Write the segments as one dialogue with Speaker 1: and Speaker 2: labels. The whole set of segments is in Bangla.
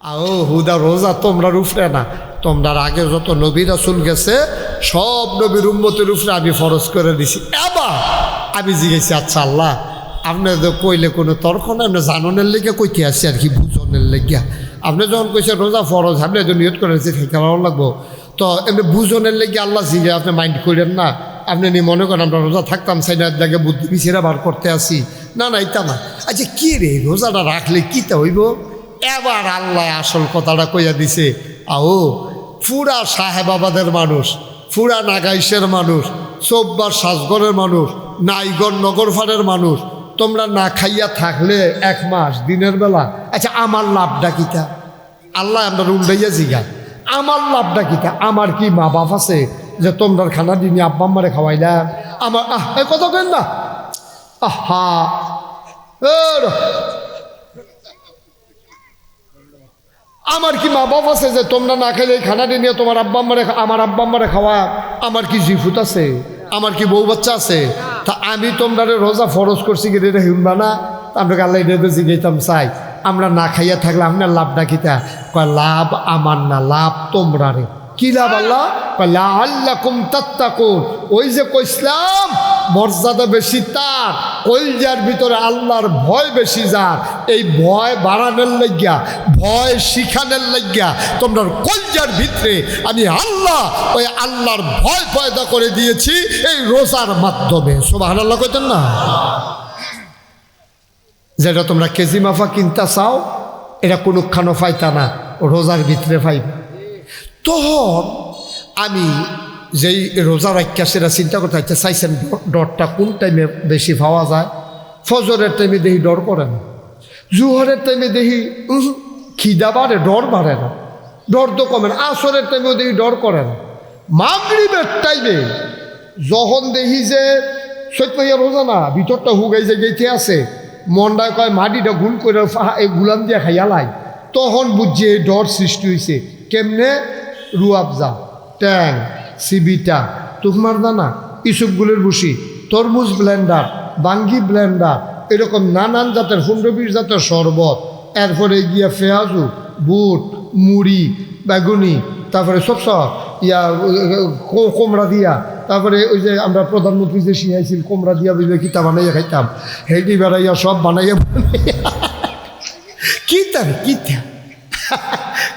Speaker 1: আও হুদা রোজা তোমরা রুফরে না, তোমরা আগে যত নবী রাসূল গেছে সব নবীর উম্মতের উপরে আমি ফরজ করে দিছি। এবার আমি জিজ্ঞেসি, আচ্ছা আল্লাহ আপনি তো কইলে কোনো তর্ক না, আপনি জাননের লেগে কইতে আসছি আর কি, বুঝনের লেগিয়া। আপনি যখন কইছে রোজা ফরজ, আপনি তো নিয়ত করেছি খেতে ভালো লাগবো, তো এমনি বুঝনের লেগে আল্লাহ জিজ্ঞে আপনি মাইন্ড করেন না, আপনি নি মনে করেন আমরা রোজা থাকতাম সাইনার জায়গায় বুদ্ধি বিছিরা বার করতে আসি, না না এটা না। আচ্ছা কী রে রোজাটা রাখলে কীটা হইব? এবার আল্লাহ আসল কথাটা কইয়া দিছে, আও পুরা সাহেবাবাদের মানুষ, পুরা নাগাইশের মানুষ, চৌব্বার সাজগরের মানুষ, নাইগর নগরফাড়ের মানুষ, তোমরা না খাইয়া থাকলে 1 মাস দিনের বেলা, আচ্ছা আমার লাভটা কিতা? আল্লাহ আমরা উল্টাইয়া জিগা, আমার লাভটা কিতা? আমার কি মা বাপ আছে যে তোমরা খানা দিনে আব্বা আম্মারে খাওয়াইলাম? আমার এ কথা কেন না, আহা আমার কি মা বাপ আছে যে তোমরা না খাইলে খানা দিয়ে তোমার আব্বা আম্মারে, আমার আব্বা আম্মারে খাওয়া? আমার কি জিফুত আছে? আমার কি বউ বাচ্চা আছে? তা আমি তোমরা রোজা ফরজ করছি কি এটা হিমবা না? আমরা আল্লাহ এটা জিজ্ঞাইতাম চাই, আমরা না খাইয়া থাকলে আপনার লাভটা কিতা? কয় লাভ আমার না, লাভ তোমরা রে। কি লাভ আল্লাহ? কয় লাআল্লাকুম তাত্তাকুন। ওই যে কইসলাম মর্যাদা বেশি তার, কলজার ভিতরে আল্লাহর ভয় বেশি যার, এই ভয় বাড়ানোর লাগিয়া, ভয় শিখানোর লাগিয়া তোমরা কলজার ভিতরে আমি আল্লাহ ওই আল্লাহর ভয় পয়দা করে দিয়েছি এই রোজার মাধ্যমে। সুবহানাল্লাহ কইতেন না? যেটা তোমরা কেজি মাফা কিনতে চাও এটা কোনোখানো পাইতা না, রোজার ভিতরে পাইবে। তখন আমি যেই রোজা রাখা সেটা চিন্তা করতে হচ্ছে, চাইছেন ডরটা কোন টাইমে বেশি পাওয়া যায়? ফজরের টাইমে দেখি ডর করে না, জুহরের টাইমে দেখি খিদা বাড়ে, ডর বাড়ে না, ডর তো কমে না। আসরের টাইমেও দেখি ডর করে না। মাগরিবের টাইমে যখন দেখি যে সত্যিয়া রোজা না, ভিতরটা হুগাই যে গেইতে আছে, মনটায় কয় মাটিটা গুল করে এই গুলাম দিয়ে খাইয়ালাই, তখন বুঝছি এই ডর সৃষ্টি হয়েছে। কেমনে? রুয়াবজা, ট্যাং, সিবিটা, তুকমার দানা, ইসুপগুলের বুসি, তরমুজ ব্লেন্ডার, বাঙ্গি ব্লেন্ডার, এরকম নানান জাতের 15-20 জাতের শরবত, এরপরে গিয়া পেঁয়াজু, বুট, মুড়ি, বেগুনি, তারপরে সব ইয়া কোমরা দিয়া, তারপরে ওই যে আমরা প্রধানমন্ত্রী যে শিখাইছিল কোমরা দিয়া বুঝলে কিতা বানাইয়া খাইতাম, হেঁটি বেড়াইয়া সব বানাইয়া কিতা কিতা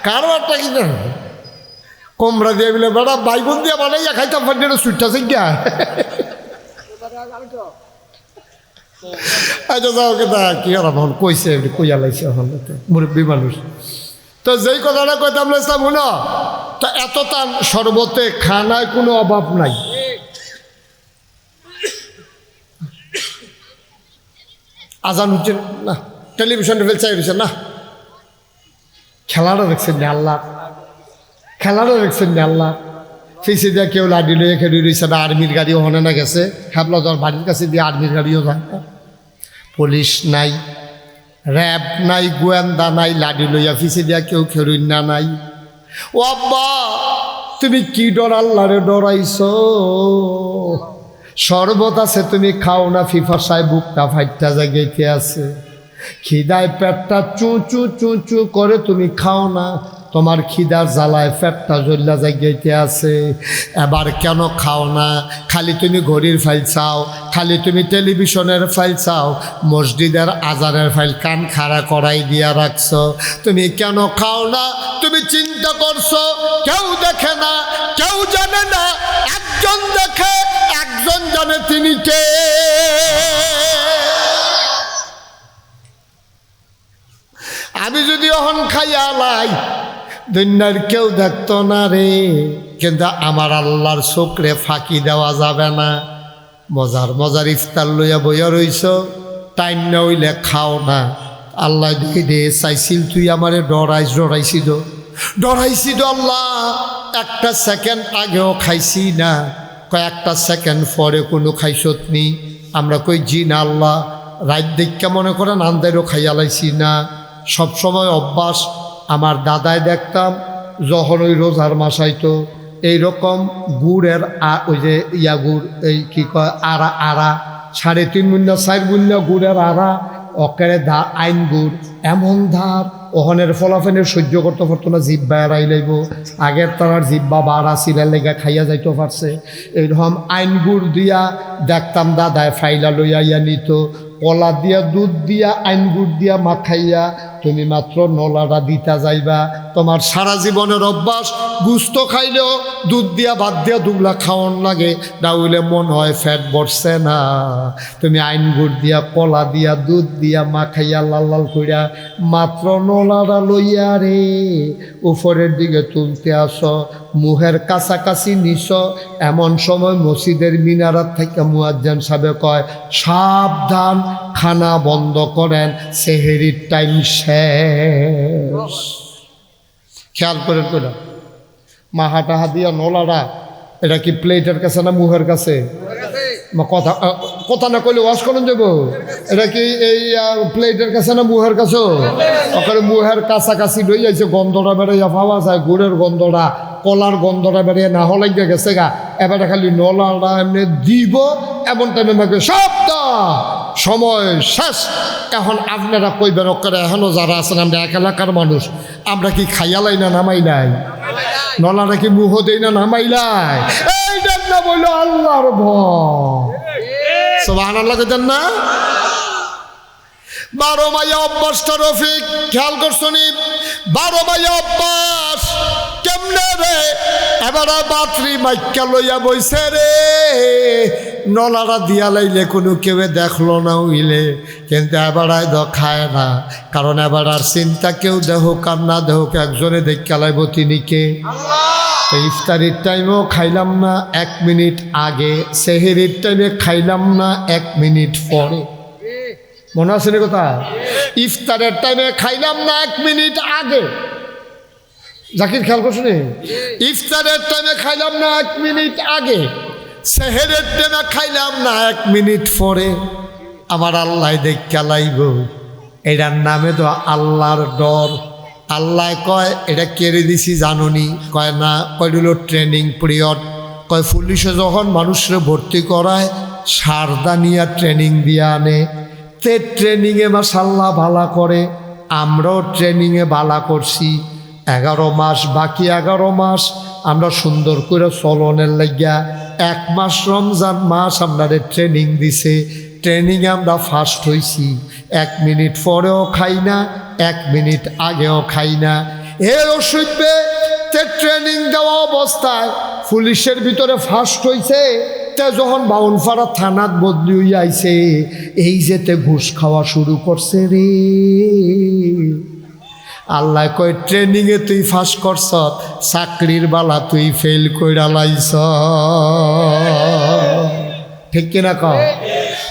Speaker 1: কারবারটা কিনা কোমরা দিয়ে বলে বেড়া বাইগুন দিয়া বানাইয়া খাইতাম, ফান্ডিটা সুইটটা শিখা। আচ্ছা যাও কেতা কি আর এখন কইছে কইয়া লাইছে এখন মুরব্বী মানুষ। তো যেই কথাটা কইতাম লাইছিলাম শুনো, তো এত তার শরবতে খানায় কোনো অভাব নাই। আজান হচ্ছে না, টেলিভিশনে ফেলছে হয়েছে না, খেলাটা দেখছেন না আল্লাহ, খেলাটা দেখছেন না আল্লাহ। ফিসে দিয়ে কেউ লাডি লইয়া খেলি রয়েছে না, আর্মির গাড়িও হনে না গেছে, হ্যাবলা তোর বাড়ির কাছে দিয়ে আর্মির গাড়িও যায় না, পুলিশ নাই, র্যাব নাই, গোয়েন্দা নাই, লাডি লইয়া ফিসে দিয়া কেউ খেরুই না নাই। ও আব্বা তুমি কি ডর আল্লাহরে ডরাইছ? শরবত আছে তুমি খাও না, ফিফাসায় বুকটা ফাইটটা জাগাইতে আছে, খিদায় পেটটা চু চু চু চু করে তুমি খাও না, তোমার খিদার জ্বালায় পেটটা জ্বল্লা জাগাইতে আছে, এবার কেন খাও না? খালি তুমি ঘড়ির ফাইল চাও, খালি তুমি টেলিভিশনের ফাইল চাও, মসজিদের আজানের ফাইল কান খাড়া করাই দিয়া রাখছো, তুমি কেন খাও না? তুমি চিন্তা করছো কেউ দেখে না, কেউ জানে না, একজন দেখে, একজন জানে, তিনি কে? আমি যদি অহন খাইয়া লাই দুনিয়ার কেউ দেখতো না রে, কিন্তু আমার আল্লাহর চোখরে ফাঁকি দেওয়া যাবে না। মজার মজার ইফতার লইয়া বইয়া রইছ, টাইম না হইলে খাও না। আল্লাহ দেখি দে চাইছিল তুই আমারে ডরাইছি তো আল্লাহ, একটা সেকেন্ড আগেও খাইছি না, কয়েকটা সেকেন্ড পরে কোনো খাইছত নি? আমরা কই জি না আল্লাহ, রাত দেখা মনে করেন আন্দারও খাইয়া লাইছি না। সবসময় অভ্যাস, আমার দাদায় দেখতাম যখন ওই রোজার মাসাইতো এইরকম গুড়ের ওই যে ইয়া গুড়, এই কী কয় আড়া, 3.5 মুন্না 4 মুন্না গুড়ের আড়া অকেরে আইন গুড় এমন ধার ওহনের ফলাফেনের সহ্য করতে পারতো না, জিব্বা এড়াই লাইব। আগের তার জিব্বা বাড়া সিলের লেগা খাইয়া যাইতে পারছে। এইরকম আইন গুড় দিয়া দেখতাম দাদায় ফাইলা লইয়া ইয়া নিত, কলা দিয়া দুধ দিয়া আইন গুড় দিয়া মাখাইয়া তুমি মাত্র নলাটা দিতা যাইবা। তোমার সারা জীবনের অভ্যাস গুস্ত খাইলেও দুধ দিয়া ভাত দিয়া দুগলা খাওয়ান লাগে, ডাউলে মন হয় ফ্যাট বসছে না। তুমি আইন গুড় দিয়া কলা দিয়া দুধ দিয়া মাখাইয়া লাল লাল কইরা মাত্র নলাটা লইয়া রে উপরের দিকে তুলতে আসো, মুহের কাছাকাছি নিস। এমন সময় মসজিদের মিনারাত থেকে মুয়াজ্জিন সাহেব কয়, সাবধান, খানা বন্ধ করেন, সেহেরির টাইম শেষ। খেয়াল করে কইলাম মাহা টাহা দিয়া নলাটা এটা কি প্লেটের কাছে না মুহের কাছে? কথা কথা না কইলে ওয়াশ করেন যাবো। এটা কি এই প্লেটের কাছে না মুহের কাছে? ওখানে মুহের কাছাকাছি লই যাইছে, গন্ধটা বেড়াইয়া পাওয়া যায়, গুড়ের গন্ধটা, কলার গন্ধটা বেড়িয়ে না হলে গেছে গা। এবারে খালি নলাটা এমনি দিব, এমন টাইমে আমাকে শব্দ সময় শেষ। এখন আপনারা কইবেন ওকে এখনও যারা আছেন আমরা এক এলাকার মানুষ, আমরা কি খাইয়ালাই না নামাই নাই? নলাটা কি মুহ দেই না নামাই নাই? এইটা না বললো আল্লাহর ভয়। সুবহানাল্লাহ কইতেন না? 12 মাইয়া অভ্যাসটা রফিক খেয়াল করছনি? 12 মাইয়া অভ্যাস কেমনে রে? এবার বাতরি মাইকা লইয়া বইছে রে, নলাটা দিয়া লাইলে কোনো কেউ দেখলো না হইলে, কিন্তু এবারায় খায় না। কারণ এবার আর চিন্তা কেউ দেহক আর না দেহক একজনে দেখা লাইব, তিনি কে? ইফতারির টাইমেও খাইলাম না 1 মিনিট আগে, সেহেরির টাইমে খাইলাম না 1 মিনিট পরে। মনে আছে না কথা? ইফতারের টাইমে খাইলাম না 1 মিনিট আগে। জাকির খেয়াল করছো নি? ইফতারের টাইমে খাইলাম না 1 মিনিট আগে, সেহেরের টাইমে খাইলাম না 1 মিনিট পরে। আমার আল্লাহ দেখা লাইব। এটার নামে তো আল্লাহর ডর। আল্লাহ কয় এটা কেড়ে দিছি জানুনি? কয় না। কয় হলো ট্রেনিং পিরিয়ড। কয় পুলিশে যখন মানুষরে ভর্তি করায় সারদানিয়া ট্রেনিং দিয়ে আনে, তে ট্রেনিংয়ে মাশাল্লাহ ভালা করে। আমরাও ট্রেনিংয়ে ভালা করছি। 11 মাস, বাকি 11 মাস আমরা সুন্দর করে চলনের লাগিয়া 1 মাস রমজান মাস আপনাদের ট্রেনিং দিছে। ট্রেনিংয়ে আমরা ফার্স্ট হইছি। 1 মিনিট পরেও খাই না, 1 মিনিট আগেও খাই না। এর অসুবিধে তে ট্রেনিং দেওয়া অবস্থায় পুলিশের ভিতরে ফার্স্ট হইছে। তে যখন বাউনপাড়া থানাত বদলি হইয়া আইছে, এই যেতে ঘুষ খাওয়া শুরু করছে রে। আল্লাহ কয় ট্রেনিংয়ে তুই ফার্স্ট করছ, চাকরির বালা তুই ফেল কইরা লাইছ। ঠিক কিনা কও?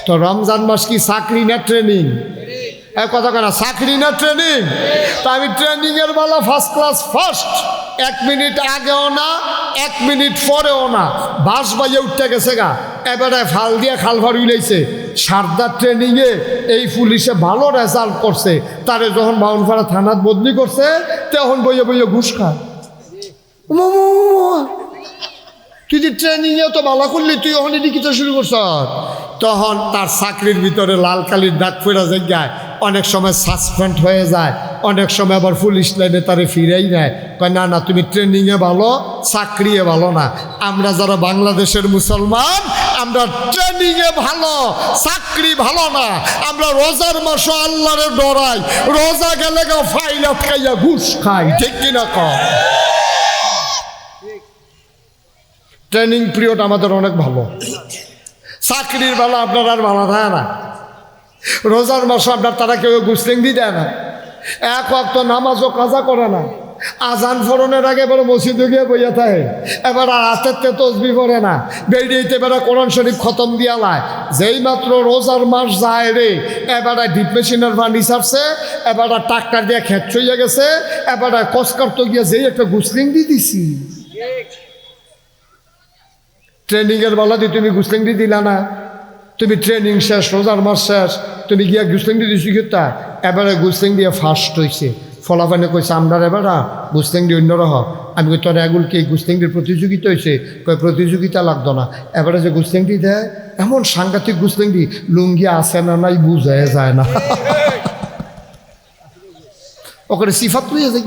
Speaker 1: তো রমজান মাস কি চাকরি না ট্রেনিং? কথা কেনা চাকরি না ট্রেনিং? তা আমি ট্রেনিংয়ের বেলা ফার্স্ট ক্লাস ফার্স্ট। 1 মিনিট আগেও না, 1 মিনিট পরেও না। বাস বাইয়ে উঠতে গেছে গা, এবারে ফাল দিয়ে খাল ভার উইলাইছে। সারদার ট্রেনিংয়ে এই পুলিশে ভালো রেজাল্ট করছে, তারে যখন বাউনপাড়া থানাত বদলি করছে তখন বইয়ে বইয়ে ঘুষ খায়। তুই যে ট্রেনিংয়ে তো ভালো করলি, তুই ওখানে লিখিতে শুরু করছ। তখন তার চাকরির ভিতরে লাল কালির দাগ ফেরা যায়, অনেক সময় সাসপেন্ড হয়ে যায়, অনেক সময় আবার পুলিশ লাইনে তারে ফিরেই নেয়। কয় না না, তুমি ট্রেনিংয়ে ভালো, চাকরিয়ে ভালো না। আমরা যারা বাংলাদেশের মুসলমান, আমরা ট্রেনিংয়ে ভালো, চাকরি ভালো না। আমরা রোজার মাসে আল্লাহরে ডরাই, রোজা গেলে গা ফাইলাত খাইয়া ঘুষ খাই। ঠিক কিনা কও? ট্রেনিং পিরিয়ড আমাদের অনেক ভালো। চাকরির বেলা আপনার আর ভালো থাকে না। রোজার মাসে আপনার তারা কেউ গুসলিঙ্গি দেয় না, 1 ওয়াক্ত নামাজও কাজা করে না। আজান ফোরনের আগে এবার মসজিদে গিয়ে বইয়া থাকে। এবার আর হাতের তসবি পড়ে না, বেরিয়েতে এবার কোরআন শরীফ খতম দিয়া লায়। যেই মাত্র রোজার মাস যায় রে, এবার ডিপ মেশিনের পানি ছাড়ছে, এবার ট্রাক্টর দিয়ে খেত চইয়া গেছে, এবার কসকার তো গিয়ে যেই একটা গুসলিঙ্গি দিছি। ট্রেনিংয়ের বেলা দিয়ে তুমি গুসলিঙ্গি দিলা না। তুমি ট্রেনিং শেষ, রোজার মাস শেষ, তুমি গিয়া গুসলিঙ্গি দিছি কিতা? এবারে গুসলিং দিয়ে ফার্স্ট হয়েছে, ফলাফানে কইছে আপনার এবারা গুস্তেংডি অন্যরহ। আমি কই তোর এগুল কি গুস্তেংডির প্রতিযোগিতা হয়েছে? কয় প্রতিযোগিতা লাগতো না, এবারে যে গুস্তেংডি দেয় এমন সাংঘাতিক গুস্তেংডি, লুঙ্গি আসে না নাই বুঝায় যায় না। ওখানে সিফাত লইয়া যাই।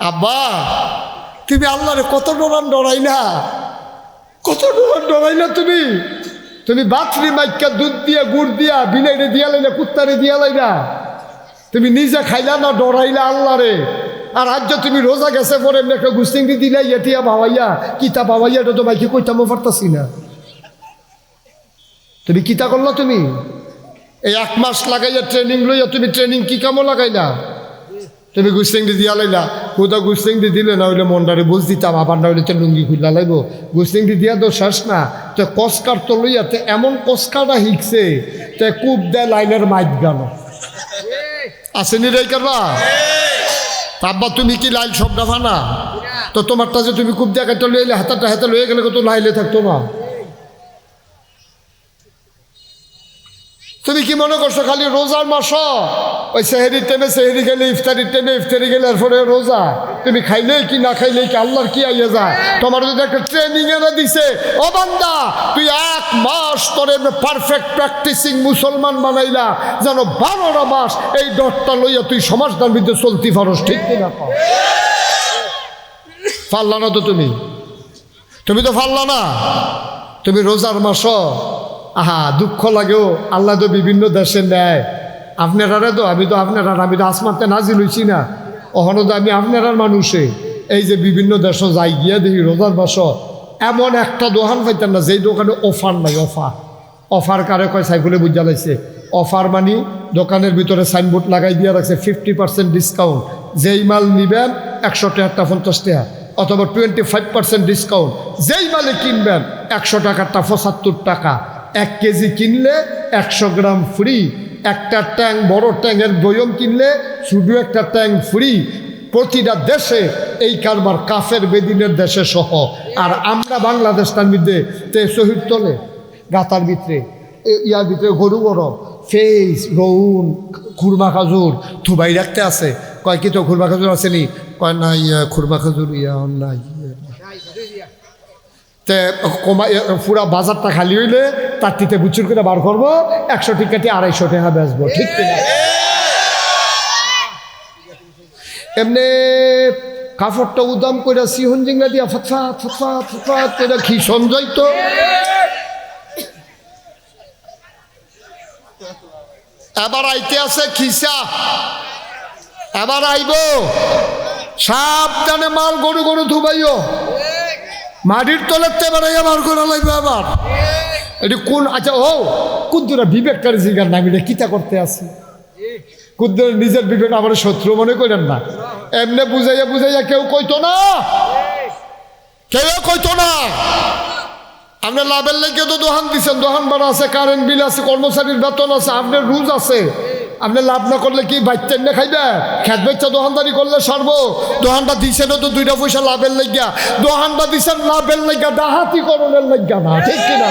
Speaker 1: আব্বা তুমি আল্লাহরে কত ডরাই না, কত ডরাই না তুমি। তুমি বাছরি মাইকা দুধ দিয়া গুড় দিয়া বিলাইরে দিয়া লাইলা, কুত্তারে দিয়া লাইলা, তুমি নিজে খাইলা না ডরাইলা আল্লাহরে। আর আজ তুমি রোজা গেছে পরে একটা গুস্তিংটি দিলা ইয়া বাবাইয়া কিতা বাবাইয়া, এটা তো মাইকে কইতামও পারতাছি না। তুমি কিতা করলা? তুমি এই 1 মাস লাগাইয়া ট্রেনিং লইয়া তুমি ট্রেনিং কি কামো লাগাইলা? তুমি গুস্তেংটি দিয়া লাইলা, কোথাও গুস্তেংটি দিলে না হইলে মনটারে বুঝ দিতাম, আবার না হইলে তো লুঙ্গি খুললা লাগব। গুস্তেংটি দিয়া তো শেষ না, তো কসকার তো লইয়া তে এমন কসকাটা শিখছে, তে কূপ দেয় লাইনের মাইক গানো আসেনি রে করবা। আব্বা তুমি কি লাইল শব্দ ফানা? তো তোমারটা যে তুমি কূপ দেয় কাটা লইলে হাতে লইয়ে গেলে কত লাইলে থাকতো না। তুমি কি মনে করছো খালি রোজার মাস, ওই সেহেরির টাইমে সেহেরি গেলে, ইফতারির টাইমে ইফতারি গেলে এরপরে রোজা? তুমি খাইলেই কি না খাইলেই কি আল্লাহর কি আইয়া যায়? তোমার যদি একটা ট্রেনিং এনে দিছে, ও বান্দা তুই 1 মাস তোরে পারফেক্ট প্র্যাকটিসিং মুসলমান বানাইলা, যেন 12টা মাস এই ডরটা লইয়া তুই সমাজটার ভিতরে চলতি পারস, ঠিক কিনা? পারলা না তো তুমি তো পারলা না। তুমি রোজার মাস, আহা দুঃখ লাগেও আল্লাহ তো বিভিন্ন দেশে নেয়। আপনারা তো আমি তো আসমানতে নাজিল হইছি না, ওখানে তো আমি আপনার মানুষে এই যে বিভিন্ন দেশে যাই গিয়া দেখি রোজার মাস এমন একটা দোকান পাইতেন না যেই দোকানে অফার নাই। অফার কারে কয় সাইফুলে বুঝা লাগছে। অফার মানে দোকানের ভিতরে সাইনবোর্ড লাগাই দিয়ে রাখছে 50% ডিসকাউন্ট, যেই মাল নিবেন 100 টাকারটা 50 টাকা, অথবা 25% ডিসকাউন্ট, যেই মালে কিনবেন 100 টাকারটা 75 টাকা, 1 কেজি কিনলে 100 গ্রাম ফ্রি, একটা ট্যাং বড় ট্যাংয়ের বয়ম কিনলে শুধু একটা ট্যাং ফ্রি। প্রতিটা দেশে এই কারবার, কাফের বেদিনের দেশে সহ। আর আমরা বাংলাদেশটার মধ্যে তে শহীদ তোলে গাতার ভিতরে, ইয়ার ভিতরে গরু গরম ফেস রৌন খুরমা খাজুর থুবাই রাখতে আছে। কয় কি তো খুরমা খাজুর আসেনি? কয় না খুরমা খাজুর নাই। তে পুরা বাজারটা খালি হইলে তার টিতে বুচুর করে বার করবো, 100 টিকাটি 250 টাকা বেচবো, ঠিক কিনা? এমনি কাপড়টা উদাম করে সিহন জিংলা দিয়া ফটফাট করে কি সঞ্জয় তো। এবার আইতে আছে খিসা, এবার আইব সাবধানে মাল গরু ধুবাইও, মাটির তলের তেবারাইয়া বার করা লাগবে। আবার এটি কোন, আচ্ছা ও কুদ্দুরা বিবেককারী জিগার নাম, এটা কিতা করতে আছে? কুদ্দুরা নিজের বিবেক আমার শত্রু মনে করেন না। এমনি বুঝাইয়া কেউ কইতো না, আপনার লাভের লেগে তো দোকান দিচ্ছেন, দোকান ভাড়া আছে, কারেন্ট বিল আছে, কর্মচারীর বেতন আছে, আপনার রুজ আছে। আপনি লাভ না করলে কি বাইতেন না খাইবে? খেত বেচা দোকানদারি করলে সারবো। দোকানটা দিছেন তো 2 পয়সা লাভের লাগিয়া, দোকানটা দিছেন লাভের লাগিয়া, ডাহাতি করণের লাগিয়া না, ঠিক কিনা?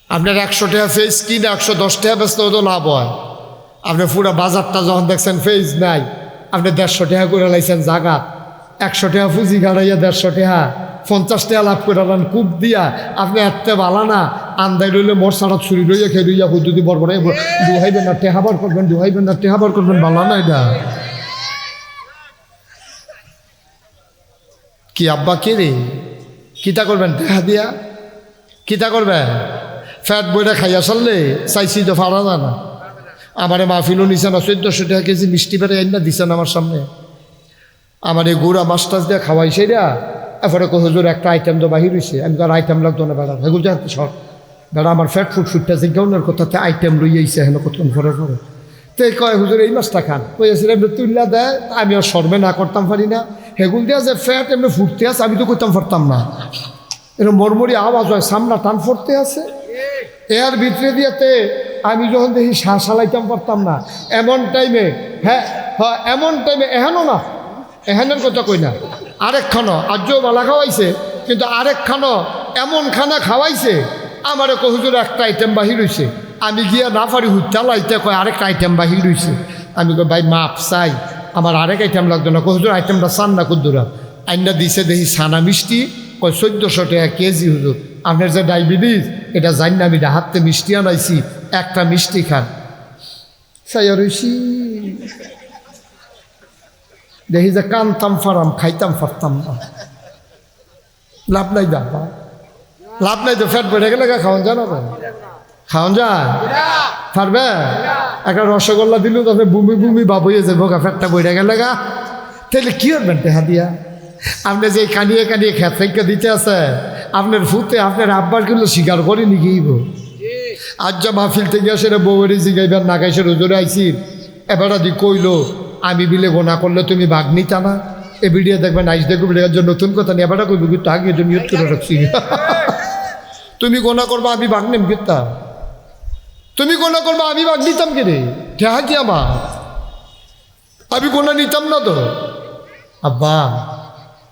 Speaker 1: আপনার 100 টাকা ফেস কিনে 110 টাকা বেচতে তো লাভ হয়। আপনি পুরো বাজারটা যখন দেখছেন ফেস নাই, আপনি 150 টাকা করে লাইছেন জাগা, 100 টাকা পুঁজি গাড়াইয়া 150 টাকা 50 টাকা লাভ করে আন কূপ দিয়া। আপনি এতে বালা না, আন্দাই রইলে মোর সারা ছুরি লইয়া খেয়ে লইয়া পদ্ধতি বরবরে দুহাইবেন না, টেহাবার করবেন, বালা না। এটা কি আব্বা কে রে? কিতা করবেন টেহা দিয়া? কিতা করবেন? ফ্যাট বইটা খাইয়া চললে চাইছি তো ফারা যায় না। আমারে মাহফিলও নিছেন 1400 টাকা কেজি মিষ্টি বেড়ে আইনা দিছেন আমার সামনে। আমার এই গুড়া মাছ টাছ দিয়ে খাওয়াইছে রা। এরপরে হুজুর একটা আইটেম তো বাহির হয়েছে, আমি তো আর আইটেম লাগতো না বেড়া, হেগুল জানতে সর বেড়া আমার ফ্যাট ফুটটা জিজ্ঞাউনের কথাতে আইটেম লইয়াইছে হেন কতক্ষণ পরে তো কয় হুজুর এই মাছটা খান, কইয়াছিল এমনি তুললা দেয়, আমি আর সর্বে না করতাম পারি না। হেগুল দিয়া যে ফ্যাট এমনি ফুটতে আছে, আমি তো করতাম পারতাম না। এরকম মরমরি আওয়াজ হয়, সামনা টান ফুটতে আছে, এর ভিতরে দিয়েতে আমি যখন দেখি শ্বাস চালাইতাম পারতাম না। এমন টাইমে এমন টাইমে এহেনও না, এহেনের কথা কই না, আরেকখানো আজও বালা খাওয়াইছে, কিন্তু আরেকখানো এমন খানা খাওয়াইছে আমারে কয় হুজুর একটা আইটেম বাহির হইছে। আমি গিয়া না পারি হুইতালাইতে কয় আরেকটা আইটেম বাহির হইছে। আমি কই ভাই মাপ চাই, আমার আরেক আইটেম লাগতো না। কয় হুজুর আইটেমটা চান না কুদ্দুরা। আইনা দিছে দেখি ছানা মিষ্টি, কয় 1400 টাকা কেজি হুজুর। আপনার যে ডায়াবেটিস এটা জানি না, আমি হাতে মিষ্টি আনাইছি, একটা মিষ্টি খান। চাইয়া রইছি, দেখি যে কানতাম ফারাম, খাইতাম ফারতাম না। লাভ নাই দাবা, লাভ নাই তো। ফ্যাট বেড়ে গেলে খাওয়ান যায় না? খাওয়ান যায়? পারবে? একটা রসগোল্লা দিলেও তাহলে বুমি বুমি ভাব হয়ে যাবো, ফ্যাটটা বেড়ে গেলে গা। তাহলে কি করবেন টেহা দিয়া? আপনি যে কানিয়ে কানিয়ে খেত থেকে দিতে আছে, আপনার ফুতে আপনার আব্বারগুলো স্বীকার করে নিগেইব। আজ যা মাহফিল থেকে আসে বউরে জিগাইবার না গাইছে রোজরে আইসি, এবার দি কইলো আমি বিলে গোনা করলে তুমি বাঘ নিতা না। এ ভিডিও দেখবেন, আইস দেখো ভিডিওর জন্য নতুন কথা নিয়ে এবারটা কইব কিন্তু আগে তো নিয়ত করে রাখছি। তুমি গোনা করবা আমি বাঘ নেম কিতা? তুমি গোনা করবা আমি বাঘ নিতাম কে রে? ঠেহা কি আমার? আমি গোনা নিতাম না তো। আব্বা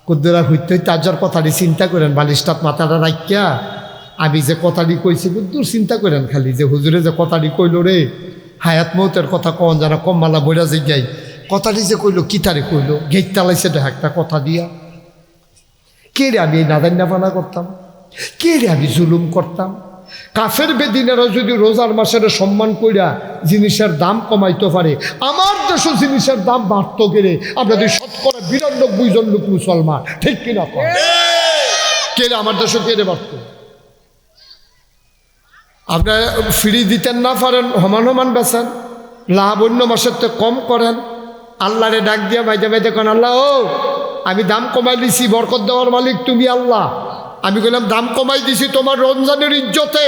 Speaker 1: কুদ্দুরা হইতে তার যার কথাটি চিন্তা করেন, বালিশটাত মাথাটা রাখিয়া আমি যে কথাটি কইছি কুদ্দুর চিন্তা করেন খালি, যে হুজুরে যে কথাটি কইল রে, হায়াত মৌতের কথা কন যারা কম মালা বইরা যে যাই, কথাটি যে কইলো কিতারে কইলো, গেট তালাইছে তো একটা কথা দিয়া। কে রে আমি এই নাদান্যাপানা করতাম? কে রে আমি জুলুম করতাম? কাফের বেদিনেরা যদি রোজার মাসের সম্মান কইরা জিনিসের দাম কমাইতে পারে, আমার দেশে জিনিসের দাম বাড়তো গেলে আপনাদের ৯২ জন লোক মুসলমান, ঠিক কিনা? কে রে আমার দেশে কে রে বাড়তো? আপনার ফ্রি দিতেন না পারেন, সমান সমান বেছেন, লাভ অন্য মাসের তো কম করেন। আল্লাহরে ডাক দিয়া মাইতে মাইতে কন, আল্লাহ ও আমি দাম কমাই দিছি, বরকত দেওয়ার মালিক তুমি আল্লাহ। আমি কইলাম দাম কমাই দিছি তোমার রমজানের ইজ্জতে,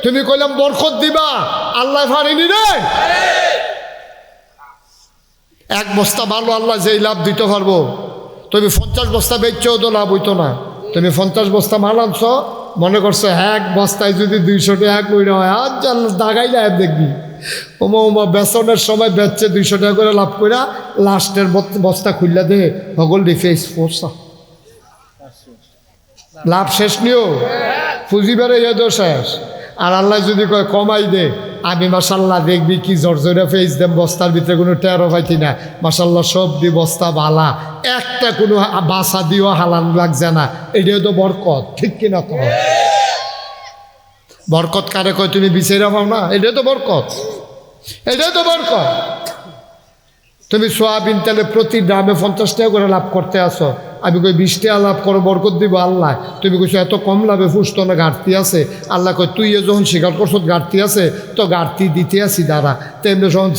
Speaker 1: তুমি কইলাম বরকত দিবা, আল্লাহ পারেনি রে। এক বস্তা ভালো আল্লাহ যেই লাভ দিতে পারবো, তুমি 50 বস্তা বেচছেও তো লাভ হইতো না। তুমি 50 বস্তা মাল আনছ, মনে করছো এক বস্তায় যদি 200 টাকা কইরা হয়, আজ দাগাই লাভ দেখবি। ওমা বেচনের সময় বেচছে 200 টাকা করে লাভ কইরা, লাস্টের বস্তা খুললা দে হগল ডিফেস ফোর্সা লাভ শেষ নিও, পুঁজিবারে এদো শেষ। আর আল্লাহ যদি কয় কমাই দে, আমি মাসাল্লাহ দেখবি কি জর্জরে ফেস দেম, বস্তার ভিতরে কোনো টেরো পাইতি না। মাসাল্লাহ সব দি বস্তা বালা, একটা কোনো বাসা দিও হালান লাগছে না। এটাও তো বরকত, ঠিক কিনা? তো বরকত কারে কয় তুমি বিচাইরা পাও না? এটাও তো বরকত, এটাও তো বরকত। তুমি সোয়াবিন তেলে প্রতি গ্রামে 50 টাকা করে লাভ করতে আসো, আমি কই 20 টাকা লাভ করো, বরকত দিব আল্লাহ। তুমি কইছো এত কম লাভে ফুসতো না, ঘাটতি আছে। আল্লাহ কয় তুই যখন স্বীকার করছো ঘাটতি আছে, তো ঘাটতি দিতে আসি দাঁড়া। তেমনি যখন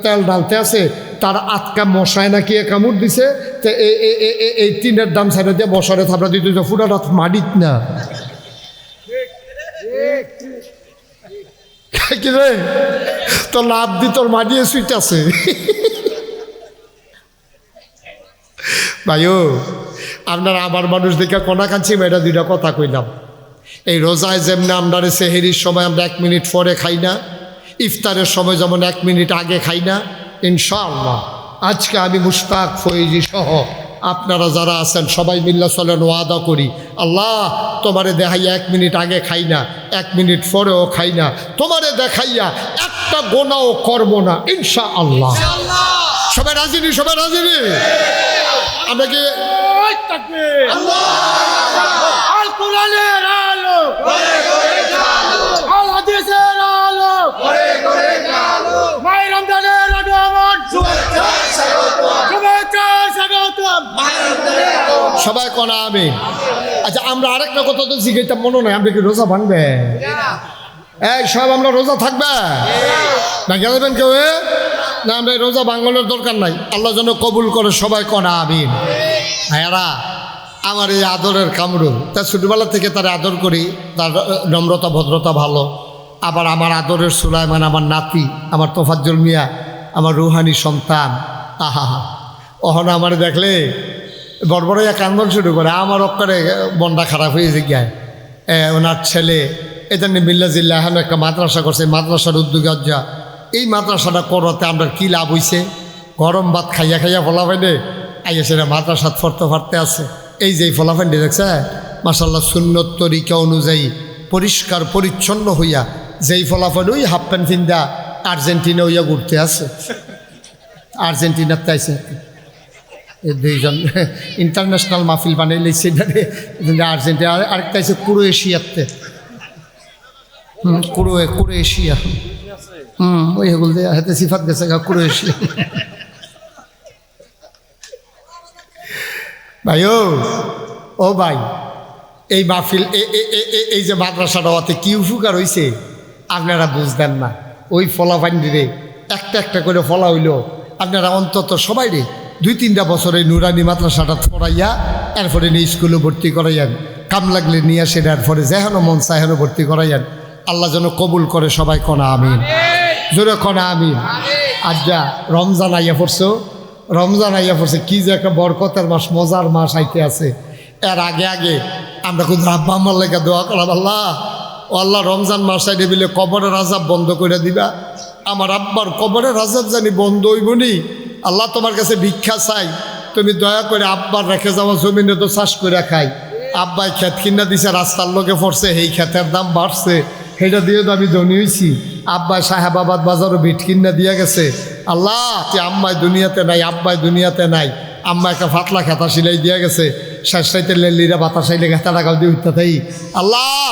Speaker 1: তেল ডালতে আছে, তার আটকা মশায় নাকি কামড় দিছে, তো এই টিনের দাম ছাড়া দিয়ে বছরে থাপড়া দিতে ফুটাটা মাডিত না কি রে, তো লাভ দি তোর মাডিয়ে সুইট আছে। ভাইও আপনার আবার মানুষ দেখে কোনা কাঁদছি, এটা 2টা কথা কইলাম। এই রোজায় যেমনি আমরা সেহেরির সময় আমরা 1 মিনিট পরে খাই না, ইফতারের সময় যেমন 1 মিনিট আগে খাই না, ইনশাআল্লাহ আজকে আমি মুশতাক ফয়েজি সহ আপনারা যারা আছেন সবাই মিল্লা চলেন, ওয়াদা করি আল্লাহ তোমারে দেখাইয়া 1 মিনিট আগে খাই না, 1 মিনিট পরেও খাই না, তোমারে দেখাইয়া একটা গোনাও করব না ইনশাআল্লাহ। সবাই রাজিনি? সবাই রাজিনি? আমরা কি আল কোরআনের আলো, আল হাদিসের আলো, মাই রমজানের আগমন, শুভেচ্ছা স্বাগতম, সবাই কোন আমিন। আচ্ছা আমরা আরেকটা কথা তো জিজ্ঞাসা মনে নয়, আমরা কি রোজা ভাঙবে? এই সব আমরা রোজা থাকবে না, গেলেন কেউ না? আমরা রোজা ভাঙানোর দরকার নাই, আল্লাহ যেন কবুল করে, সবাই কোন আমিন। ভাইয়ারা আমার এই আদরের কামরু, তার ছোটবেলা থেকে তার আদর করি, তার নম্রতা ভদ্রতা ভালো। আবার আমার আদরের সুলাইমান আমার নাতি, আমার তোফাজ্জল মিয়া আমার রুহানি সন্তান, আহা অহন আমার দেখলে বড়বড় কান্দন শুরু করে। আমার অক্ষরে বন্ডা খারাপ হয়েছে গিয়ায়, ওনার ছেলে এটা নিয়ে মিল্লাজিল্লা এখন একটা মাদ্রাসা করছে, মাদ্রাসার উদ্যোগে যা এই মাদ্রাসাটা করাতে আমরা কী লাভ হইছে? গরম ভাত খাইয়া খাইয়া ফলাফাইনে আইয়া সেটা মাদ্রাসাত ফরতে ফারতে আছে। এই যে ফলাফাইনটি দেখছে মাশাল্লাহ সুন্নত তরিকা অনুযায়ী পরিষ্কার পরিচ্ছন্ন হইয়া যেই ফলাফল ওই হাফ প্যান্ট ফিন্দা আর্জেন্টিনা হইয়া ঘুরতে আছে। আর্জেন্টিনার তাইছে এই দুইজন ইন্টারন্যাশনাল মাহফিল বানাই লেছে আর্জেন্টিনা, আরেকটা আছে ক্রোয়েশিয়াতে। ক্রোয়েশিয়া ওই হেগুল দিয়ে হাতে সিফাত গেছে ক্রোয়েশিয়া। ভাই ও ভাই, এই মাহফিল এই যে মাদ্রাসাটা ওতে কি উপকার হয়েছে আপনারা বুঝতেন না। ওই ফলাফান্ডিরে একটা একটা করে ফলা হইল, আপনারা অন্তত সবাই রে 2-3টা বছর এই নুরানি মাদ্রাসাটা পড়াইয়া এরপরে নিয়ে স্কুলে ভর্তি করাইয়ান, কাম লাগলে নিয়ে আসে এরপরে যেহেন মন চাহেন ভর্তি করাইয়ান। আল্লাহ যেন কবুল করে, সবাই কনা আমিন, জোরে কনা আমিন। আজ্জা রমজান আইয়া পড়ছো, রমজান আইয়া পড়ছে, কি যে একটা বরকতের মাস, মজার মাস আইতে আছে। এর আগে আগে আমরা কিন্তু আব্বা আমার লেগে দোয়া করলাম, আল্লাহ ও আল্লাহ রমজান মাস আইতে বলে কবরের আজাব বন্ধ করে দিবা, আমার আব্বার কবরের আজাব জানি বন্ধ হইবনি। আল্লাহ তোমার কাছে ভিক্ষা চাই, তুমি দয়া করে আব্বার রেখে যাওয়া জমিনে তো চাষ করে খাই। আব্বাই ক্ষেত কিনা দিছে, রাস্তার লোকে পড়ছে, এই ক্ষেতের দাম বাড়ছে, সেটা দিয়ে তো আমি ধনী হয়েছি। আব্বাই সাহেবাবাদ বাজারও বিট কিনা দিয়ে গেছে। আল্লাহ যে আম্মাই দুনিয়াতে নাই, আব্বাই দুনিয়াতে নাই, আম্মা একটা ফাতলা খেতা সিলাই দিয়ে গেছে, শেষ সাইতে লেলিরা বাতাসাইলে খেতা টাকাও দিয়ে উঠতে থাই। আল্লাহ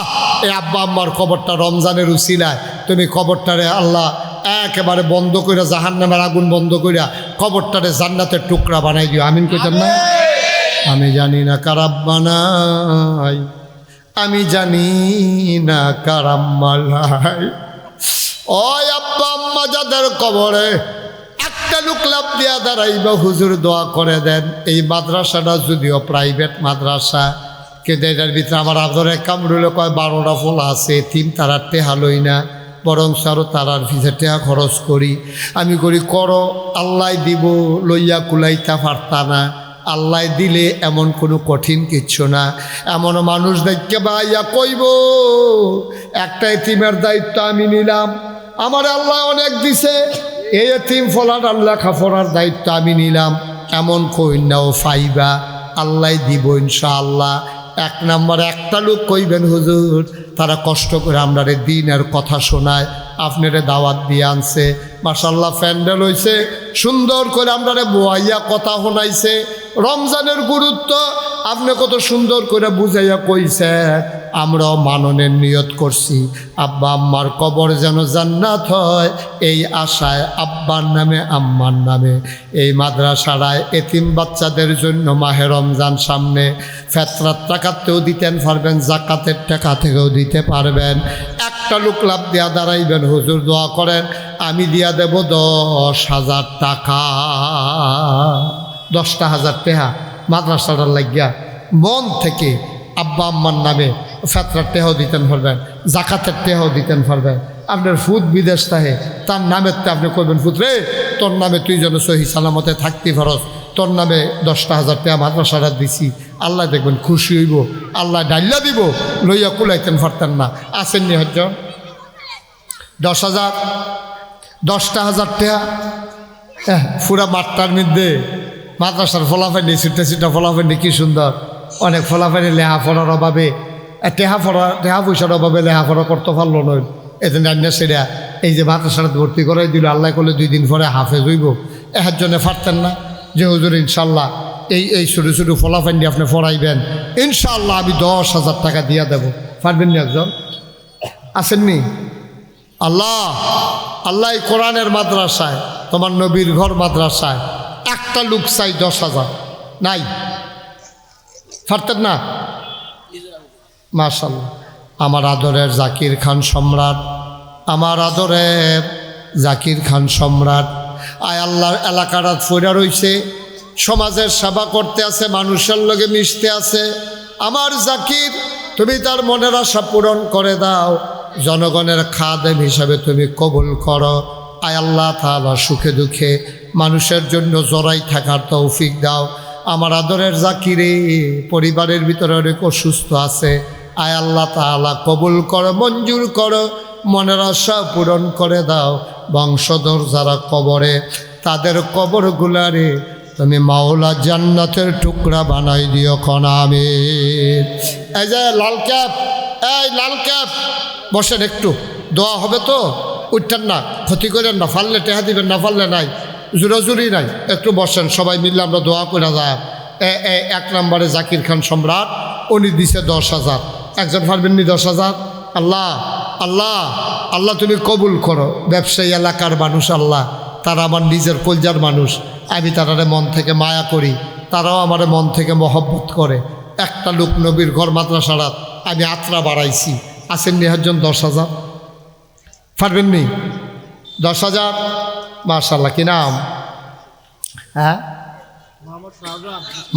Speaker 1: এই আব্বা আম্মার কবরটা রমজানের উসিলায় তুমি কবরটারে আল্লাহ একেবারে বন্ধ কইরা, জাহান্নামের আগুন বন্ধ কইরা কবরটারে জান্নাতের টুকরা বানাই দিও, আমিন কইতেন না? আমি জানি না কার আব্বা নাই, আমি জানি না কার আম্মা নাই। ওই আব্বা আম্মা যাদের কবরে একটা লোক লাভ দিয়া দাঁড়াইবা, হুজুর দোয়া করে দেন। এই মাদ্রাসাটা যদিও প্রাইভেট মাদ্রাসা, কিন্তু এটার ভিতরে আমার আদরে কামড়ুলে কয় 12টা ফোলা আছে, তিন তারার টেহা লই না, বরং আরও তারার পিছে টেহা খরচ করি। আমি করি করো, আল্লাহ দিব, লইয়া কুলাইতা পারতা না। আল্লাহ দিলে এমন কোনো কঠিন কিচ্ছু না। এমন মানুষ দেখতে ভাইয়া কইব একটা এতিমের দায়িত্ব আমি নিলাম, আমার আল্লাহ অনেক দিছে, এই এতিম ফলার আল্লাহ খাফরার দায়িত্ব আমি নিলাম, এমন কইনাও ফাইবা, আল্লাহ দিব ইনশাআল্লাহ। 1 নম্বরে একটা লোক কইবেন হুজুর তারা কষ্ট করে আমরা দিনের কথা শোনায়, আপনারে দাওয়াত দিয়ে আনছে, মাশাআল্লাহ প্যান্ডেল হয়েছে, সুন্দর করে আমরা বোয়াইয়া কথা শোনাইছে, রমজানের গুরুত্ব আপনি কত সুন্দর করে বুঝাইয়া কইছে, আমরাও মাননের নিয়ত করছি আব্বা আম্মার কবর যেন জান্নাত হয়, এই আশায় আব্বার নামে আম্মার নামে এই মাদ্রাসায় এতিম বাচ্চাদের জন্য মাহে রমজান সামনে, ফেতরার টাকাতেও দিতেন পারবেন, জাকাতের টাকা থেকেও দিতে পারবেন। একটা লোক লাভ দিয়া দাঁড়াইবেন, হুজুর দোয়া করেন, আমি দিয়া দেব 10,000 টাকা, 10,000 টাকা মাদ্রাসাটার লাগিয়া মন থেকে আব্বা আম্মার নামে ফেতরার টেহাও দিতেন পারবেন, জাকাতের টেহাও দিতেন পারবেন। আপনার ফুদ বিদেশ থাকে, তার নামের তে আপনি করবেন, ফুদ রে তোর নামে তুই যেন সহি সালামতে থাকতে পারস, তোর নামে 10,000 টাকা মাদ্রাসাটা দিছি, আল্লাহ দেখবেন খুশি হইব, আল্লাহ ডাইল্লা দিব, লইয়া কুলাইতেন পারতেন না। আসেননি হজ্জ 10,000 10,000 টাকা পুরা মাঠটার মধ্যে মাদ্রাসার ফলাফানি, ছুটে ছুটা ফলাফানি কি সুন্দর, অনেক ফলাফানি লেহাপড়ার অভাবে, টেহা পয়সার অভাবে লেহাপড়া করতে পারলো নয়, এদিন রান্না সেরা এই যে মাদ্রাসাটা ভর্তি করাই দিল, আল্লাহ করলে 2 দিন পরে হাফেজ হইব, এর জন্য পারতেন না যে হুজুর ইনশাল্লাহ এই ছোটো ছোটো ফলাফানি আপনি পড়াইবেন, ইনশাল্লাহ আমি 10,000 টাকা দিয়ে দেবো, পারবেন না? একজন আসেননি? আল্লাহ আল্লাহ কোরআনের মাদ্রাসায়, তোমার নবীর ঘর মাদ্রাসায় একটা লোক চাই 10,000, নাই? পারতেন না? মাশাআল্লাহ। আমার আদরের জাকির খান সম্রাট, আমার আদরের জাকির খান সম্রাট, আয় আল্লাহর এলাকাটা ফইরা রইছে, সমাজের সেবা করতে আছে, মানুষের লগে মিশতে আছে। আমার জাকির তুমি তার মনের আশা পূরণ করে দাও, জনগণের খাদেম হিসাবে তুমি কবুল করো। আয় আল্লাহ তাআলা সুখে দুঃখে মানুষের জন্য জড়াই থাকার তৌফিক দাও। আমার আদরের জাকিরে পরিবারের ভিতরে অনেক অসুস্থ আছে, আয় আল্লাহ তাআলা কবুল করো, মঞ্জুর করো, মনের আশা পূরণ করে দাও। বংশধর যারা কবরে, তাদের কবরগুলারে তুমি মাওলা জান্নাতের টুকরা বানাই দিও, কনা আমিন। এই যে লাল ক্যাপ এই লাল ক্যাপ বসেন, একটু দোয়া হবে তো, উঠতেন না, ক্ষতি করেন না, ফাললে টেহা দিবেন না, ফাললে নাই, জোরাজুরি নাই, একটু বসেন, সবাই মিললে আমরা দোয়া করে যায়। 1 নম্বরে জাকির খান সম্রাট, উনি দিছে 10,000। একজন পারবেন নি 10,000? আল্লাহ আল্লাহ আল্লাহ তুমি কবুল করো। ব্যবসায়ী এলাকার মানুষ আল্লাহ, তারা আমার নিজের কলজার মানুষ, আমি তারারে মন থেকে মায়া করি, তারাও আমার মন থেকে মহব্বত করে। একটা লোক নবীর ঘর মাদ্রাসারাত আমি আত্রা বাড়াইছি, আসেন নি একজন 10,000? পারবেন নি 10,000? মাশাআল্লাহ, কি নাম? হ্যাঁ,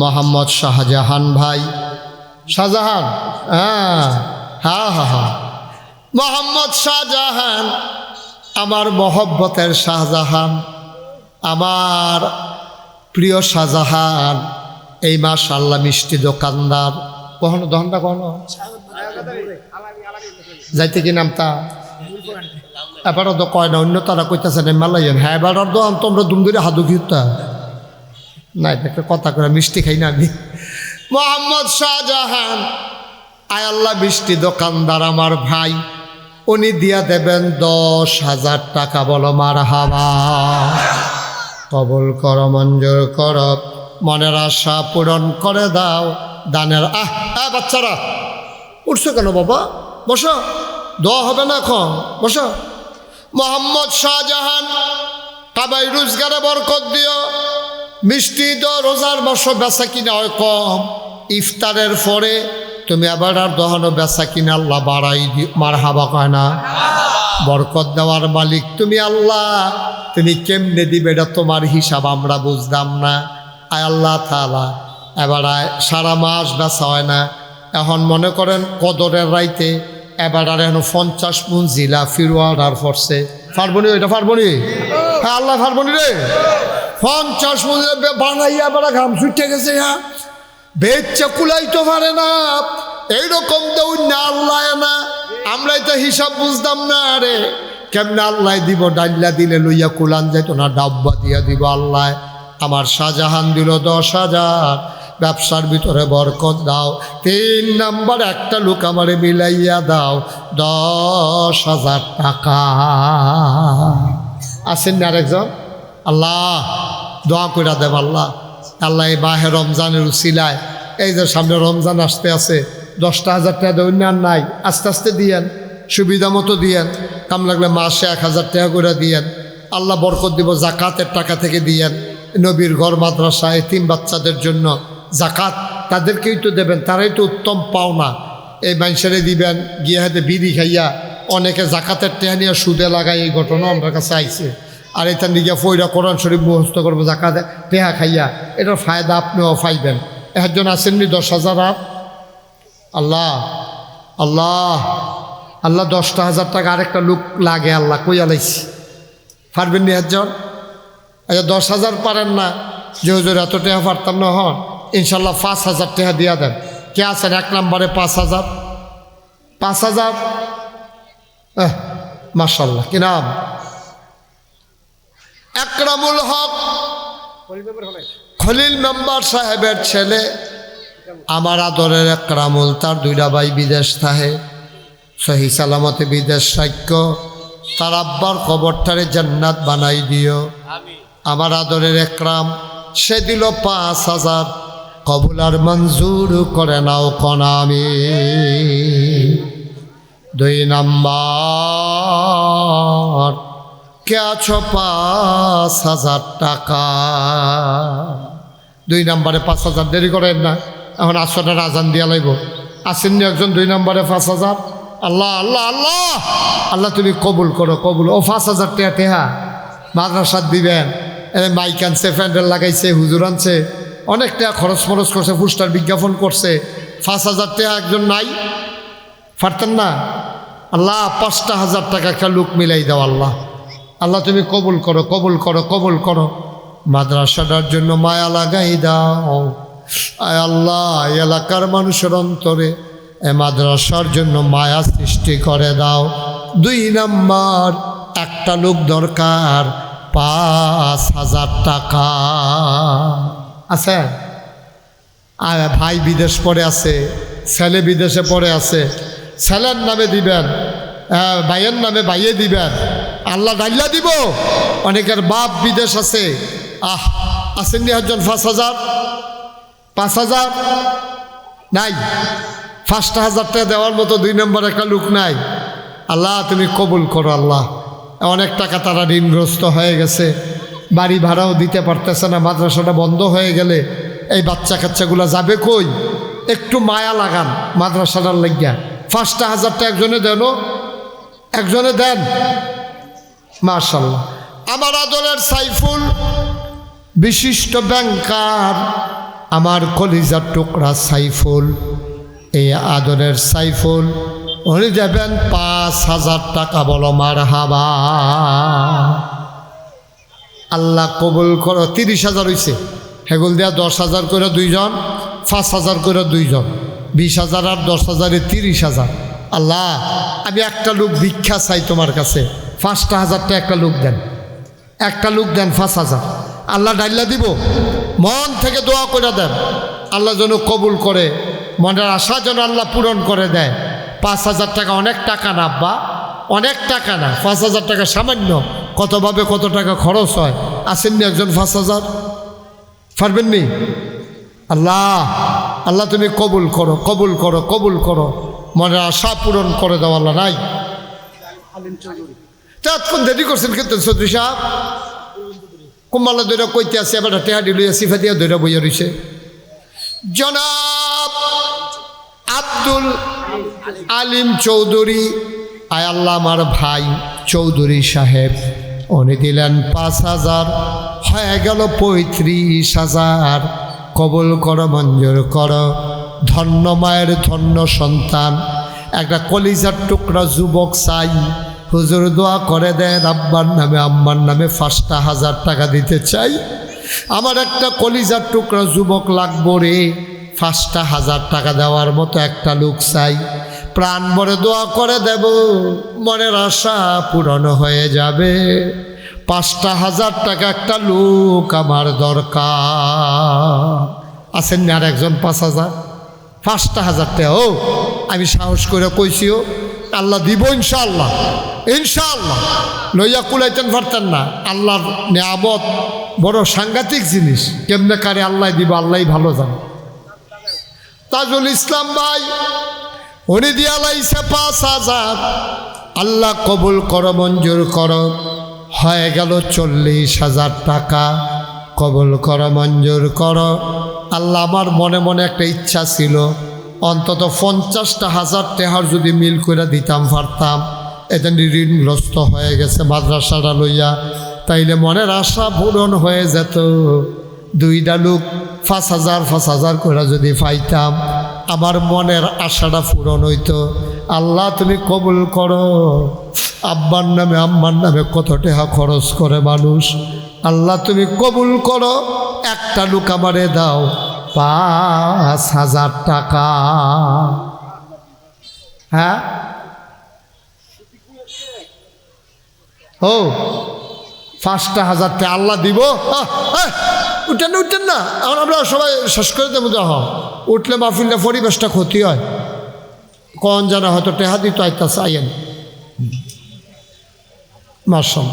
Speaker 1: মোহাম্মদ শাহজাহান ভাই। শাহজাহান, হ্যাঁ হ্যাঁ হ্যাঁ হ্যাঁ, মোহাম্মদ শাহজাহান, আমার মহব্বতের শাহজাহান, আমার প্রিয় শাহজাহান। এই মাশাআল্লাহ মিষ্টি দোকানদার। কখনো দহনটা কখনো যাইতে কি নামতা এবারও তো কয় না, অন্য তারা কইতেছে না মালাইয়েন। হ্যাঁ এবার দোকান তোমরা দুম ধরে হাদু খিতা না, একটা কথা করে মিষ্টি খাই না আমি। মোহাম্মদ শাহজাহান, আয় আল্লাহ মিষ্টি দোকানদার আমার ভাই, উনি দিয়া দেবেন 10,000 টাকা। বলো মারহাবা। কবুল করো, মঞ্জুর করো, মনের আশা পূরণ করে দাও। দানের বাচ্চারা উঠছো কেন বাবা? বসো, দোয়া হবে না এখন, বসো। মোহাম্মদ শাহজাহান, কাবাই রোজগারে বরকত দিও। মিষ্টি তো রোজার মাসও বেচা কিনা হয় কম, ইফতারের পরে তুমি আবার আর দহনো বেচা কিনা আল্লাহ বাড়াই দিও। মারহাবা কয় না? বরকত দেওয়ার মালিক তুমি আল্লাহ, তুমি কেমনে দিবে এটা তোমার হিসাব আমরা বুঝতাম না। আয় আল্লাহ তাআলা, এবার সারা মাস বেচা হয় না, এখন মনে করেন কদরের রাইতে এবার আর এখন 50 মণ জিলা ফিরোয়া অর্ডার করছে। পারবনি ওইটা? পারবনি? হ্যাঁ আল্লাহ পারবনি রে। 50 মণ বানাইয়া এবার ঘাম ছুটে গেছে, হ্যাঁ বেচা কুলাইতে পারে না, এইরকম দেউ না আল্লাহ না। আমরাই তো হিসাব বুঝতাম না রে, কেমনে আল্লাহ দিব? ডাল্লা দিলে লইয়া কুলান যাইতো না, ডাব্বা দিয়া দিব আল্লাহ। আমার শাহজাহান দিল 10,000, ব্যবসার ভিতরে বরকত দাও। 3 নাম্বার একটা লোক আমারে মিলাইয়া দাও 10,000 টাকা। আসেন না আরেকজন? আল্লাহ দোয়া করে দেব আল্লাহ। আল্লাহ এই মাহে রমজানের উসিলায়, এই যে সামনে রমজান আসতে আছে, 10,000 টাকা দেবেন আর নাই, আস্তে আস্তে দিয়েন, সুবিধা মতো দিয়েন, কাম লাগলে মাসে 1,000 টাকা করে দিয়েন, আল্লাহ বরকত দিব। জাকাতের টাকা থেকে দিয়েন, নবীর ঘর মাদ্রাসা এতিম বাচ্চাদের জন্য জাকাত তাদেরকেই তো দেবেন, তারাই তো উত্তম পাওনা। এই মানুষেরে দিবেন, গিয়ে হাতে বিড়ি খাইয়া অনেকে জাকাতের টেহা নিয়ে সুদে লাগায়, এই ঘটনা আমার কাছে আইছে। আর এটা নিজে ফইরা কোরআন শরীফ মুখস্থ করবো জাকাতে টেহা খাইয়া, এটার ফায়দা আপনিও পাইবেন। একজন আসেননি 10,000 আপ? আল্লাহ আল্লাহ আল্লাহ 10,000 টাকা আরেকটা লোক লাগে আল্লাহ, কইয়া লাইছি। পারবেন নি একজন? আচ্ছা 10,000 পারেন না, যে হুজুর এত টাকা পারতাম না, হন ইনশাল্লাহ 5,000 টাকা দিয়া দেন। কে আছেন 1 নম্বরে? 5,000 5,000 মাশাআল্লাহ, কি নাম? আকরামুল হক, খলিল মেম্বার সাহেবের ছেলে, আমার আদরের আকরামুল। তার 2টা ভাই বিদেশ থাকে, সহি সালামতে বিদেশ সাক্ষ্য। তার আব্বার কবরটারে জান্নাত বানাই দিও। আমার আদরের একরাম, সে দিল 5,000, কবুল আর মঞ্জুর করে নাও কনামি। 2 নাম্বার, কে আছো? 5,000 টাকা। 2 নম্বরে 5,000, দেরি করেন না, এখন আসরের আজান দিয়া লাগব। আসেননি একজন 2 নম্বরে 5,000? আল্লাহ আল্লাহ আল্লাহ আল্লাহ তুমি কবুল করো, কবুল। ও 5,000 টাকা টেহা মাদ্রাসাত দিবেন, মাইক আনছে, প্যান্ডেল লাগাইছে, হুজুর আনছে, অনেক টাকা খরচ ফরচ করছে, পোস্টার বিজ্ঞাপন করছে। 5,000 টাকা একজন নাই? পারতেন না? আল্লাহ 5,000 টাকা একটা লোক মিলাই দাও আল্লাহ। আল্লাহ তুমি কবুল করো, কবুল করো, কবুল করো। মাদ্রাসাটার জন্য মায়া লাগাই দাও। আয় আল্লাহ এলাকার মানুষের অন্তরে এ মাদ্রাসার জন্য মায়া সৃষ্টি করে দাও। 2 নাম্বার, একটা লোক দরকার 5,000 টাকা। আছে? আর ভাই বিদেশ পড়ে আছে, ছেলে বিদেশে পড়ে আছে, ছেলের নামে দিবেন, ভাইয়ের নামে ভাইয়ে দিবেন, আল্লাহ ডাইল্লা দিব। অনেকের বাপ বিদেশ আছে, আসেননি একজন 5,000 নাই, 5,000 টাকা দেওয়ার মতো 2 নম্বর একটা লোক নাই। আল্লাহ তুমি কবুল করো। আল্লাহ অনেক টাকা তারা ঋণগ্রস্ত হয়ে গেছে, বাড়ি ভাড়াও দিতে পারতেছে না, মাদ্রাসাটা বন্ধ হয়ে গেলে এই বাচ্চা কাচ্চাগুলা যাবে কই? একটু মায়া লাগান মাদ্রাসাটার লাগিয়া। 5,000 টাকা একজনে দেন, একজনে দেন। মাশাআল্লাহ। আমার আদরের সাইফুল বিশিষ্ট ব্যাংকার, আমার কলিজার টুকরা সাইফুল, এই আদরের সাইফুল উনি দেবেন 5,000 টাকা। বলো মারহাবা। আল্লাহ কবুল করো। 30,000 হয়েছে, হেগুল দেয়া 10,000 করে 2 জন, 5,000 করে 2 জন, 20,000 আর 10,000 30,000। আল্লাহ আমি একটা লোক ভিক্ষা চাই তোমার কাছে, 5,000 টাকা একটা লোক দেন, একটা লোক দেন 5,000। আল্লাহ ডাইল্লা দিব। মন থেকে দোয়া করে দেন, আল্লাহ যেন কবুল করে, মনের আশা যেন আল্লাহ পূরণ করে দেয়। 5,000 টাকা অনেক টাকা না আব্বা, অনেক টাকা না। 5,000 টাকা সামান্য, কতভাবে কত টাকা খরচ হয়। আসেননি একজন 5,000? পারবেন নি? আল্লাহ আল্লাহ তুমি কবুল করো, কবুল করো, কবুল করো, মনের আশা পূরণ করে দাও। আল্লাহ নাই এতক্ষণ দেরি করছেন কিন্তু চৌধুরী সাহেব কুম্বালা দৈরা কইতে আছে, এবার টেহাডি লইয়া সিফা দিয়া দৈরা বইয়া রয়েছে। জনাব আব্দুল আলিম চৌধুরী, আয় আল্লাহ আমার ভাই চৌধুরী সাহেব উনি দিলেন 5,000, হয়ে গেল 35,000। কবুল করো, মঞ্জুর করো। ধন্য মায়ের ধন্য সন্তান, একটা কলিজার টুকরা যুবক চাই, হুজুর দোয়া করে দেন আব্বার নামে আম্মার নামে 5,000 টাকা দিতে চাই। আমার একটা কলিজার টুকরা যুবক লাগবো রে, 5,000 টাকা দেওয়ার মতো একটা লোক চাই। প্রাণ ভরে দোয়া করে দেব, মনের আশা পূরণ হয়ে যাবে। 5,000 টাকা একটা লোক আমার দরকার। আছেন না আর একজন 5,000? 5,000 টাকা ও আমি সাহস করে কইছিও, আল্লাহ দিব ইনশাআল্লাহ, ইনশাআল্লাহ। লইয়া কুলাইতেন পারতেন না। আল্লাহর নিয়ামত বড় সাংঘাতিক জিনিস, কেমনে কারে আল্লাহ দিব আল্লাহই ভালো জানে। তাজুল ইসলাম ভাই উনি দিয়া লাইছে 5,000। আল্লাহ কবুল করো, মঞ্জুর করো। হয়ে গেল 40,000 টাকা। কবুল করো, মঞ্জুর করো। আল্লাহ আমার মনে মনে একটা ইচ্ছা ছিল, অন্তত 50,000 টাকার যদি মিল করে দিতাম পারতাম। এটা ঋণগ্রস্ত হয়ে গেছে মাদ্রাসাটা লইয়া, তাইলে মনের আশা পূরণ হয়ে যেত। 2টা লোক 5,000 করে যদি পাইতাম, আমার মনের আশাটা পূরণ হইতো। আল্লাহ তুমি কবুল করো। আব্বার নামে আম্মার নামে কত টাকা খরচ করে মানুষ, আল্লাহ তুমি কবুল করো। একটা লোক আমারে দাও 5,000 টাকা। হ্যাঁ ও 5,000 টাকা আল্লাহ দিব। উঠেন না, উঠেন না, এখন আমরা সবাই শেষ করে দেবো। উঠলে মাহফিলটা পরিবেশটা ক্ষতি হয়। কন জানা হয়তো টেহা দিত আইতাছে, আইয়েন মাসম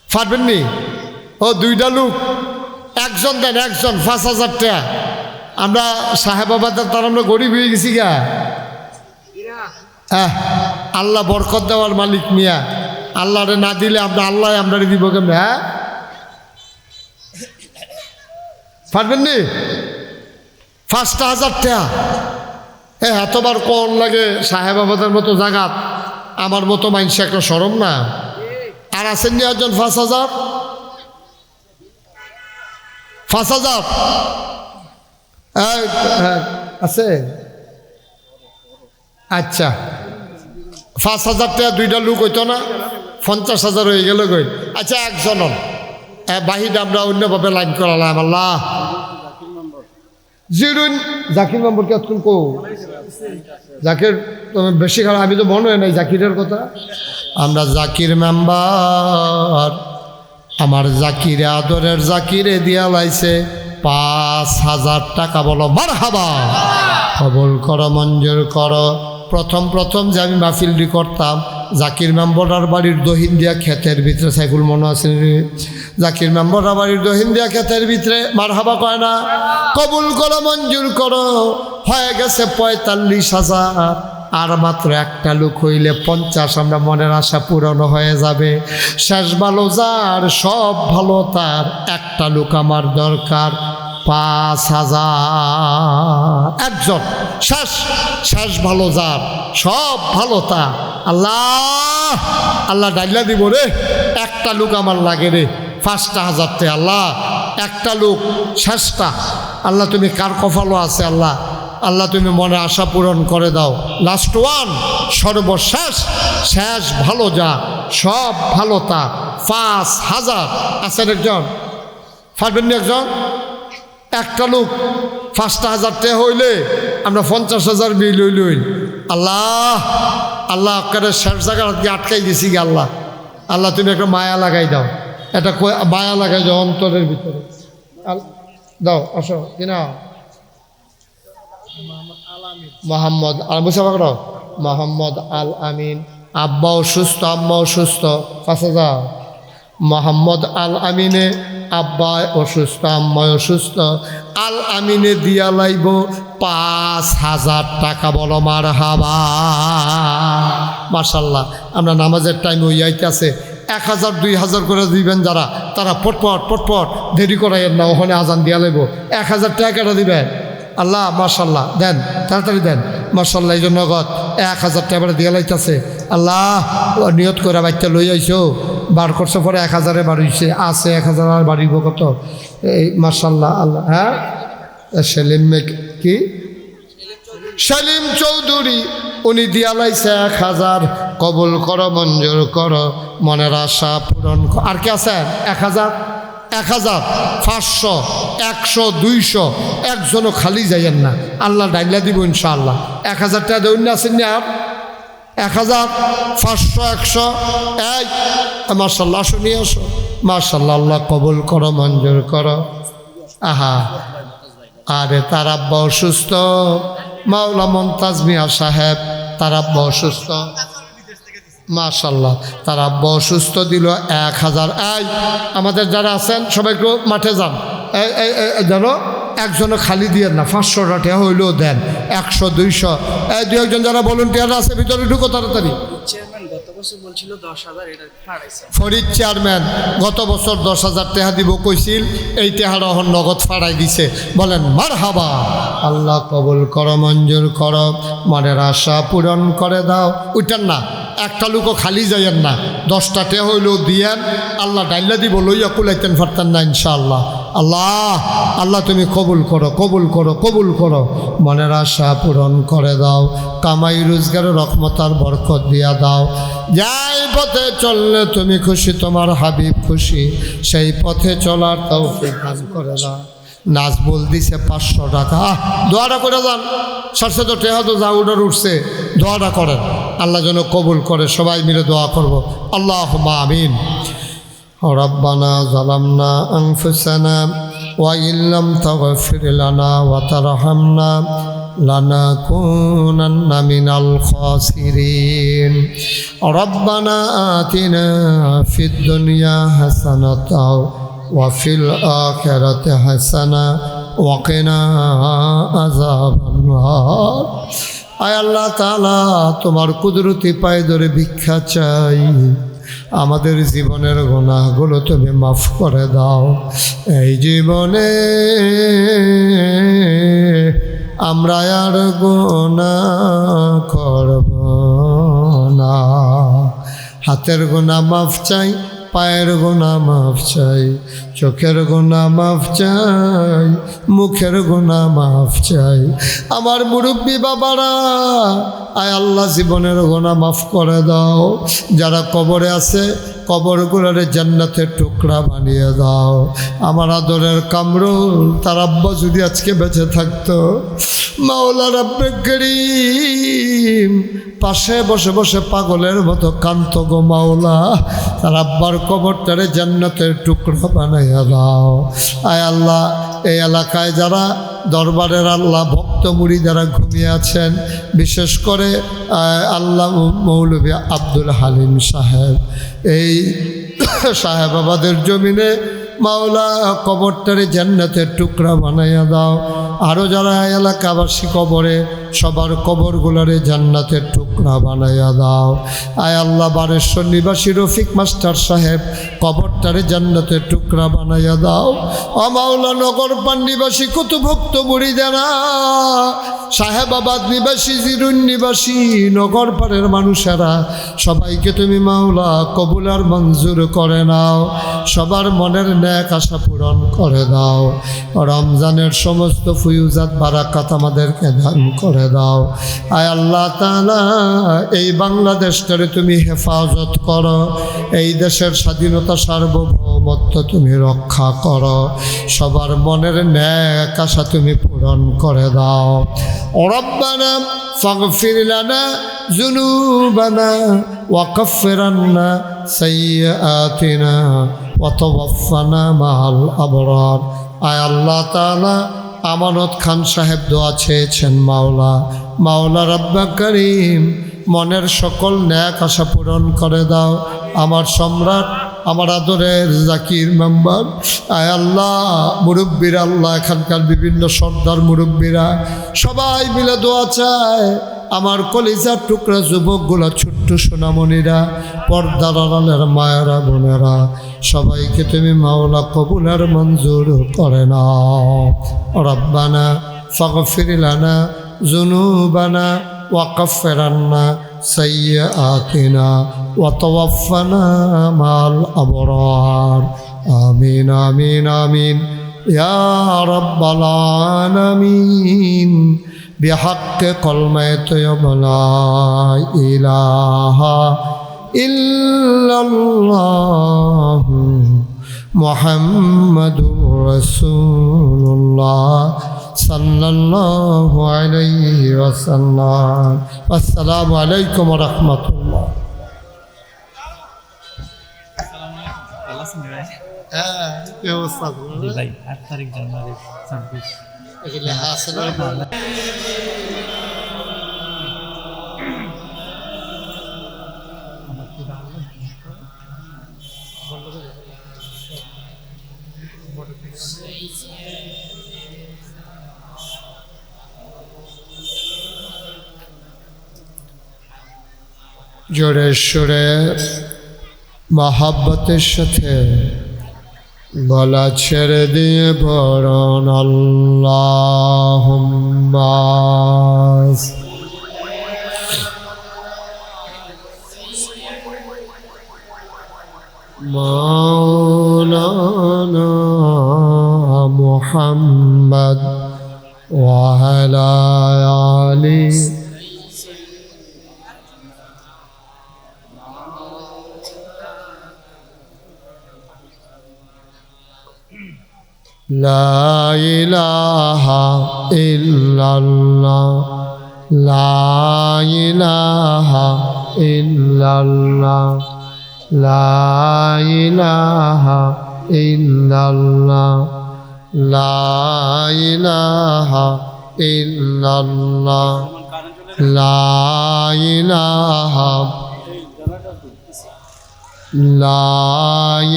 Speaker 1: পারবেন নি? ও 2টা লোক, একজন দেন, একজন 5,000 টাকা। আমরা সাহেবাবাদের তার আমরা গরিব হয়ে গেছি গা। আল্লাহ বরকত দেওয়ার মালিক মিয়া, আল্লাহরে না দিলে আমরা আল্লাহ আমরা দিব কেমন? হ্যাঁ পারবেন নি? 5,000 টাকা এতবার কোন লাগে সাহেবাবাদের মতো জাগাত, আমার মতো মানুষ একটা সরম না। আর আছেন নি একজন 5,000? 5,000 আছে? আচ্ছা 5,000 টাকা 2টা লোক হইতো না? 50,000 হয়ে গেল কই? আচ্ছা একজন বাহির আমরা অন্যভাবে লাইন করালাম। আল্লাহ জিরুন জাকির নম্বর কে কো জাকির তুমি বেশি খারাপ, আমি তো মনে হয় নাই জাকিরের কথা। আমরা জাকির মেম্বার, আমার জাকিরে আদরের জাকিরে দিয়া লাইছে 5,000 টাকা। বলো মারহাবা। কবুল করো, মঞ্জুর করো। প্রথম যে আমি মাহফিলটি করতাম জাকির মেম্বরার বাড়ির দহিন্দিয়া ক্ষেতের ভিতরে, সাইফুল মনে আছে জাকির মেম্বরার বাড়ির দহিন্দিয়া ক্ষেতের ভিতরে মারহাবা কয় না, কবুল করো মঞ্জুর করো, হয়ে গেছে ৪৫,০০০, আর মাত্র একটা লোক হইলে 50, আমরা মনের আশা পূরণ হয়ে যাবে। শেষ ভালো যার সব ভালো তার, একটা লোক আমার দরকার ৫,০০০, একজন শেষ ভালো যার সব ভালো তার। আল্লাহ ডাইলা দিব রে, একটা লোক আমার লাগে রে ৫,০০০ আল্লাহ, একটা লোক শেষটা। আল্লাহ তুমি কার কপালও আছে আল্লাহ তুমি মনে আশা পূরণ করে দাও। লাস্ট ওয়ান, সর্বশেষ, শেষ ভালো যা সব ভালো তা ৫,০০০ আছেন একজন, পারবেন না একজন? একটা লোক ৫,০০০ হইলে আমরা ৫০,০০০ বিল হইল। আল্লাহ আপনার শেষ জায়গা আটকাই দিছি গে। আল্লাহ তুমি একটা মায়া লাগাই দাও, এটা মায়া লাগাই দাও অন্তরের ভিতরে দাও। আসো কিনা মোহাম্মদ মোহাম্মদ আল আমিন, আব্বা অসুস্থ আম্মা অসুস্থ, ৫,০০০। মোহাম্মদ আল আমিনে আব্বা অসুস্থ আম্মা অসুস্থ, আল আমিনে দিয়া লাইব ৫,০০০ টাকা। বলো মারহাবা। মাশাল্লাহ, আমরা নামাজের টাইম হইয়াইতে আছে, ১,০০০ ২,০০০ করে দিবেন যারা, তারা পটপট দেরি করাইয়েন না, ওখানে আজান দিয়া লাইব। ১,০০০ টাকাটা দিবেন। আল্লাহ মাশাল্লাহ, দেন তাড়াতাড়ি দেন। মাশাল্লাহ, এই জন্য নগদ ১,০০০ টাকা দিয়া লাইতেছে। আল্লাহ নিয়ত করে বাচ্চা লই আইসো, বার করছে পরে ১,০০০ বাড়িছে, আছে ১,০০০ আর বাড়িব কত? এই মাশাল্লাহ। আল্লাহ, হ্যাঁ সেলিম কি সেলিম চৌধুরী, উনি দিয়া লাইছে ১,০০০। কবুল করো মঞ্জুর করো, মনের আশা পূরণ। আর কি আছেন? ১,০০০, ৫০০, ১০০, ২০০, একজনও খালি যাইয়েন না, আল্লাহ ডাইলা দিব ইনশাআল্লাহ। ১,০০০ টাকা দেউন না আছেন না? আর ১,০০০, ৫০০, ১০০, এই মাশাল্লাহ, আসো নিয়ে আসো। মাশাল্লাহ, আল্লাহ কবুল করো মঞ্জুর করো। আহা, আরে তার আব্বা অসুস্থ, মাওলা মমতাজ মিয়া সাহেব, তার আব্বা অসুস্থ। মাশাল্লাহ, তার আব্বা অসুস্থ, দিল ১,০০০। এই আমাদের যারা আছেন সবাই একটু মাঠে যান, জানো একজনও খালি দিয়েন না, ৫০০ টাকা হইলেও দেন, ১০০, ২০০। এই দু একজন যারা ভলান্টিয়ার আছে ভিতরে ঢুকো তাড়াতাড়ি। ফরিদ চেয়ারম্যান গত বছর ১০,০০০ টাকা দিব কইছিল, এই টাকাটা এখন নগদ ফাড়াই দিছে। বলেন মারহাবা। আল্লাহ কবুল করো মঞ্জুর করো, মনের আশা পূরণ করে দাও। উঠেন না, একটা লোকও খালি যাইয়েন না, ১০টা টাকা হইলেও দিয়েন, আল্লাহ ডাইলা দিব, লইয়া কুলাইতেন পারতেন না ইনশাআল্লাহ। আল্লাহ তুমি কবুল করো, কবুল করো, কবুল করো, মনের আশা পূরণ করে দাও, কামাই রোজগারের রহমতার বরকত দিয়া দাও। যাই পথে চললে তুমি খুশি, তোমার হাবিব খুশি, সেই পথে চলার তৌফিক দান করে দাও। নাজবুল দিছে ৫০০ টাকা, দোয়াটা করে যান। সরষে তো টেহা তো যা উডার উঠছে, দোয়াটা করেন, আল্লাহ যেন কবুল করে। সবাই মিলে দোয়া করবো, আল্লাহুম্মা আমিন। রব্বানা যালামনা আনফুসানা ওয়া ইল্লাম তাগফির লানা ওয়া তারহামনা লানাকুনান্না মিনাল খাসিরিন। রব্বানা আতিনা ফিদ দুনিয়া হাসানাতাও ওয়া ফিল আখিরাতি হাসানা ওয়া কিনা আযাবান নার। আয় আল্লাহ তাআলা, তোমার কুদরতি পায়ে ধরে ভিক্ষা চাই, আমাদের জীবনের গুনাহগুলো তুমি মাফ করে দাও। এই জীবনে আমরা আর গুনাহ করব না। হাতের গুনাহ মাফ চাই, পায়ের গুনাহ মাফ চাই, চোখের গুনাহ মাফ চাই, মুখের গুনাহ মাফ চাই। আমার মুরব্বী বাবারা, আয় আল্লাহ জীবনের গুনাহ মাফ করে দাও। যারা কবরে আছে, কবরগুলোরে জান্নাতের টুকরা বানিয়ে দাও। আমার আদরের কামরুল, তার আব্বা যদি আজকে বেঁচে থাকতো, মাওলা রাব্বে করিম, পাশে বসে বসে পাগলের মতো কান্ত গো মাওলা, তার আব্বার কবরটারে জান্নাতের টুকরা বানাইয়া দাও। আয় আল্লাহ, এই এলাকায় যারা দরবারের আল্লাহ ভক্ত ভক্ত মুরিদারা ঘুমিয়ে আছেন, বিশেষ করে আল্লাহ মৌলভী আব্দুল হালিম সাহেব, এই সাহেবাবাদের জমিনে মাওলা কবরটারে জান্নাতের টুকরা বানাইয়া দাও। আরও যারা এলাকাবাসী কবরে, সবার কবরগুলারে জান্নাতের টুকরা বানাইয়া দাও। আয় আল্লাহ, বারেশ্বর নিবাসী রফিক মাস্টার সাহেব কবরটারে জান্নাতের টুকরা বানাইয়া দাও। ও মাওলা, নগরপান নিবাসী কুতুভুক্ত মুরিদানা, সাহেবাবাদ নিবাসী, জিরুন নিবাসী, নগরপাড়ের মানুষেরা সবাইকে তুমি মাওলা কবুল আর মঞ্জুর করে নাও। সবার মনের ন্যাক আশা পূরণ করে দাও। রমজানের সমস্ত ফুয়ুজাত বারাকাত আমাদেরকে দান করে দাও। আয় আল্লাহ তাআলা, এই বাংলাদেশটারে তুমি হেফাজত করো, এই দেশের স্বাধীনতা সার্বভৌমত্ব তুমি রক্ষা করো, সবার মনের ন্যাক আশা তুমি পূরণ করে দাও। রব্বানা ফাগফির লানা যুনুবানা ওয়া কাফির আন্না সাইয়্যাতিনা ওয়া তাওয়াফানা মাআল আবরার। আয় আল্লাহ তাআলা, আমানত খান সাহেব দোয়া চেয়েছেন মাওলা, মাওলা রব্বা করিম মনের সকল ন্যাক আশা পূরণ করে দাও। আমার সম্রাট, আমার আদরের জাকির মেম্বার, আয় আল্লাহ মুরব্বীরা, আল্লাহ এখানকার বিভিন্ন সর্দার মুরব্বীরা সবাই মিলে দোয়া চায়। আমার কলিজার টুকরা যুবকগুলা, ছোট্ট সোনামণিরা, পর্দার আড়ালের মায়েরা, বোনেরা, সবাইকে তুমি মাওলা কবুল আর মঞ্জুর করে নাও। রব্বানা ফাগফির লানা যুনুবানা ওয়া কাফির আন্না সাইয়্যাতিনা ওয়া তাওয়াফানা মাআল আবরার। আমিন আমিন আমিন ইয়া রাব্বাল আলামিন। بحق كلمة طيب لا إله إلا الله محمد رسول الله صلى الله عليه وسلم. السلام عليكم ورحمة الله. জোরে সুরে মহাব্বতের সাথে গলা ছেড়ে দিয়ে পড়ুন আল্লাহুম্মা মাওলানা মুহাম্মদ ওয়া আলা আলি লা ইলাহা ইল্লাল্লাহ, লা ইলাহা ইল্লাল্লাহ, লা ইলাহা ইল্লাল্লাহ, লা ইলাহা ইল্লাল্লাহ, লা ইলাহা, লা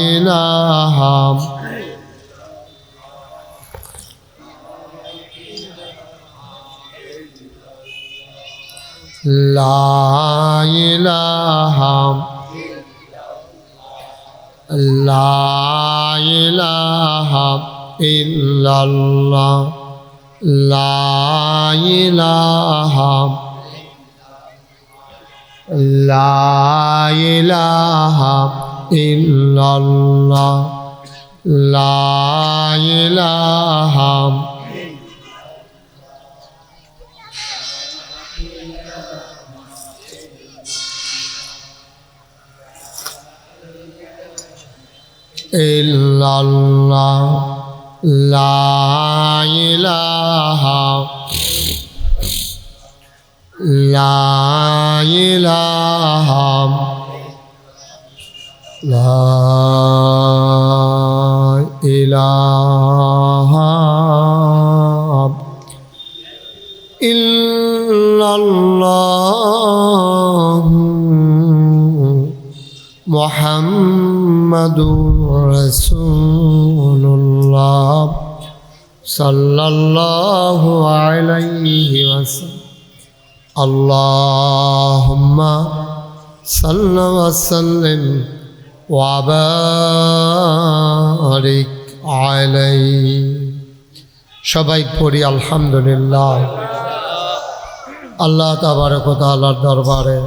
Speaker 1: ইলাহা لا إله لا إله إلا الله لا إله لا إله إلا الله لا إله illallah la ilaha la ilaha la ilaha মুহাম্মাদুর রাসূলুল্লাহ সাল্লাল্লাহু আলাইহি ওয়াসাল্লাম। আল্লাহুম্মা সাল্লি ওয়া সাল্লিম ওয়া বারিক আলাইহি। সবাই পড়ি আলহামদুলিল্লাহ। আল্লাহ তাবারক ওয়া তাআলার দরবারে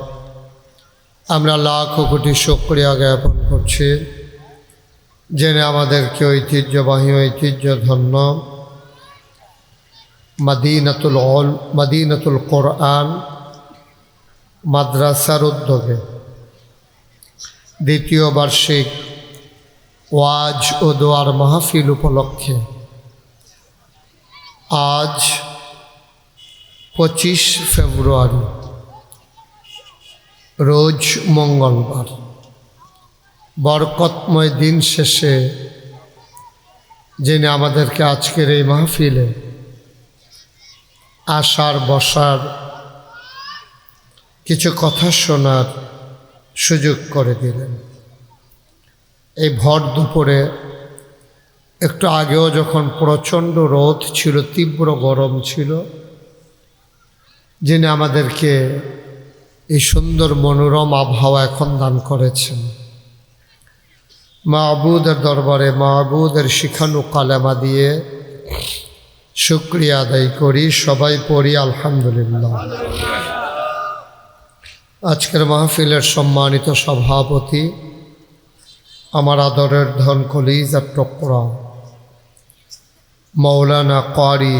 Speaker 1: আমরা লাখো কোটি শুকরিয়া জ্ঞাপন করছি, জেনে আমাদেরকে ঐতিহ্যবাহী ঐতিহ্যধন্য মদিনাতুল কোরআন মাদ্রাসার উদ্যোগে দ্বিতীয় বার্ষিক ওয়াজ ও দোয়ার মাহফিল উপলক্ষে আজ 25 ফেব্রুয়ারি রোজ মঙ্গলবার বরকতময় দিন শেষে যিনি আমাদেরকে আজকের এই মাহফিলে আসার বসার কিছু কথা শোনার সুযোগ করে দিলেন। এই ভর দুপুরে একটু আগেও যখন প্রচণ্ড রোদ ছিল, তীব্র গরম ছিল, যিনি আমাদেরকে এই সুন্দর মনোরম আবহাওয়া এখন দান করেছেন, মাহবুদের দরবারে মাহবুদের শিখানো কালেমা দিয়ে শুকরিয়া আদায় করি। সবাই পড়ি আলহামদুলিল্লাহ। আজকের মাহফিলের সম্মানিত সভাপতি আমার আদরের ধন কলিজার টুকরা মৌলানা কারি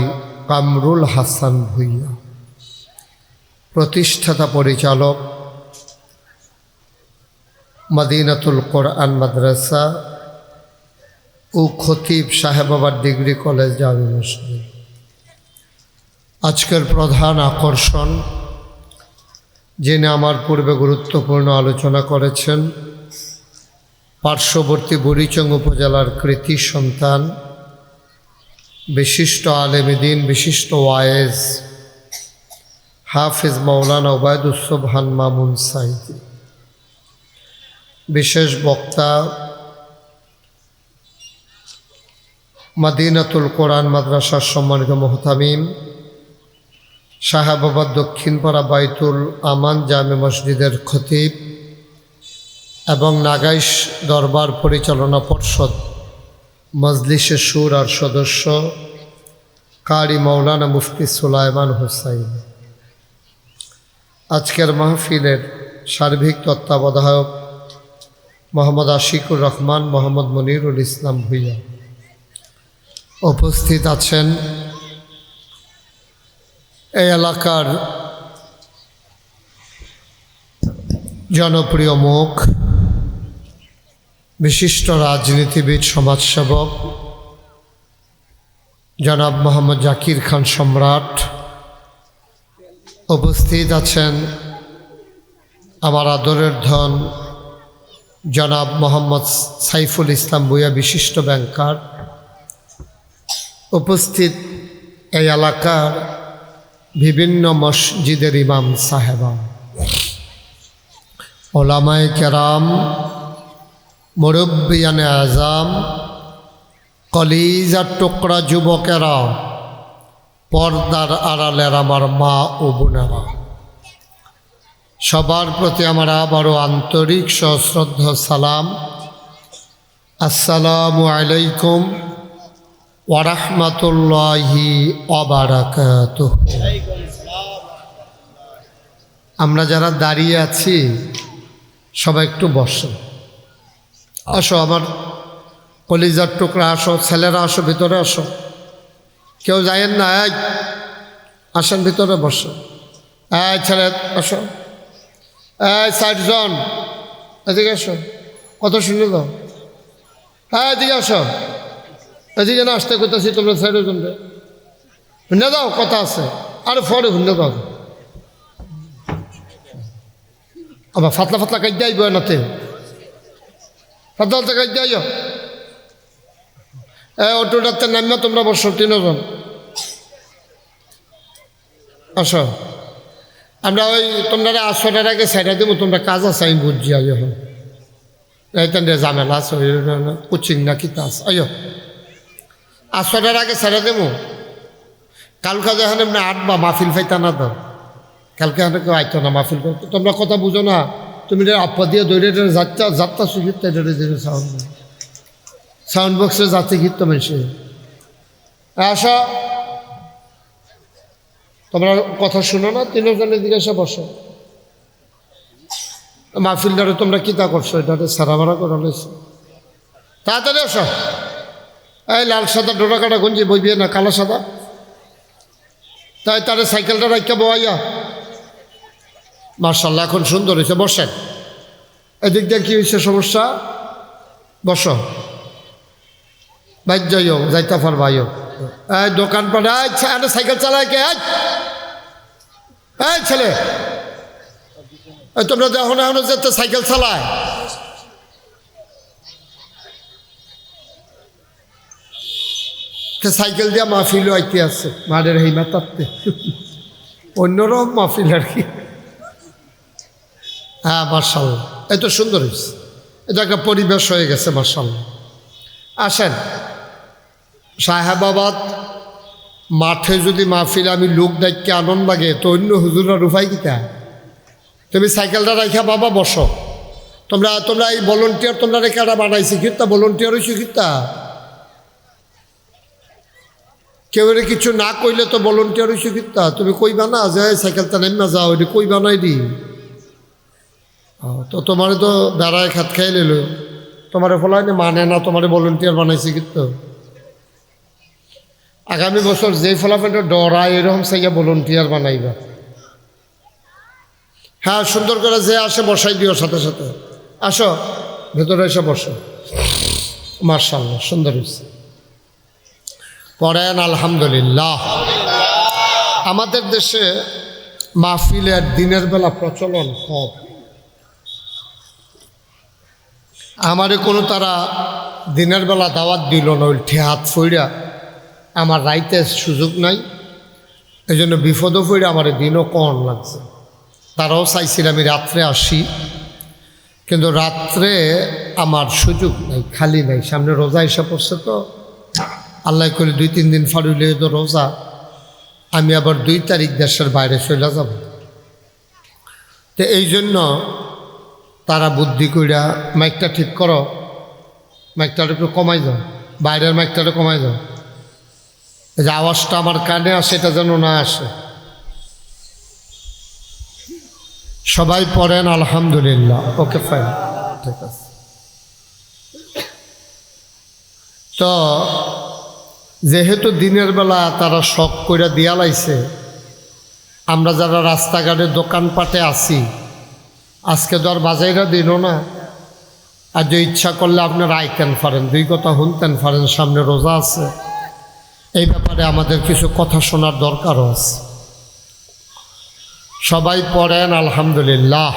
Speaker 1: কামরুল হাসান ভুঁইয়া, প্রতিষ্ঠাতা পরিচালক মদিনাতুল কোরআন মাদ্রাসা ও খতিব সাহেবাবার ডিগ্রি কলেজ জামি মসজিদ। আজকের প্রধান আকর্ষণ, যিনি আমার পূর্বে গুরুত্বপূর্ণ আলোচনা করেছেন, পার্শ্ববর্তী বুড়িচং উপজেলার কৃতি সন্তান, বিশিষ্ট আলেম দ্বীন, বিশিষ্ট ওয়ায়েজ হাফিজ মাওলানা ওবায়দুস সুবহান মামুন সাইদি, বিশেষ বক্তা মদিনাতুল কোরআন মাদ্রাসার সম্মানিত মুহতামিম সাহেবাবাদ দক্ষিণপাড়া বাইতুল আমান জামে মসজিদের খতিব এবং নাগাইশ দরবার পরিচালনা পর্ষদ মজলিসে শুরার সদস্য কারি মাওলানা মুফতি সুলাইমান হুসাইন, আজকের মাহফিলের সার্বিক তত্ত্বাবধায়ক মোহাম্মদ আশিকুর রহমান, মোহাম্মদ মনিরুল ইসলাম ভুঁইয়া, উপস্থিত আছেন এই এলাকার জনপ্রিয় মুখ, বিশিষ্ট রাজনীতিবিদ, সমাজসেবক জনাব মোহাম্মদ জাকির খান সম্রাট, উপস্থিত আছেন আমার আদরের ধন জনাব মোহাম্মদ সাইফুল ইসলাম ভুঁইয়া, বিশিষ্ট ব্যাংকার, উপস্থিত এই এলাকার বিভিন্ন মসজিদের ইমাম সাহেবা, ওলামায়ে কেরাম, মুরব্বিয়ানে আজাম, কলিজার টুকরা যুবকেরা, পর্দার আড়ালের আমার মা ও বোনেরা, সবার প্রতি আমার আবারও আন্তরিক সশ্রদ্ধা সালাম। আসসালামু আলাইকুম ওয়া রাহমাতুল্লাহি ওয়া বারাকাতুহু। আমরা যারা দাঁড়িয়ে আছি সবাই একটু বসো, আসো আমার কলিজার টুকরা, আসো ছেলেরা, আসো ভিতরে আসো, কেউ যায়েন না, আসেন ভিতরে বসো। ছেলে আসো, 60 জন এদিকে আসো, কত শুনে দাও, এদিকে আসো, এদিকে না আসতে করতেছি, তোমরা 60 জন শুনে দাও, কথা আছে আর পরে শুনে দাও। আবার ফাতলা ফাতলা কাজ যাইব নাতে, ফাতলা ফাতলা কাজ যাইও। অটোটাতে নামিয়া তোমরা বসো 3 জন, আসো। আমরা ওই তোমরা আসরের আগে সাইডা দেবো, তোমরা কাজ আছে আমি বুঝছি। এখন এইতেন ঝামেলা আছে কোচিং না কিতা আছে আইও আসরের আগে ছেড়ে দেবো কালকা যেখানে এমনি আটবা মাহফিল ফাইতা না তো কালকে এখানে কেউ আইতো না মাহফিল করতো তোমরা কথা বুঝো না তুমি আপা দিয়ে দৌড়ে যাত্রা সুগীত সাউন্ড বক্সে যাচ্ছে গীত তো মেশে আসো তোমরা কথা শুনো না তিনজনের দিকে এসে বসো মাহফিলদারে তোমরা কিতা করছো এটাতে সারা ভাড়া করা হয়েছে তাড়াতাড়ি আসো এই লাল সাদা ডোরা কাটা গঞ্জি বইবি না কালো সাদা তাই তারে সাইকেলটা রাখতে বয়া মার্শাল্লাহ এখন সুন্দর হয়েছে বসেন এদিক দিয়ে কী হয়েছে সমস্যা বসো বাইর যাইও যাইতে পারবাইও এই দোকান পাঠায় সাইকেল চালায় কে এই ছেলে তোমরা দেখো না এখনো যেতে সাইকেল চালায় সাইকেল দিয়া মাহফিলও আইতে আছে মাদের হেইমা তাতে অন্যরকম মাহফিল আর কি হ্যাঁ মার্শাল্লাহ এত সুন্দর হয়েছে এটা একটা পরিবেশ হয়ে গেছে মার্শাল্লাহ আসেন সাহেবাবাদ মাঠে যদি মাহফিল আমি লোক ডাইকে আনন্দ লাগে তো অন্য হুজুরা রুফাই কিতা তুমি সাইকেলটা রাখা বাবা বসো তোমরা এই ভলেন্টিয়ার তোমরা রেখে একটা বানাইছি কিতা ভলেন্টিয়ার হয়েছি কিতা কেউ কিছু না কইলে তো ভলেন্টিয়ার হয়েছি কিতা তুমি কইবা না যে সাইকেলটা নেমা যাও এটি কইবা নাই দি তো তোমার তো বেড়ায় খাত খাই নিল তোমার ফলাই মানে না তোমার ভলেন্টিয়ার বানাইছি কিন্তু আগামী বছর যে ফলাফলটা ডরায় এরকম সাইয়া ভলেন্টিয়ার বানাইবা হ্যাঁ সুন্দর করে যে আসে বসাই দিও সাথে সাথে আসো ভেতরে এসে বসো মার্শাল্লাহ সুন্দর হয়েছে পড়েন আলহামদুলিল্লাহ আমাদের দেশে মাহফিলের দিনের বেলা প্রচলন কম আমারে কোনো তারা দিনের বেলা দাওয়াত দিল না উল্টে হাত ফইরা আমার রাইতে সুযোগ নাই এই জন্য বিপদও ফইরা আমার দিনও কম লাগছে তারাও চাইছিল আমি রাত্রে আসি কিন্তু রাত্রে আমার সুযোগ নাই খালি নাই সামনে রোজা এসে পড়ছে তো আল্লাহ করে 2-3 দিন ফাড়ুলে তো রোজা আমি আবার 2 তারিখ দেশের বাইরে চলে যাব তো এই জন্য তারা বুদ্ধি কইরা মাইকটা ঠিক করো মাইকটার একটু কমাই দাও বাইরের মাইকটারে কমাই দাও যে আওয়াজটা আমার কানে আসে এটা যেন না আসে সবাই পড়েন আলহামদুলিল্লাহ ওকে ফাইন ঠিক আছে তো যেহেতু দিনের বেলা তারা শখ কইরা দিয়া লাইছে আমরা যারা রাস্তাঘাটে দোকানপাটে আছি আজকে তো আর বাজাইরা দিনও না আর যে ইচ্ছা করলে আপনারা আইতেন পারেন 2 কথা শুনতেন পারেন সামনে রোজা আছে এই ব্যাপারে আমাদের কিছু কথা শোনার দরকারও আছে সবাই পড়েন আলহামদুলিল্লাহ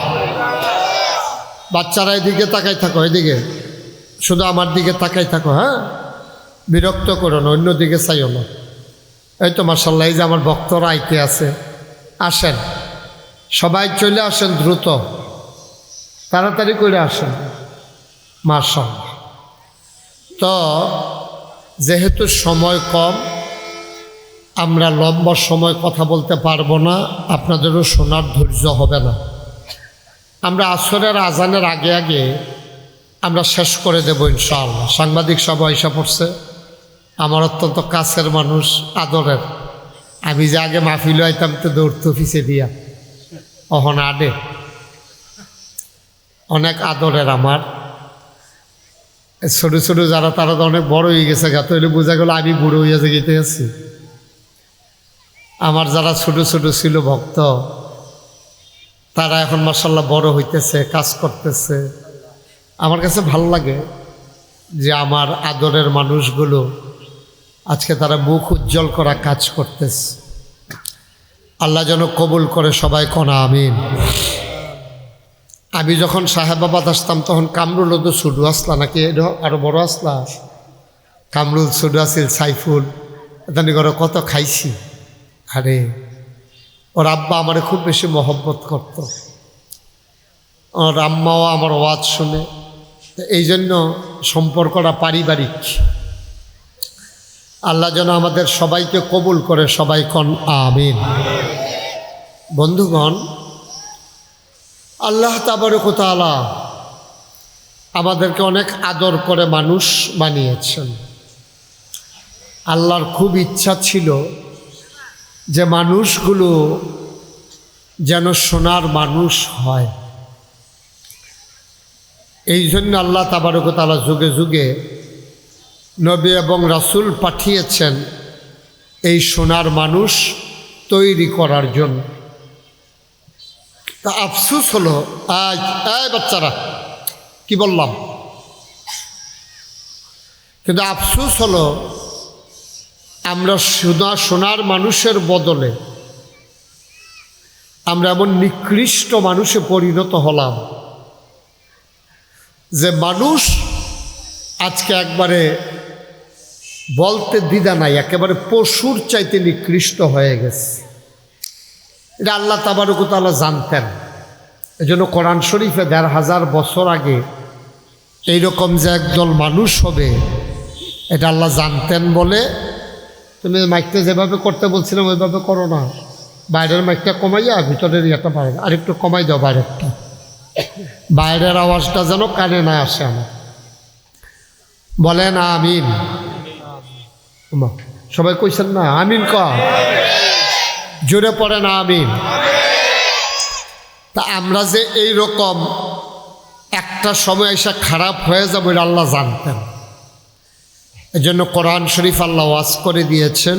Speaker 1: বাচ্চারা এদিকে তাকাই থাকো এদিকে শুধু আমার দিকে তাকাই থাকো হ্যাঁ বিরক্ত করো না অন্যদিকে চাইও না এই তো মার্শাল্লাহ এই যে আমার ভক্তরা আইতে আছে আসেন সবাই চলে আসেন দ্রুত তাড়াতাড়ি করে আসেন মার্শাল্লাহ তো যেহেতু সময় কম আমরা লম্বা সময় কথা বলতে পারবো না আপনাদেরও শোনার ধৈর্য হবে না আমরা আসরের আজানের আগে আগে আমরা শেষ করে দেব ইনশাআল্লাহ সাংবাদিক সভা এসে পড়ছে আমার অত্যন্ত কাছের মানুষ আদরের আমি যে আগে মাহফিল আইতাম তো দৌড়তো অফিসে দিয়া অহন আডে অনেক আদরের আমার ছোটো ছোটো যারা তারা তো অনেক বড় হয়ে গেছে গা তো এলে বোঝা গেল আমি বুড়ো হয়ে যেতে আছি আমার যারা ছোটো ছোটো ছিল ভক্ত তারা এখন মাশাআল্লাহ বড় হইতেছে কাজ করতেছে আমার কাছে ভালো লাগে যে আমার আদরের মানুষগুলো আজকে তারা মুখ উজ্জ্বল করা কাজ করতেছে আল্লাহ যেন কবুল করে সবাই কোনা আমিন আমি যখন সাহেবাবাদ আসতাম তখন কামরুলও তো ছুডু আসলা নাকি আরও বড় আসলা কামরুল ছুডু আসিল সাইফুল এখানে করে কত খাইছি আরে ওর আব্বা আমারে খুব বেশি মহব্বত করত ওর আম্মাও আমার ওয়াজ শুনে এই জন্য সম্পর্কটা পারিবারিক। আল্লাহ যেন আমাদের সবাইকে কবুল করে, সবাই কোন আমিন। বন্ধুগণ, আল্লাহ তাবারক ওয়া তাআলা আমাদেরকে অনেক আদর করে মানুষ বানিয়েছেন। আল্লাহর খুব ইচ্ছা ছিল যে মানুষগুলো যেন সোনার মানুষ হয়। এই জন্য আল্লাহ তাবারক ওয়া তাআলা যুগে যুগে নবী এবং রাসূল পাঠিয়েছেন এই সোনার মানুষ তৈরি করার জন্য। তা আফসোস হলো, এই বাচ্চারা কি বললাম, কিন্তু আফসোস হলো আমরা সোনার মানুষের বদলে আমরা এমন নিকৃষ্ট মানুষে পরিণত হলাম যে মানুষ আজকে একবারে বলতে দ্বিধা নাই, একেবারে পশুর চাইতে নিকৃষ্ট হয়ে গেছে। এটা আল্লাহ তাবারক ওয়া তাআলা জানতেন। এজন্য কোরআন শরীফে ১৫০০ বছর আগে এইরকম যে একদল মানুষ হবে এটা আল্লাহ জানতেন বলে, তুমি মাইকটা যেভাবে করতে বলছিলাম ওইভাবে করো না, বাইরের মাইকটা কমাইয়া ভিতরের ইয়েটা বাইরে আরেকটু কমাই দাও, বাইরেরটা, বাইরের আওয়াজটা যেন কানে না আসে আমার। বলেন আমিন। সবাই কইছেন না আমিন? জোরে পড়েন আমিন। তা আমরা যে এই রকম একটা সময় এসে খারাপ হয়ে যাবো এটা আল্লাহ জানতেন। এজন্য কোরআন শরীফ আল্লাহ ওয়াজ করে দিয়েছেন,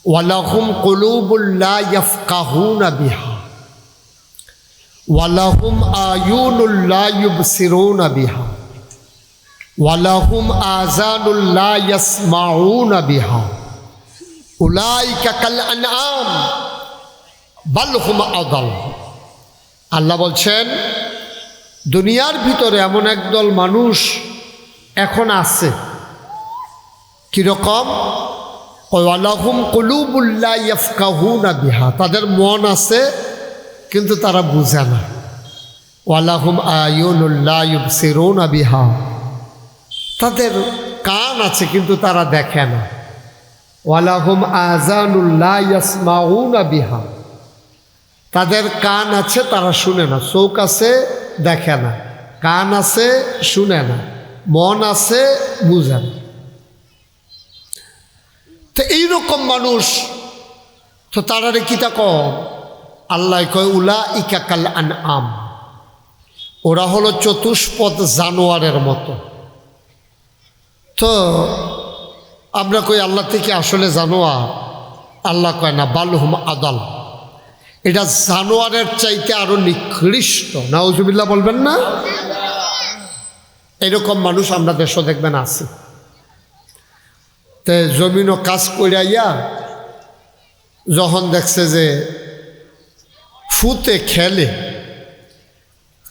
Speaker 1: ওয়ালাহুম কুলুবুল লা ইয়াফকাহুনা বিহা ওয়ালাহুম আয়ুনুল লা ইউবসিরুনা বিহা ওয়ালাহুম আযানুল লা ইয়াসমাউনা বিহা উলাইকা কাল আনআম বাল হুম আদাল। আল্লাহ বলছেন দুনিয়ার ভিতরে এমন একদল মানুষ এখন আছে, কিরকম? ওয়ালাহুম কুলুবুল লা ইয়াফকাহুনা বিহা, তাদের মন আছে কিন্তু তারা বুঝে না। ওয়ালাহুম আয়ুনুল লা ইউবসিরুনা বিহা, তাদের কান আছে কিন্তু তারা দেখে না। ওয়ালাহুম আযানুল লা ইয়াসমাউনা বিহা, তাদের কান আছে তারা শুনে না। চোখ আছে দেখে না, কান আছে শুনে না, মন আছে বুঝে না। তো এইরকম মানুষ তো তারারে কিতা কম? আল্লাহ কয় উলাইকা কাল আনআম, ওরা হলো চতুষ্পদ জানোয়ারের মতো। তো আমরা কই আল্লাহ থেকে আসলে জানোয়ার? আল্লাহ কয় না, বাল হুম আদাল, এটা জানোয়ারের চাইতে আরো নিকৃষ্ট। নাউজুবিল্লাহ বলবেন না? এরকম মানুষ আমরা দেশও দেখবেন আছে। তে জমিনও কাজ করিয়া যখন দেখছে যে ফুতে খেলে,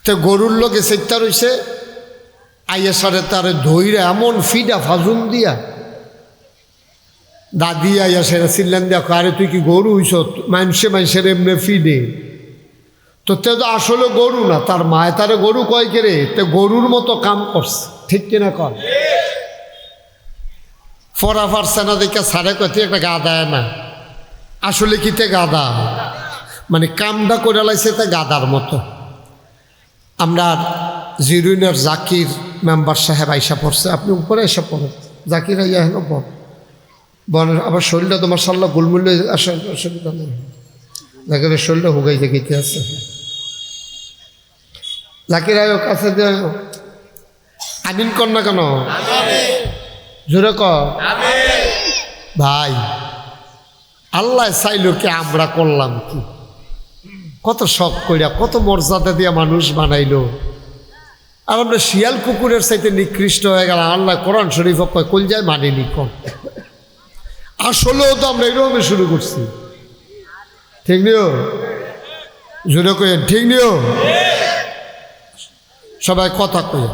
Speaker 1: তো গরুর লোকে সেটা রয়েছে আইয়া সারে তারে ধৈরে এমন ফিডা ফাজুন দিয়া দাদি আইয়া সেরা চিল্লান দিয়া, আরে তুই কি গরু হইছ? মানুষের এমনি ফিডে। তো তে তো আসলে গরু না, তার মায় তারে গরু কয় কেরে, তে গরুর মতো কাম করছে, ঠিক কিনা কর? ফরা ফারছে না দেখে সারে কয় একটা গাদায় না, আসলে কিতে গাদা, মানে কামটা করে লাইছে তা গাদার মতো। আমরা জিরুইনের জাকির মেম্বার সাহেব আইসা পড়ছে, আপনি উপরে এসে পড়েন, জাকির আইয়া হেন পড় বনের, আবার শরীরটা তোমার সাল্লাহ গুলমুল্য আসে, অসুবিধা নেই, জাকিরের শরীরটা হুগাই দেখিতে আছে। জাকির আয় কাছে আমিন কর না কেন? জোরে কর ভাই। আল্লাহ চাইল কি আমরা করলাম কি? কত শখ কইরা কত মর্যাদা দিয়া মানুষ বানাইলো, আর আমরা শিয়াল কুকুরের চাইতে নিকৃষ্ট হয়ে গেলাম। আল্লাহ কোরআন শরীফ কয় কল যায় মানিনি কম। আসলেও তো আমরা এরকম শুরু করছি, ঠিক নিও? জোরে কই ঠিক নিও? সবাই কথা কই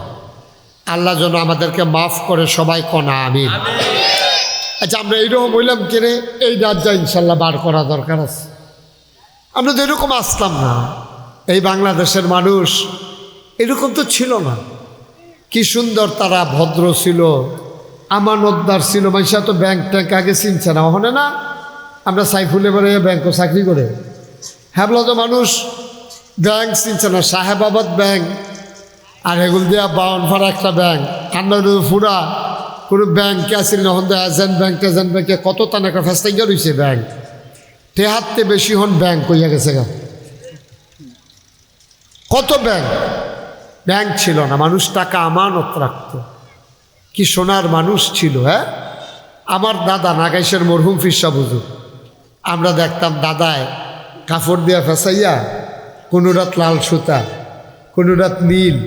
Speaker 1: আল্লাহ যেন আমাদেরকে মাফ করে, সবাই কনা আমিন। আচ্ছা, আমরা এইরকম হইলাম কেনে, এই রাজ্যা ইনশাল্লাহ বার করা দরকার আছে। আমরা তো এরকম আসতাম না, এই বাংলাদেশের মানুষ এরকম তো ছিল না। কি সুন্দর তারা, ভদ্র ছিল, আমানতদার ছিল। মানুষরা তো ব্যাংক ট্যাঙ্ক আগে চিনছে না, ওখানে না আমরা সাইফুলে বেড়ে ব্যাংকও চাকরি করে, হ্যাবলা তো মানুষ ব্যাংক চিনছে না। সাহেবাবাদ ব্যাংক আর এগুলো দিয়া বাউনফাড়া একটা ব্যাংক, কান্নার ফুরা কোনো ব্যাংকে আসিল না। হন এজেন্ট ব্যাংকে কত টান একটা ফেস্টাইয়া রয়েছে ব্যাংক, তেহাত্তে বেশি হন ব্যাংক হইয়া গেছে গা। কত ব্যাংক ছিল না, মানুষ টাকা আমানত রাখত। কি সোনার মানুষ ছিল। হ্যাঁ, আমার দাদা নাগাইশের মরহুম ফিরসা বুঝুক, আমরা দেখতাম দাদায় কাপড় দিয়া ফেসাইয়া, কোনো রাত লাল সুতা, কোনো রাত নীল,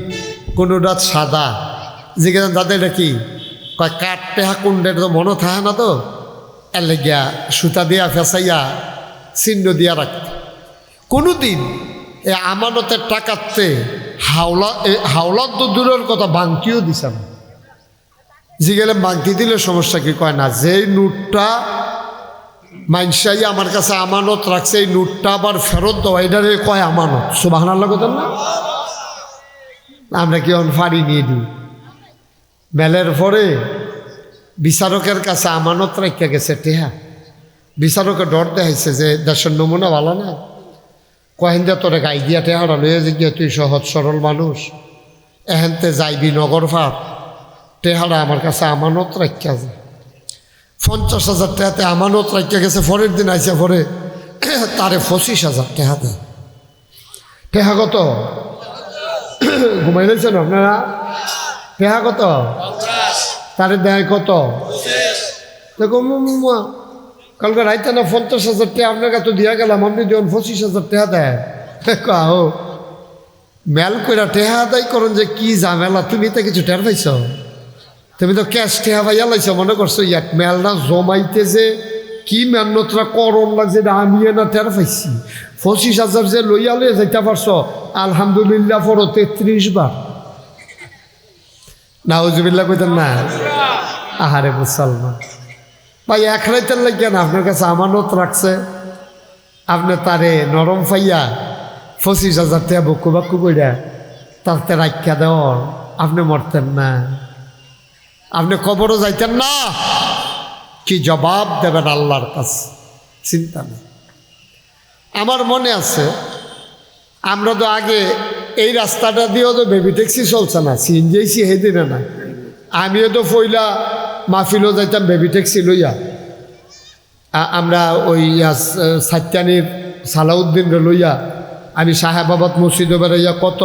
Speaker 1: কোনো রাত সাদা, যেখানে দাদা এটা কি কয় কাঠ টেহা কুণ্ডের তো মনে থাকে না, তো এর লেগিয়া সুতা দিয়া ফেসাইয়া চিহ্ন দিয়া রাখত। কোনো দিন এ আমানতের টাকাতে হাওলা তো দূরের কথা, বাংকিও দিছে না। যেগুলো বাংকি দিলে সমস্যা কি, কয় না যেই নোটটা মাইনসাই আমার কাছে আমানত রাখছে, এই নোটটা আবার ফেরত দেওয়া, এটারে কয় আমানত। সুবহানাল্লাহ কথা না? আমরা কি ফাড়ি নিয়ে দিই। মেলের পরে বিচারকের কাছে আমানত রাখা গেছে টেহা, বিচারকে ডর দেখাইছে যে দেশের নমুনা ভালো না, কহেন যে তোরে গাই দিয়া টেহারা লইয়া যে গিয়ে তুই সহজ সরল মানুষ, এহেনতে যাইবি নগর ফাট, টেহারা আমার কাছে আমানত রাখা যায়। 50,000 টাকাতে আমানত রাখা গেছে। পরের দিন আইসা পরে তারে 25,000 টাকা দেয়। টেহা কত ঘুমাই রয়েছেন আপনারা? টেহা কত তারে দেয় কত? দেখো কালকে রাইতে না 50,000 টাকা আপনার কাছে দিয়া গেলাম, আপনি যখন 25,000 টাকা দেয়। কাহো মেল কইরা টেহা আদায় করুন যে কি ঝামেলা, তুমি তো কিছু টের পাইছ? তুমি তো ক্যাশ টেহা পাইয়া লাইছ, মনে করছো ইয়াক মেলটা জমাইতে যে কি মেহনতরা করণ লাগছে, এটা আমি না টের পাইছি। 25,000 যে লইয়া লইয়া যাইতে পারছো, আলহামদুলিল্লাহ পড়ো 33 বার। নাউজুবিল্লাহ কইতেন না? আহারে মুসলমান ভাই, এক রাইতের লাগিয়া না আপনার কাছে আমানত রাখছে, আপনি তারে নরম পাইয়া 25,000 টাকা বকু বাক্কু কইরা তাতে রাখিয়া দেওয়ার, আপনি মরতেন না, আপনি কবরও যাইতেন না। কি জবাব দেবেন আল্লাহর কাছে? চিন্তা নেই। আমার মনে আছে আমরা তো আগে এই রাস্তাটা দিয়েও তো বেবি ট্যাক্সি চলছে না, সিএনজি হে দিনে না। আমিও তো পইলা মাহফিলও যাইতাম বেবি ট্যাক্সি লইয়া। আমরা ওই সাত্যানির সালাউদ্দিন লইয়া আমি সাহেবাবাদ মসজিদে বেড়াইয়া কত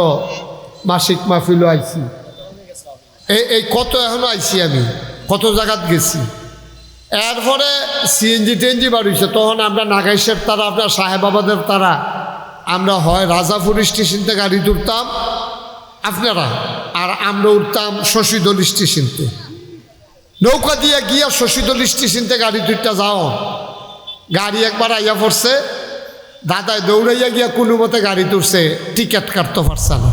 Speaker 1: মাসিক মাহফিলও আইছি, এই কত এখনো আইছি, আমি কত জায়গাত গেছি। এরপরে সিএনজি টেনজি বাড়িছে, তখন আমরা নাগাইশের তারা, আপনার সাহেবাবাদের তারা, আমরা হয় রাজাপুর স্টেশনতে গাড়ি উঠতাম আপনারা, আর আমরা উঠতাম শশীদল স্টেশনতে। নৌকা দিয়ে গিয়া শশীদল স্টেশনতে গাড়ি দুইটা যাও, গাড়ি একবার আইয়া পড়ছে, দাদায় দৌড়াইয়া গিয়া কোনো মতে গাড়ি তুলছে, টিকিট কাটতে পারছে না।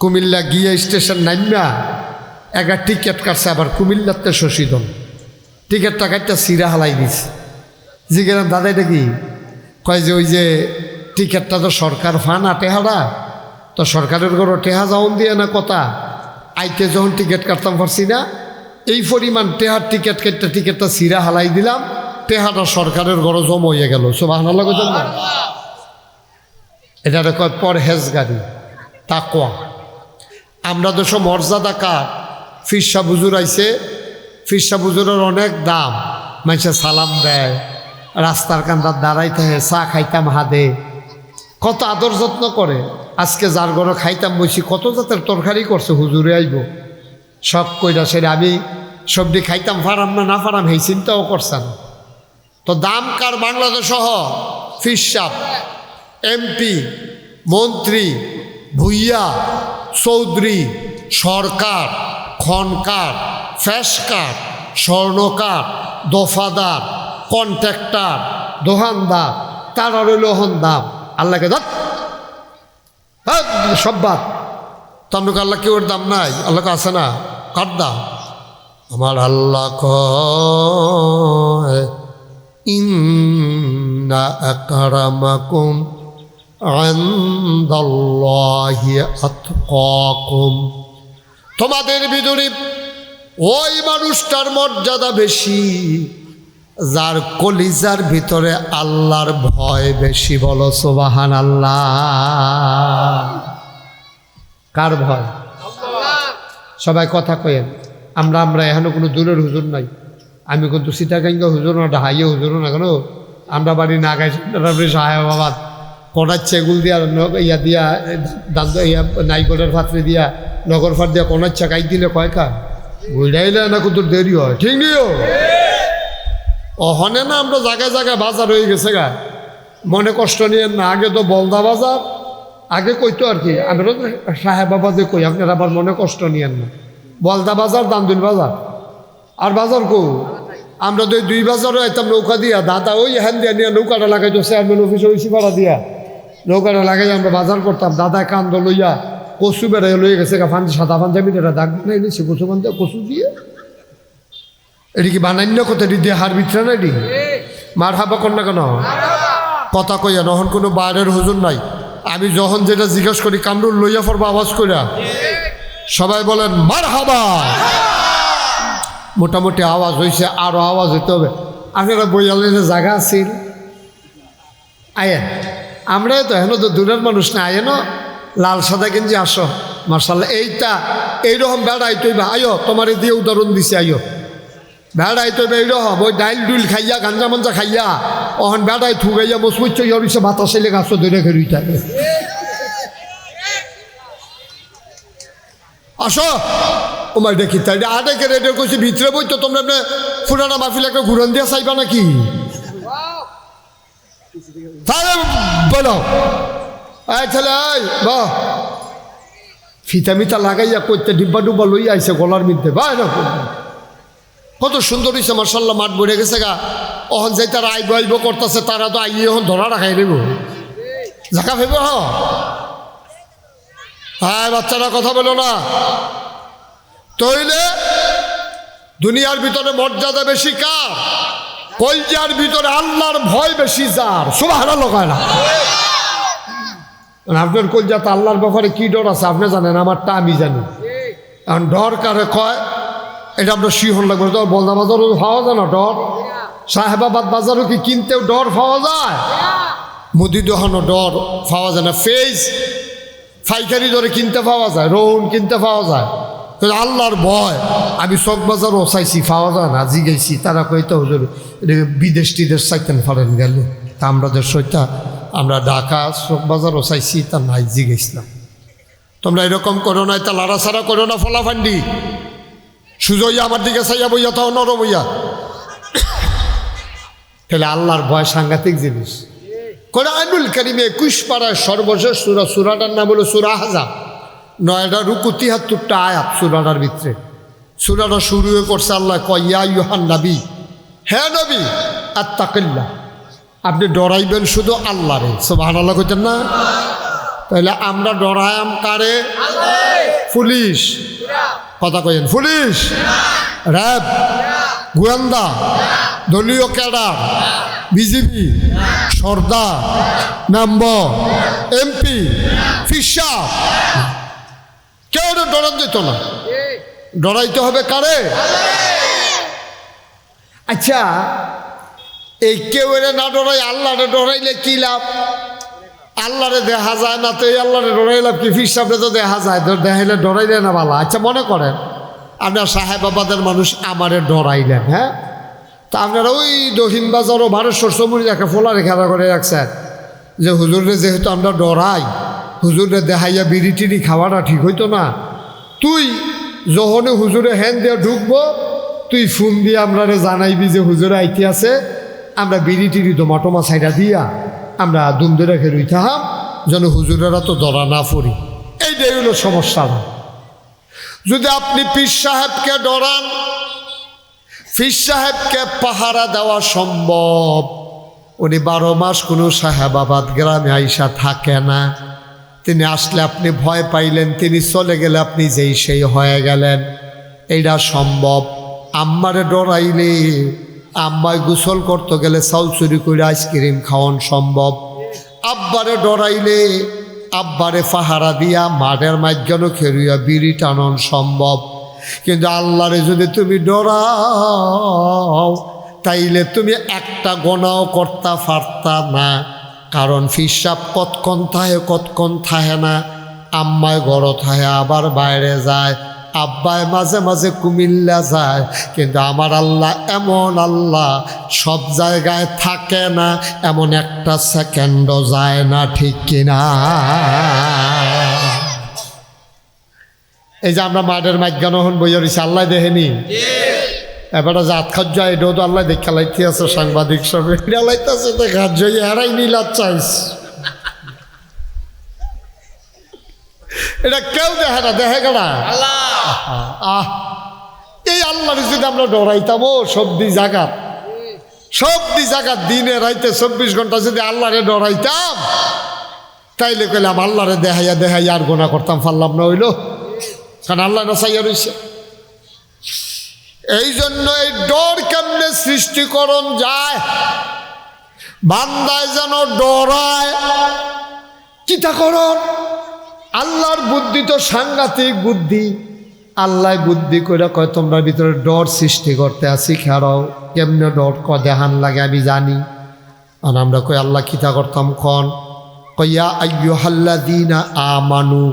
Speaker 1: কুমিল্লা গিয়া স্টেশন নামিয়া একটা টিকিট কাটছে, আবার কুমিল্লাতে শশীদল টিকিটটা কাটটা সিরা হালাই দিছে। জিজ্ঞেস দাদা এটা কি? কয় যে ওই যে টিকিটটা তো সরকার ফানা টেহারা, তো সরকারের ঘরও টেহা যাওন দিয়ে না কথা, আইতে যখন টিকিট কাটতাম পারছি না, এই পরিমাণ টেহার টিকিট কাটতে টিকিটটা সিরা হালাই দিলাম, টেহাটা সরকারের ঘরও জমা হয়ে গেল। সুবহানাল্লাহ কইতেন না? এটা কয় পরহেজগারি, তাকওয়া। আমরা তো সব মর্যাদা কার, ফিরসা বুজুর আইছে, ফিরসা বুজুরের অনেক দাম, মানুষে সালাম দেয়, রাস্তার কান্দার দাঁড়াই থাকে, চা খাইতাম হাদে, কত আদর যত্ন করে। আজকে যার ঘরে খাইতাম বসি, কত জাতের তরকারি করছে, হুজুরে আইব সব কইরা সেরে আমি সবজি খাইতাম, ফারাম না ফারাম এই চিন্তাও করছে না। তো দাম কার বাংলাদেশ সহ, ফিরসাব, এমপি, মন্ত্রী, ভুইয়া, চৌধুরী, সরকার, খনকার, ফ্যাসকার, স্বর্ণকার, দফাদার, কন্ট্রাক্টর, দোকানদার, তারা রইল হন দাম। আল্লাহকে ধর সব বাদ, তমলুক আল্লাহ কেউ দাম নাই, আল্লাহকে আছে না, কার দাম? আমার আল্লাহ কয় ইন্না আকরামাকুম ইনদাল্লাহি আতকাকুম। তোমাদের ভিতরে ওই মানুষটার মর্যাদা বেশি যার কলিজার ভিতরে আল্লাহর ভয় বেশি। বলো সুবহানাল্লাহ। কার ভয়? সবাই কথা কয়েন। আমরা এখনো কোনো দূরের হুজুর নাই। আমি কিন্তু সীতাকাঙ্গা হুজুর না, ঢাইয়া হুজুর না, কেন আমরা বাড়ি নাগাই সাহেবাবাদ কোনার চেগুল দিয়া ইয়া দিয়া দান ইয়া নাইকটের পাত্রে দিয়া নগর ফাট দিয়া কোনার চাকাই দিলে কয়কা বুঝাইলে না কত দেরি হয়। ঠিক নিও অহনে না আমরা জায়গায় জায়গায় বাজার হয়ে গেছে গা। মনে কষ্ট নিয়েন না। আগে তো বলদা বাজার আগে কইতো আর কি। আমরা সাহেবাবাদে কই, আপনার আবার মনে কষ্ট নিয়েন না। বলদা বাজার, দান্দুল বাজার আর বাজার কো আমরা তো দুই বাজারও আইতাম নৌকা দিয়া। দাদা ওই হ্যান দিয়া নিয়ে নৌকাটা লাগাইতো চেয়ারম্যান অফিসে ওই সিপাড়া দিয়া নৌকাটা লাগাই আমরা বাজার করতাম। দাদা কান্দ লইয়া কচু বেড়াই লইয়া গেছে ফান্দি সাদা পাঞ্জাবি এটা দাগ বানাই নিচ্ছে কচু বান্ধে কচু দিয়ে। এটি কি বানান্য কত এটি দিয়ে হার বিতরা না এটি মার হাবা কর না কেন কথা কইয়া নহন কোনো বাইরের হুজুর নাই। আমি যখন যেটা জিজ্ঞেস করি কামরুল লইয়া পড়বো আওয়াজ কইরা সবাই বলেন মার হাবা। মোটামুটি আওয়াজ হয়েছে, আরও আওয়াজ হইতে হবে। আপনারা বইয়ালের জায়গা আছিল আয়েন। আমরাই তো এখন তো দূরের মানুষ না। আয়েন লাল সাদা গেঞ্জি আসো মার্শাল্লাহ। এইটা এইরকম বেড়াই তৈবা আয়ো তোমার দিয়ে উদাহরণ দিছে। আয়ো বেড়াই তৈবা এইরকম ওই ডাইল ডুল খাইয়া গাঞ্জা মঞ্জা খাইয়া অহন বেড়াই থুগাইয়া মসমুচ্চ ইয়রিসে বাতাসে গাছ ধরে খেরুই থাকে। আসো ওমাই দেখি তাই আটেকে রেডিও করছি ভিতরে বই তো তোমরা ফুরানা মাহফিল একটা ঘুরান দিয়া চাইবা নাকি? বলো বাহ ফিতা মিতা লাগাইয়া করতে ডিব্বা ডুব্বা লইয়া আইসে গলার মধ্যে বা না কত সুন্দর হয়েছে মার্শাল্লাহ। মাঠ ভরে গেছে গা। অহন যাই তারা আইব আইব করতেছে, তারা তো আইয়ে এখন ধরা রাখাই নেব জাকা ফেব। হ্যাঁ বাচ্চারা কথা বলো না। তইলে দুনিয়ার ভিতরে মর্যাদা বেশি কার? কলজার ভিতরে আল্লাহর ভয় বেশি যার। সুবহানাল্লাহ কয় না? আপনার কলজাতে আল্লাহর ব্যাপারে কি ডর আছে আপনি জানেন, আমারটা আমি জানি। এখন ডর কারে কয় এটা আপনার শিহন লাগবে। তো বলদা বাজারও পাওয়া যায় না ডর? সাহেবাবাদ বাজারও কি কিনতেও ডর পাওয়া যায়? মুদি দোকানও ডর পাওয়া যায় না। ফেজ পাইকারি দরে কিনতে পাওয়া যায়, রৌন কিনতে পাওয়া যায়। আল্লাহর ভয় আমি চক বাজারও চাইছি পাওয়া যায় না। জিগাইছি তারা কইতে হুজুর বিদেশ টিদেশ চাইতেন পারেন গেলে তা আমরা দেশ সইতা আমরা ঢাকা চক বাজারও চাইছি তা নাই জিগাইছিলাম। তোমরা এরকম করো না, তা লাড়াছাড়া করো না। ফলাফান্ডি সুজইয়া আমার দিকে চাইয়া বইয়া তাও নরম হইয়া। তাহলে আল্লাহর ভয় সাংঘাতিক জিনিস। কোরআনুল কারীমে 21 পারায় সর্বশেষ সূরা, সূরাটার নাম হলো সূরা আহজাব। 9টা রুকু 73টা আয়াত সূরাটার ভিতরে। সূরাটা শুরু করছে আল্লাহ কয় ইয়া আইয়ুহান নবী, হে নবী আত্তাকিল্লাহ, আপনি ডরাইবেন শুধু আল্লাহরে। সুবহানাল্লাহ কইতেন না? তাহলে আমরা ডরায়াম কারে? পুলিশ কথা কইেন, পুলিশ, র্যাব, গোয়েন্দা, দলীয় ক্যাডার, বিজিবি, সর্দার, মেম্বার, এমপি, ফিসাব, কেউ ডরান যেত না। ডরাইতে হবে কারে? আচ্ছা এই কেউ না ডরাই আল্লাহরে ডরাইলে কি লাভ? আল্লাহরে দেখা যায় না তো এই আল্লাহরে ডরাই লাভ কি? ফিসাবরে তো দেখা যায়, দেখাইলে ডরাইলে না ভালো। আচ্ছা মনে করেন আপনার সাহেবাবাদের মানুষ আমারে ডরাইলেন, হ্যাঁ, তা আপনারা ওই দক্ষিণ বাজার ও ভারতের সমুদ্র একটা ফোলারে খেলা করে রাখছেন যে হুজুরে যেহেতু আমরা ডরাই, হুজুরে দেখাইয়া বিড়ি টিড়ি খাওয়াটা ঠিক হইতো না। তুই যখনই হুজুরে হ্যান দিয়ে ঢুকবো তুই ফোন দিয়ে আমরা জানাইবি যে হুজুরে আইতে আছে, আমরা বিড়ি টিড়ি দমা টমা সাইডা দিয়া আমরা দুম ধরে খেয়ে থাম যেন হুজুরেরা তো ধরা না পড়ি। এইটাই হলো সমস্যা। যদি আপনি পীর সাহেবকে ডরান, পীর সাহেবকে পাহারা দেওয়া সম্ভব। উনি 12 মাস কোনো সাহেবাবাদ গ্রামে আইসা থাকে না। তিনি আসলে আপনি ভয় পাইলেন, তিনি চলে গেলে আপনি যেই সেই হয়ে গেলেন, এইটা সম্ভব। আম্মারে ডরাইলে আম্মায় গোসল করতে গেলে চাউল চুরি করে আইসক্রিম খাওয়ান সম্ভব। আব্বারে ডরাইলে আব্বারে পাহারা দিয়া মাঠের মাঝখানে খেরুয়া বিড়ি টানন সম্ভব, কিন্তু আল্লাহরে যদি তুমি ডরাও তাইলে তুমি একটা গোনাও করতে পারতা না। কারণ ফিসাব কতক্ষণ থাহে না, আম্মায় ঘর থাহে আবার বাইরে যায়, আব্বায় মাঝে মাঝে কুমিল্লা যায়, কিন্তু আমার আল্লাহ এমন আল্লাহ সব জায়গায় থাকে না, এমন একটা সেকেন্ডও যায় না, ঠিক কিনা? এই যে আমরা মাঠের মাঝখানে হন বইয়া রয়েছি, আল্লাহ দেখেনি? এবারে জাত খাদ্য এটাও তো আল্লাহ দেখে লাইতে আছে, সাংবাদিক সব লাইতেছে তো খাদ্য এরাই নীলার চাইস, এটা কেউ দেখে না, দেখে গেলা এই আল্লাহর যদি আমরা ডরাইতাম ও সবদি জাগাত দিনে রাইতে 24 ঘন্টা যদি আল্লাহরে ডরাইতাম তাইলে কইলাম আল্লাহরে দেখাইয়া আর গোনা করতাম, পারলাম না, হইল? কারণ আল্লাহ না চাইয়া রয়েছে। এই জন্য এই ডর কেমনে সৃষ্টিকরণ যায়, বান্দায় যেন ডরায়। চিন্তাকরণ, আল্লাহর বুদ্ধি তো সাংঘাতিক বুদ্ধি। আল্লাহ বুদ্ধি করে কয় তোমরা ভিতরে ডর সৃষ্টি করতে আসি, খেরাও কেমনে ডর দেহান লাগে আমি জানি। আর আমরা কই আল্লাহ কিতা করতাম খন, কইয়া আইয়ুহাল্লাযীনা আমানু,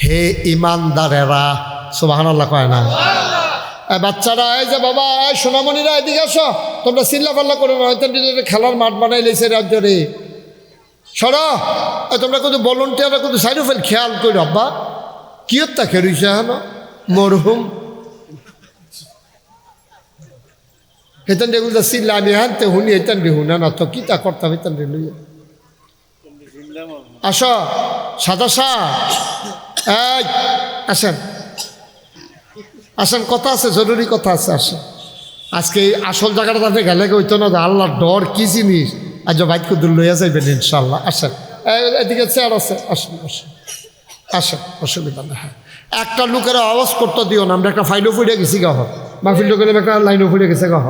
Speaker 1: হে ইমানদারেরা। সুবহানাল্লাহ কয় না? বাচ্চারা, এই যে বাবা, এই সোনামণিরা এদিকে আসো, তোমরা চিল্লা পাল্লা করে না, হয়তো খেলার মাঠ বানাই লেছে রাজ্যরে সরা, তোমরা কিন্তু ভলেন্টিয়াররা কিন্তু সাইড ফেল খেয়াল করি, আব্বা কি হত্যা খেয়েছে হ্যাঁ মরহুম হেতান রেগুলো চিল্লা আমি হানতে শুনি, হেতান রে শুনা না তো কিতা করতাম, হেতান রে লইয়া আসো সাদা শাহ, এই আসেন আসেন, কথা আছে, জরুরি কথা আছে, আসেন। আজকে এই আসল জায়গাটা তাতে গেলে হইতো না, আল্লাহর ডর কি জিনিস, আজ বাইক দূর লইয়া যাইবেন ইনশাল্লাহ। আসেন, এদিকে চেয়ার আছে, আসেন আসেন আসেন, অসুবিধা না। হ্যাঁ, একটা লোকের আওয়াজ করতে দিও না, আমরা একটা ফাইলও ফুড়ে গেছি গাহ, মাহফিল করে একটা লাইনও ফুড়ে গেছে গাহ,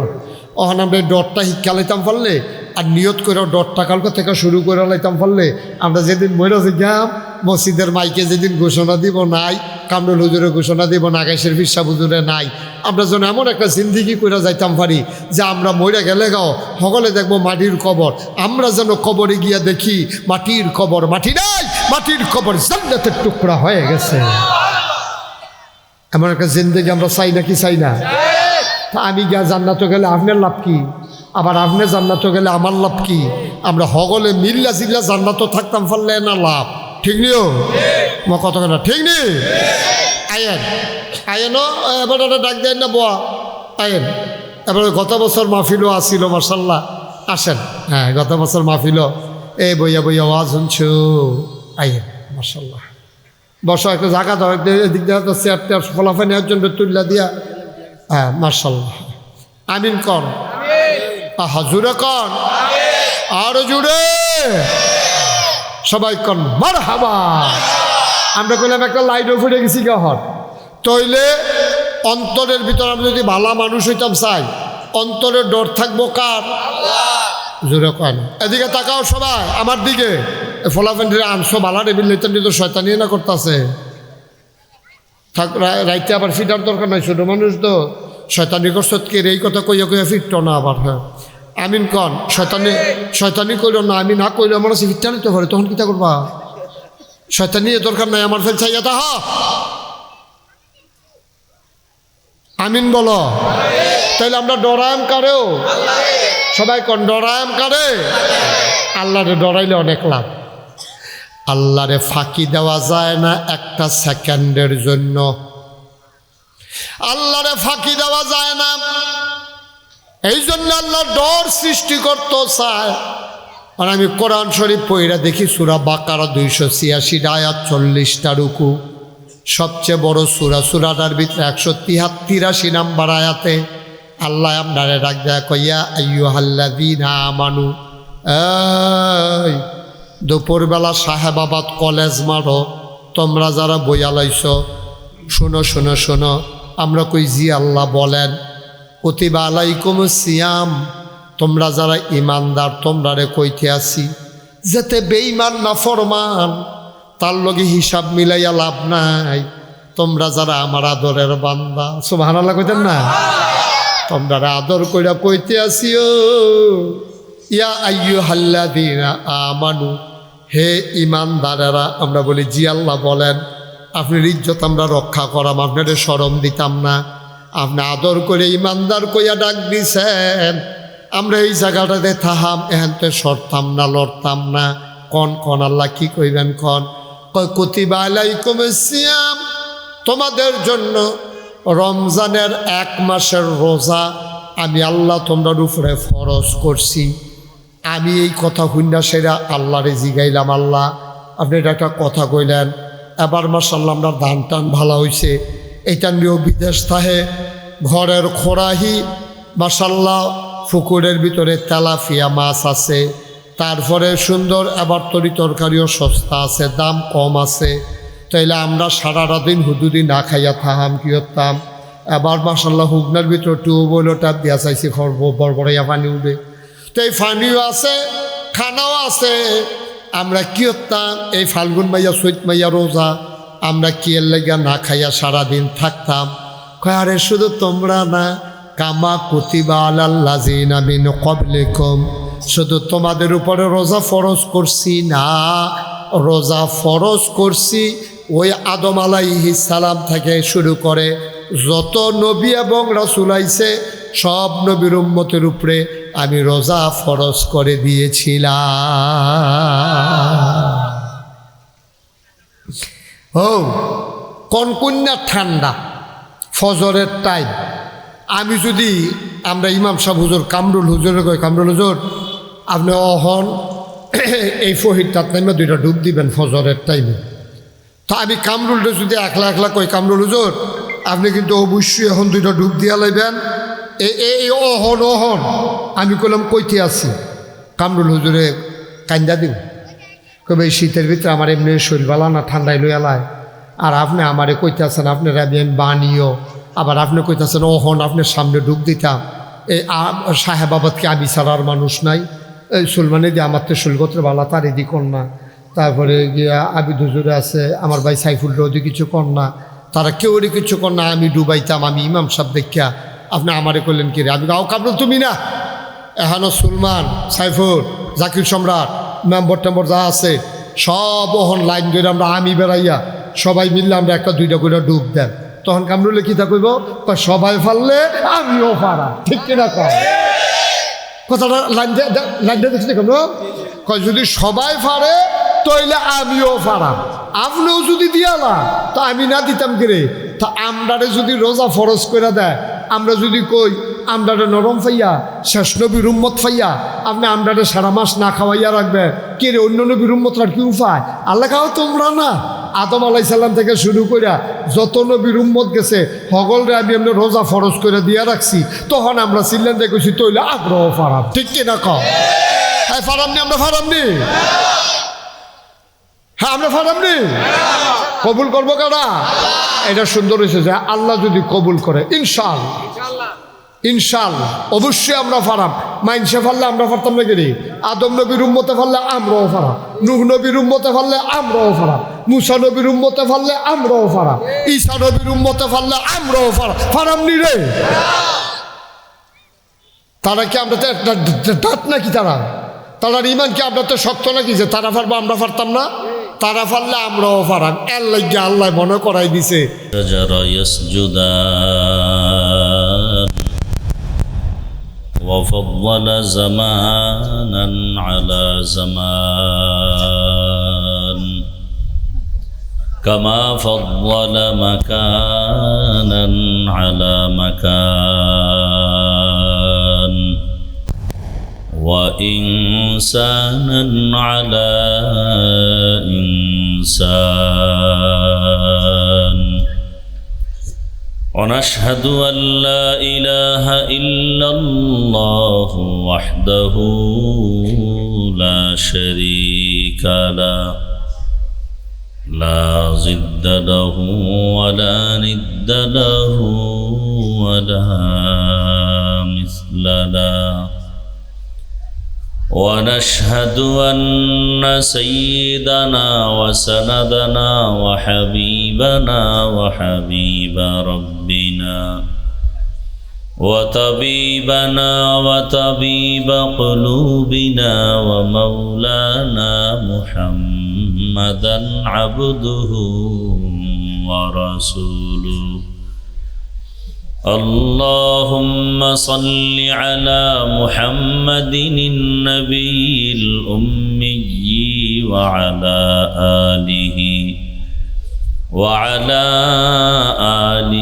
Speaker 1: ওখান আমরা ডরটা শিক্ষা লাইতাম পারলে আর নিয়ত করে ডরটা কালকে থেকে শুরু করে লাইতাম পারলে, আমরা যেদিন মরে যাম মসজিদের মাইকে যেদিন ঘোষণা দিব নাই, কামরুল হুজুরে ঘোষণা দিব না, আকাশের ফিরসা হুজুরে নাই, আমরা যেন এমন একটা জিন্দিগি করে যাইতাম পারি যে আমরা মরে গেলে গাও সকলে দেখবো মাটির কবর, আমরা যেন কবরে গিয়া দেখি মাটির কবর, মাটি নাই, মাটির কবর জান্নাতের টুকরা হয়ে গেছে। এমন একটা জিন্দিগি আমরা চাই না কি চাই না? তা আমি গিয়া জান্নাতে গেলে আপনার লাভ কি, আবার আপনি জান্নাতে গেলে আমার লাভ কি? আমরা সকলে মিল্লা জিল্লা জান্নাতও থাকতাম পারলে না লাভ, ঠিক নিও মা কত না, ঠিক নি? আয়েন আয়েনও এবার ডাক দেন না বোয়া, আয়েন। এবার গত বছর মাহফিলও আসছিল মার্শাল্লাহ, আসেন। হ্যাঁ, গত বছর মাহফিলও এই বইয়া বইয়া আওয়াজ শুনছো, আয়েন মার্শাল্লাহ। বসো, একটা জায়গা দাও, এদিক দিয়ে তো চেয়ার টেয়ার ফলাফল নেওয়ার জন্য তুল্লা দিয়া। হ্যাঁ মার্শাল্লাহ, আমিন কন, আহা জুড়ে কন, আরো জুড়ে সবাই কন মারহাবা। আমরা কইলাম একটা লাইটও ফুটে গেছি গহর, তইলে অন্তরের ভিতর আমি যদি ভালো মানুষ হইতাম চাই, অন্তরের ডর থাকবো কার? জোরে কন, এদিকে তাকাও সবাই আমার দিকে, ফলাফেন্ডিরে আনছো বালা টেবিল লেতেন তো শয়তানি না করতেছে থাক, রাইতে আবার ফিটার দরকার নাই, ছোটো মানুষ তো শয়তানি করছতকে এই কথা কইয়া কইয়া ফিরত না আবার। হ্যাঁ আমিন কন, শয়তানি কইল না, আমি না কইলে আমার কাছে ফিরতে নিতে পারে, তখন কিতা করবা? শয়তানি দরকার নাই, আমার ফেল চাইয়া তা। আমিন বলো, তাইলে আমরা ডরায়াম কারেও, সবাই কন ডরায়াম কারে? আল্লাহরে ডরাইলে অনেক লাভ। আল্লাহরে ফাঁকি দেওয়া যায় না একটা সেকেন্ডের জন্য, আল্লাহরে ফাঁকি দেওয়া যায় না। এই জন্য আল্লাহ ডর সৃষ্টি করতে চায়। আর আমি কোরআন শরীফ পড়া দেখি সূরা বাকারা 286 আয়াত 40টা রুকু, সবচেয়ে বড় সূরা, সূরাটার ভিতরে 183 নাম্বার আয়াতে আল্লাহ আপনারে ডাক দেয়া কইয়া আইয়ুহাল্লাযীনা আমানু, এই দুপুরবেলা সাহেবাবাদ কলেজ মারো, তোমরা যারা বইয়া লাইছ শোনো শোনো শোনো, আমরা কই জি আল্লাহ বলেন, কুতিবা আলাইকুমুস সিয়াম, তোমরা যারা ইমানদার তোমরা রে কইতে আসি, যাতে বেঈমান না ফরমান তার লগে হিসাব মিলাইয়া লাভ নাই। তোমরা যারা আমার আদরের বান্দা, সুবহানাল্লাহ কইতেন না? তোমরা আদর কইরা কইতে আসিও, ইয়া আইয়ুহাল্লাযীনা আমানু, হে ইমানদারেরা। আমরা বলি জি আল্লাহ বলেন। আপনার ইজ্জত আমরা রক্ষা করাম, আপনাদের শরম দিতাম না। আপনি আদর করে ইমানদার কইয়া ডাক দিছেন, আমরা এই জায়গাটাতে থাহাম, এখানতে সরতাম না, লড়তাম না। কন আল্লাহ কি কইবেন কন? কুতিবা আলাইকুমুস সিয়াম, তোমাদের জন্য রমজানের 1 মাসের রোজা আমি আল্লাহ তোমরা উপরে ফরজ করছি। আমি এই কথা শুননা সেরা আল্লাহরে জিগাইলাম, আল্লাহ আপনি এটা একটা কথা কইলেন, এবার মাশাআল্লাহ আমরা ধান টান ভালো হয়েছে। এইটা নিয়েও বিদেশ থাহে ঘরের খোরাহি মাশাআল্লাহ, পুকুরের ভিতরে তেলাপিয়া মাছ আছে, তারপরে সুন্দর এবার তরকারিও সস্তা আছে, দাম কম আছে। তাইলে আমরা সারাটা দিন হুদুদি না খাইয়া থাহাম কি হতাম? এবার মাশাআল্লাহ হুগনার ভিতরে টিউবওয়েলটা দিয়া চাইছি, বড়বড়াইয়া পানি উঠে। তো এই পানিও আছে, খানাও আছে। আমরা কি হতাম? এই ফাল্গুন মাইয়া চৈত মাইয়া রোজা আমরা কি এর লেগা না খাইয়া সারাদিন থাকতাম। আরে শুধু তোমরা না, কামা কুতিবা আলাল্লাযিনা মিন ক্বাবলিকুম, শুধু তোমাদের উপরে রোজা ফরজ করছি না, রোজা ফরজ করছি ওই আদম আলাইহিস সালাম থেকে শুরু করে যত নবী এবং রাসূল আইছে সব নবীর উম্মতের উপরে আমি রোজা ফরজ করে দিয়েছিলাম। ও কনকন্যা ঠান্ডা, ফজরের টাইম। আমি যদি আমরা ইমাম সাহেব হুজুর কামরুল হুজুরে কই, কামরুল হুজুর আপনি অহন এই ফহিরটার টাইমে 2টা ডুব দিবেন ফজরের টাইমে। তা আমি কামরুলটা যদি একলা কই, কামরুল হুজুর আপনি কিন্তু অবশ্যই এখন 2টা ডুব দিয়া লাইবেন। এই অহন আমি কইলাম কইতে আছি। কামরুল হুজুরে কান্দা দিব, কবে এই শীতের ভিতরে আমার এমনি শরীর বালা না, ঠান্ডায় লইয়ালায়, আর আপনি আমারে কইতে আছেন আপনার আমি বানিও, আবার আপনি কইতেছেন ওহন আপনার সামনে ডুব দিতাম। এই সাহেবাবাদকে আমি ছাড়ার মানুষ নাই, এই সুলমানে দিয়ে আমার তো শুলগত্র বালা তার এদি কন্যা, তারপরে গিয়া আবিদ হুজুরে আছে, আমার ভাই সাইফুল রোদি কিছু কন্যা, তারা কেউরই কিছু কন্যা। আমি ডুবাইতাম, আমি ইমাম সাহেব দেখিয়া আপনি আমারে করলেন কি রে? আমি গাও কামরুল তুমি না, এখানো সুলমান, সাইফুল, জাকির সম্রাট, মেম্বর টেম্বর যা আছে সব ওহন লাইন ধরে আমরা আমি বেড়াইয়া সবাই মিললে আমরা 1-2টা করে ডুব দেন। তখন কামরুলে কি তা কইব? সবাই পারলে আমিও পারা, ঠিক কিনা কয়? কথাটা লাইনটা দেখছি কামরুল কয়, যদি সবাই পারে তাইলে আমিও পারাম, আপনিও যদি দিয়ালা তা আমি না দিতাম কিরে? তা আমরারে যদি রোজা ফরজ করে দেয়, আমরা যদি কই আমরারে নরম ফাইয়া শেষ নবীর উম্মত ফাইয়া আপনি আমরারে সারা মাস না খাওয়াইয়া রাখবে কে রে? অন্য নবীর উম্মতরার কি উপায়? আল্লাহ খাও তোমরা না, আদম আলাইহিস সালাম থেকে শুরু করিয়া যত নবীর উম্মত গেছে হগলরে আমি এমনি রোজা ফরজ করে দিয়া রাখছি। তখন আমরা চিল্লেন দেখেছি তৈলে আগ্রহ ফারাম, ঠিক কিনা কও? হ্যাঁ ফারামনি, আমরা ফারামনি, হ্যাঁ আমরা ফারামনি। কবুল করবো কারা? এটা সুন্দর হয়েছে যে আল্লাহ যদি কবুল করে ইনশাআল্লাহ অবশ্যই আমরা ফারাম। মাইনসে ফারলে আমরা ফারতাম না গেলি, আদম নবীর উম্মতে ফারলে আমরাও ফারাম, নূহ নবীর উম্মতে ফারলে আমরাও ফারাম, মুসা নবীর উম্মতে ফারলে আমরাও ফারাম, ঈসা নবীর উম্মতে ফারলে আমরাও ফারাম নি রে। তারা কি আমরা দাঁত নাকি? তারার ইমান কি আমরা তো শক্ত নাকি যে তারা ফারবো আমরা ফারতাম না? তারা ফারলে আমরাও ফারাম। এর লাগে আল্লাহ মনে করাই দিছে
Speaker 2: وفضل زمانا على زمان كما فضل مكانا على مكان وإنسانا على إنسان ونشهد أن لا إله إلا الله وحده لا شريك له لا ضد له ولا ند له ولا مثل له ونشهد أن سيدنا وسندنا وحبيبنا وحبيب ربنا وطبيبنا وطبيب قلوبنا ومولانا محمدا عبده ورسوله. اللهم صل على محمد النبي الأمي وعلى آله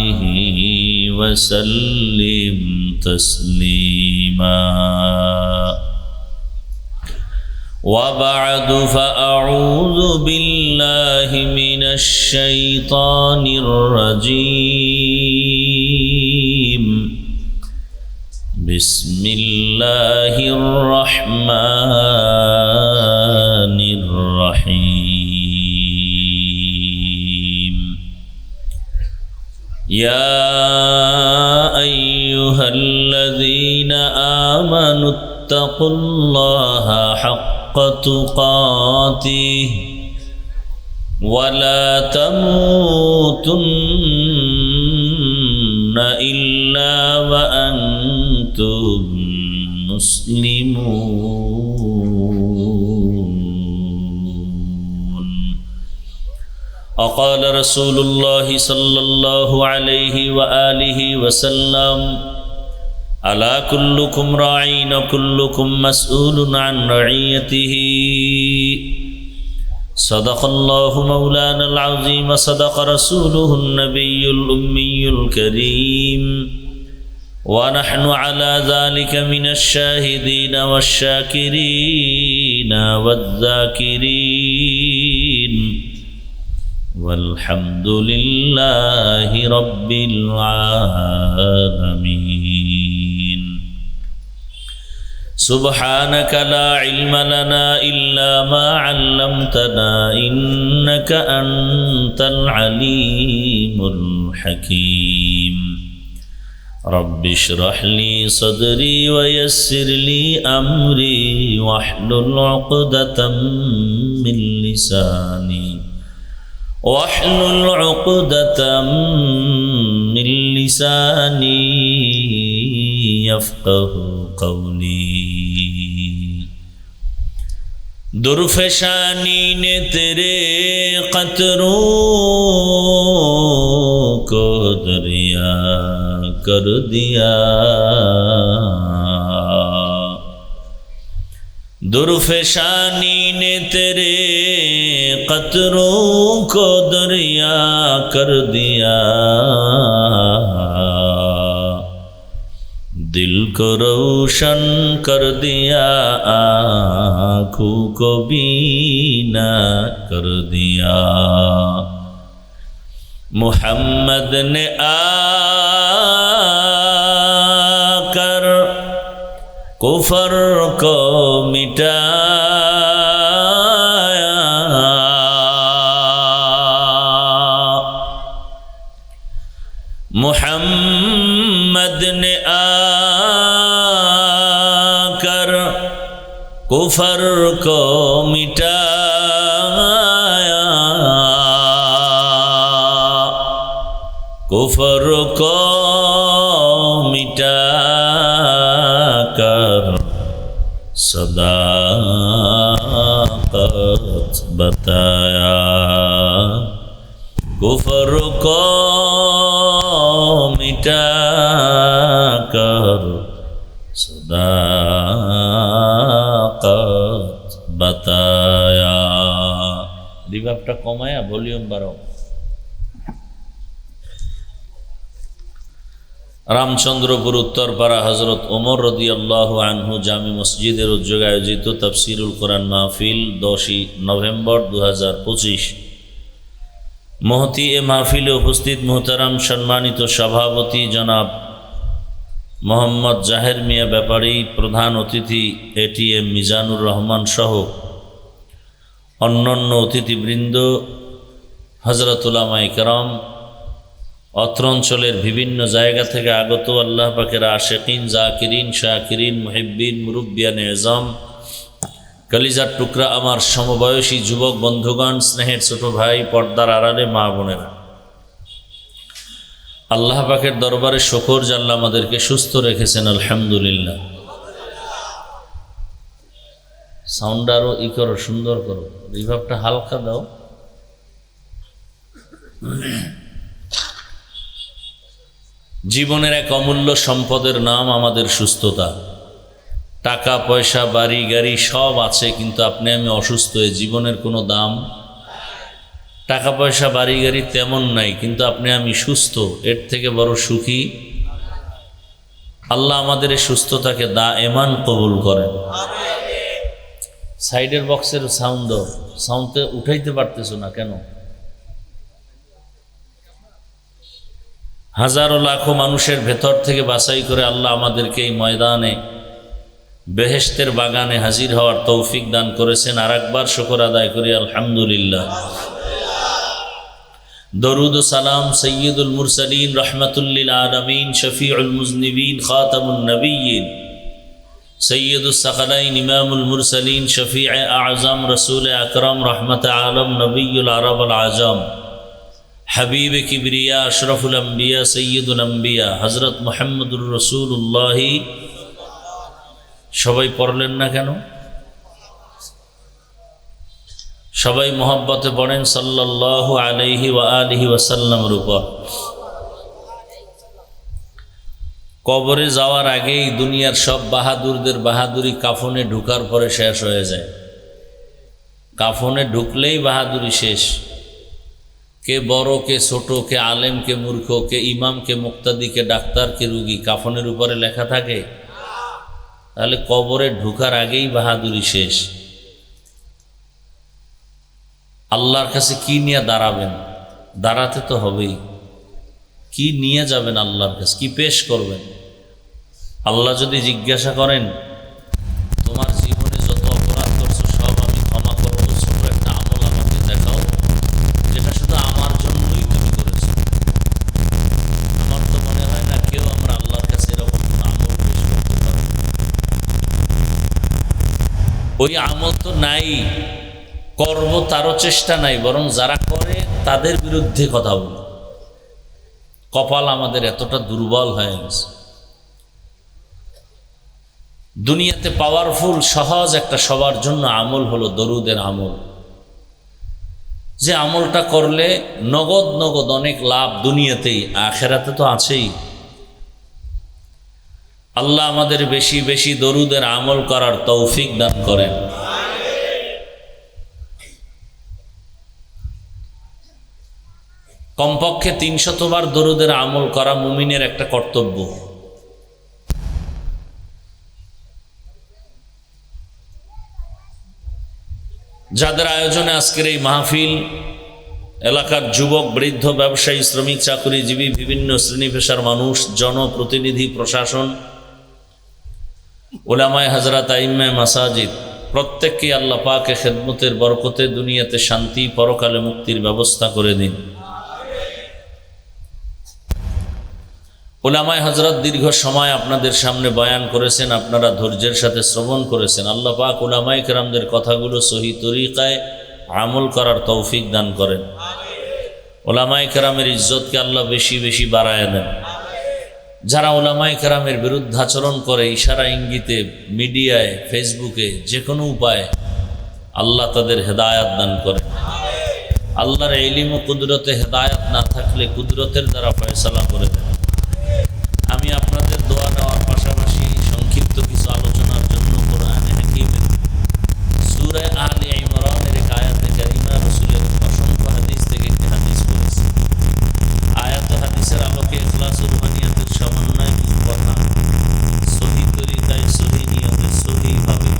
Speaker 2: وسلم تسليما. وبعد فأعوذ بالله من الشيطان الرجيم. بسم الله الرحمن الرحيم. يا أيها الذين آمنوا اتقوا الله حق تقاته ولا تموتن إلا وأنتم مسلمون. وقال رسول الله صلى الله عليه وآله وسلم: ألا كلكم راعٍ وكلكم مسؤول عن رعيته. صدق الله مولانا العظيم وصدق رسوله النبي الأمي الكريم، ونحن على ذلك من الشاهدين والشاكرين والذاكرين، والحمد لله رب العالمين. سبحانك لا علم لنا إلا ما علمتنا إنك أنت العليم الحكيم. رب اشرح لي صدري ويسر لي أمري واحلل عقدة من لساني يفقه قولي. दुर्फशानी ने तेरे कतरों को दरिया कर दिया। दुर्फशानी ने तेरे कतरों को दरिया कर दिया। दिल को रोशन कर दिया, आँखों को बीना कर दिया। मुहम्मद ने आकर कुफर को मिटाया। मुहम्मद ने आकर कुफर को मिटाया। कुफर को मिटाकर सदाकत बताया। कुफर को मिटाकर सदाकत बताया। रिभाबটা কমায়া ভলিউম বাড়াও। রামচন্দ্রপুর উত্তরপাড়া হযরত ওমর রাদিয়াল্লাহু আনহু জামি মসজিদের উদ্যোগে আয়োজিত তাফসীরুল কোরআন মাহফিল 10 নভেম্বর 2025। মহতি এ মাহফিলে উপস্থিত মোহতারাম সম্মানিত সভাপতি জনাব মোহাম্মদ জাহের মিয়া ব্যাপারী, প্রধান অতিথি এটিএম মিজানুর রহমান সহ অন্যান্য অতিথিবৃন্দ, হযরত উলামায়ে কেরাম, অত্র অঞ্চলের বিভিন্ন জায়গা থেকে আগত আল্লাহ পাকের আশিকিন, জাকিরিন, শাকিরিন, মুহিব্বিন, মুরব্বিয়ান এজাম, কলিজার টুকরা আমার সমবয়সী যুবক বন্ধুগণ, স্নেহের ছোট ভাই, পর্দার আড়ালে মা বোনেরা, আল্লাহ পাকের দরবারে শুকর যে আল্লাহ আমাদেরকে সুস্থ রেখেছেন, আলহামদুলিল্লাহ। সাউন্ড আরো ই করো, সুন্দর করো, রিভাবটা হালকা দাও। জীবনের এক অমূল্য সম্পদের নাম আমাদের সুস্থতা। টাকা পয়সা বাড়ি গাড়ি সব আছে, কিন্তু আপনি আমি অসুস্থ হয়ে জীবনের কোনো দাম। টাকা পয়সা বাড়ি গাড়ি তেমন নাই, কিন্তু আপনি আমি সুস্থ, এর থেকে বড় সুখী। আল্লাহ আমাদের এই সুস্থতাকে দায়েমান কবুল করেন। সাইডের বক্সের সাউন্ড সাউন্ডে উঠাইতে পারতেছো না কেন? হাজারো লাখো মানুষের ভেতর থেকে বাছাই করে আল্লাহ আমাদেরকে এই ময়দানে বেহেশতের বাগানে হাজির হওয়ার তৌফিক দান করেছেন। আর একবার শুকর আদায় করি, আলহামদুলিল্লাহ। দরুদ ও সালাম সৈয়দুল মুরসালিন, রহমাতুল্লিল আলামিন, শফিউল মুজনিবিন, খাতামুন নবিয়্যিন, সৈয়দুস সাকালাইন, ইমামুল মুরসালিন, শফিউ আযম, রাসূল আকরাম, রহমত আলম, নবিয়ুল আরব আল আজম, হাবিব কিবরিয়া, আশরাফুল আম্বিয়া, সৈয়দুল আম্বিয়া, হযরত মুহাম্মদুর রাসূলুল্লাহ। সবাই পড়লেন না কেন? সবাই মোহাব্বতে পড়েন সাল্লাল্লাহু আলাইহি ওয়া আলিহি ওয়াসাল্লামের উপর। কবরে যাওয়ার আগেই দুনিয়ার সব বাহাদুরদের বাহাদুরি কাফনে ঢুকার পরে শেষ হয়ে যায়। কাফনে ঢুকলেই বাহাদুরি শেষ। কে বড়, কে ছোট, কে আলেম, কে মূর্খ, কে ইমাম, কে মুক্তাদি, কে ডাক্তার, কে রুগী, কাফনের উপরে লেখা থাকে? তাহলে কবরে ঢুকার আগেই বাহাদুরি শেষ। আল্লাহর কাছে কি নিয়ে দাঁড়াবেন? দাঁড়াতে তো হবেই। কি নিয়ে যাবেন আল্লাহর কাছে? কি পেশ করবেন? আল্লাহ যদি জিজ্ঞাসা করেন, তোমার জীবনে যত অপরাধ করছো সব আমি ক্ষমা করবো, ছোট একটা আমল আমাকে দেখাও যেটা শুধু আমার জন্যই তুমি করেছো। আমার তো মনে হয় না কেউ আমরা আল্লাহর কাছে এরকম আমল পেশ করতে পারবো। ওই আমল তো নাই, করব তারও চেষ্টা নাই, বরং যারা করে তাদের বিরুদ্ধে কথা বলে। কপাল আমাদের এতটা দুর্বল হয়ে গেছে। দুনিয়াতে পাওয়ারফুল সহজ একটা সবার জন্য আমল হলো দরুদের আমল, যে আমলটা করলে নগদ নগদ অনেক লাভ দুনিয়াতেই, আখেরাতে তো আছেই। আল্লাহ আমাদের বেশি বেশি দরুদের আমল করার তৌফিক দান করেন। কমপক্ষে 300 বার দরুদের আমল করা মুমিনের একটা কর্তব্য। যাদের আয়োজনে আজকের এই মাহফিল, এলাকার যুবক, বৃদ্ধ, ব্যবসায়ী, শ্রমিক, চাকরিজীবী, বিভিন্ন শ্রেণী পেশার মানুষ, জনপ্রতিনিধি, প্রশাসন, উলামায়ে হযরত, আইম্মায়ে মাসাজিদ, প্রত্যেককে আল্লাহ পাকে খেদমতের বরকতে দুনিয়াতে শান্তি, পরকালে মুক্তির ব্যবস্থা করে দিন। উলামায়ে হযরত দীর্ঘ সময় আপনাদের সামনে বয়ান করেছেন, আপনারা ধৈর্যের সাথে শ্রবণ করেছেন। আল্লাহ পাক উলামায়ে কেরামদের কথাগুলো সহি তরিকায় আমল করার তৌফিক দান করেন। উলামায়ে কেরামের ইজ্জতকে আল্লাহ বেশি বেশি বাড়ায় দেন। যারা উলামায়ে কেরামের বিরুদ্ধাচরণ করে, ইশারা ইঙ্গিতে, মিডিয়ায়, ফেসবুকে, যে কোনো উপায়ে আল্লাহ তাদের হেদায়াত দান করেন। আল্লাহর ইলম ও কুদরতে হেদায়াত না থাকলে কুদরতের দ্বারা ফয়সালা করে দেন। আমি আপনাদের দোয়া নেওয়ার পাশাপাশি সংক্ষিপ্ত কিছু আলোচনার জন্য কোরআনে হাকিমের সূরা আলে ইমরানের এক আয়াতে কারিমা, রাসূলের অসংখ্য হাদিস থেকে একটি হাদিস বলেছি। আয়াত হাদিসের আলোকে ইখলাস ও রুহানিয়াতের সমন্বয়ে কথা সহি তরিকায়, সহি নিয়তে, সহিভাবে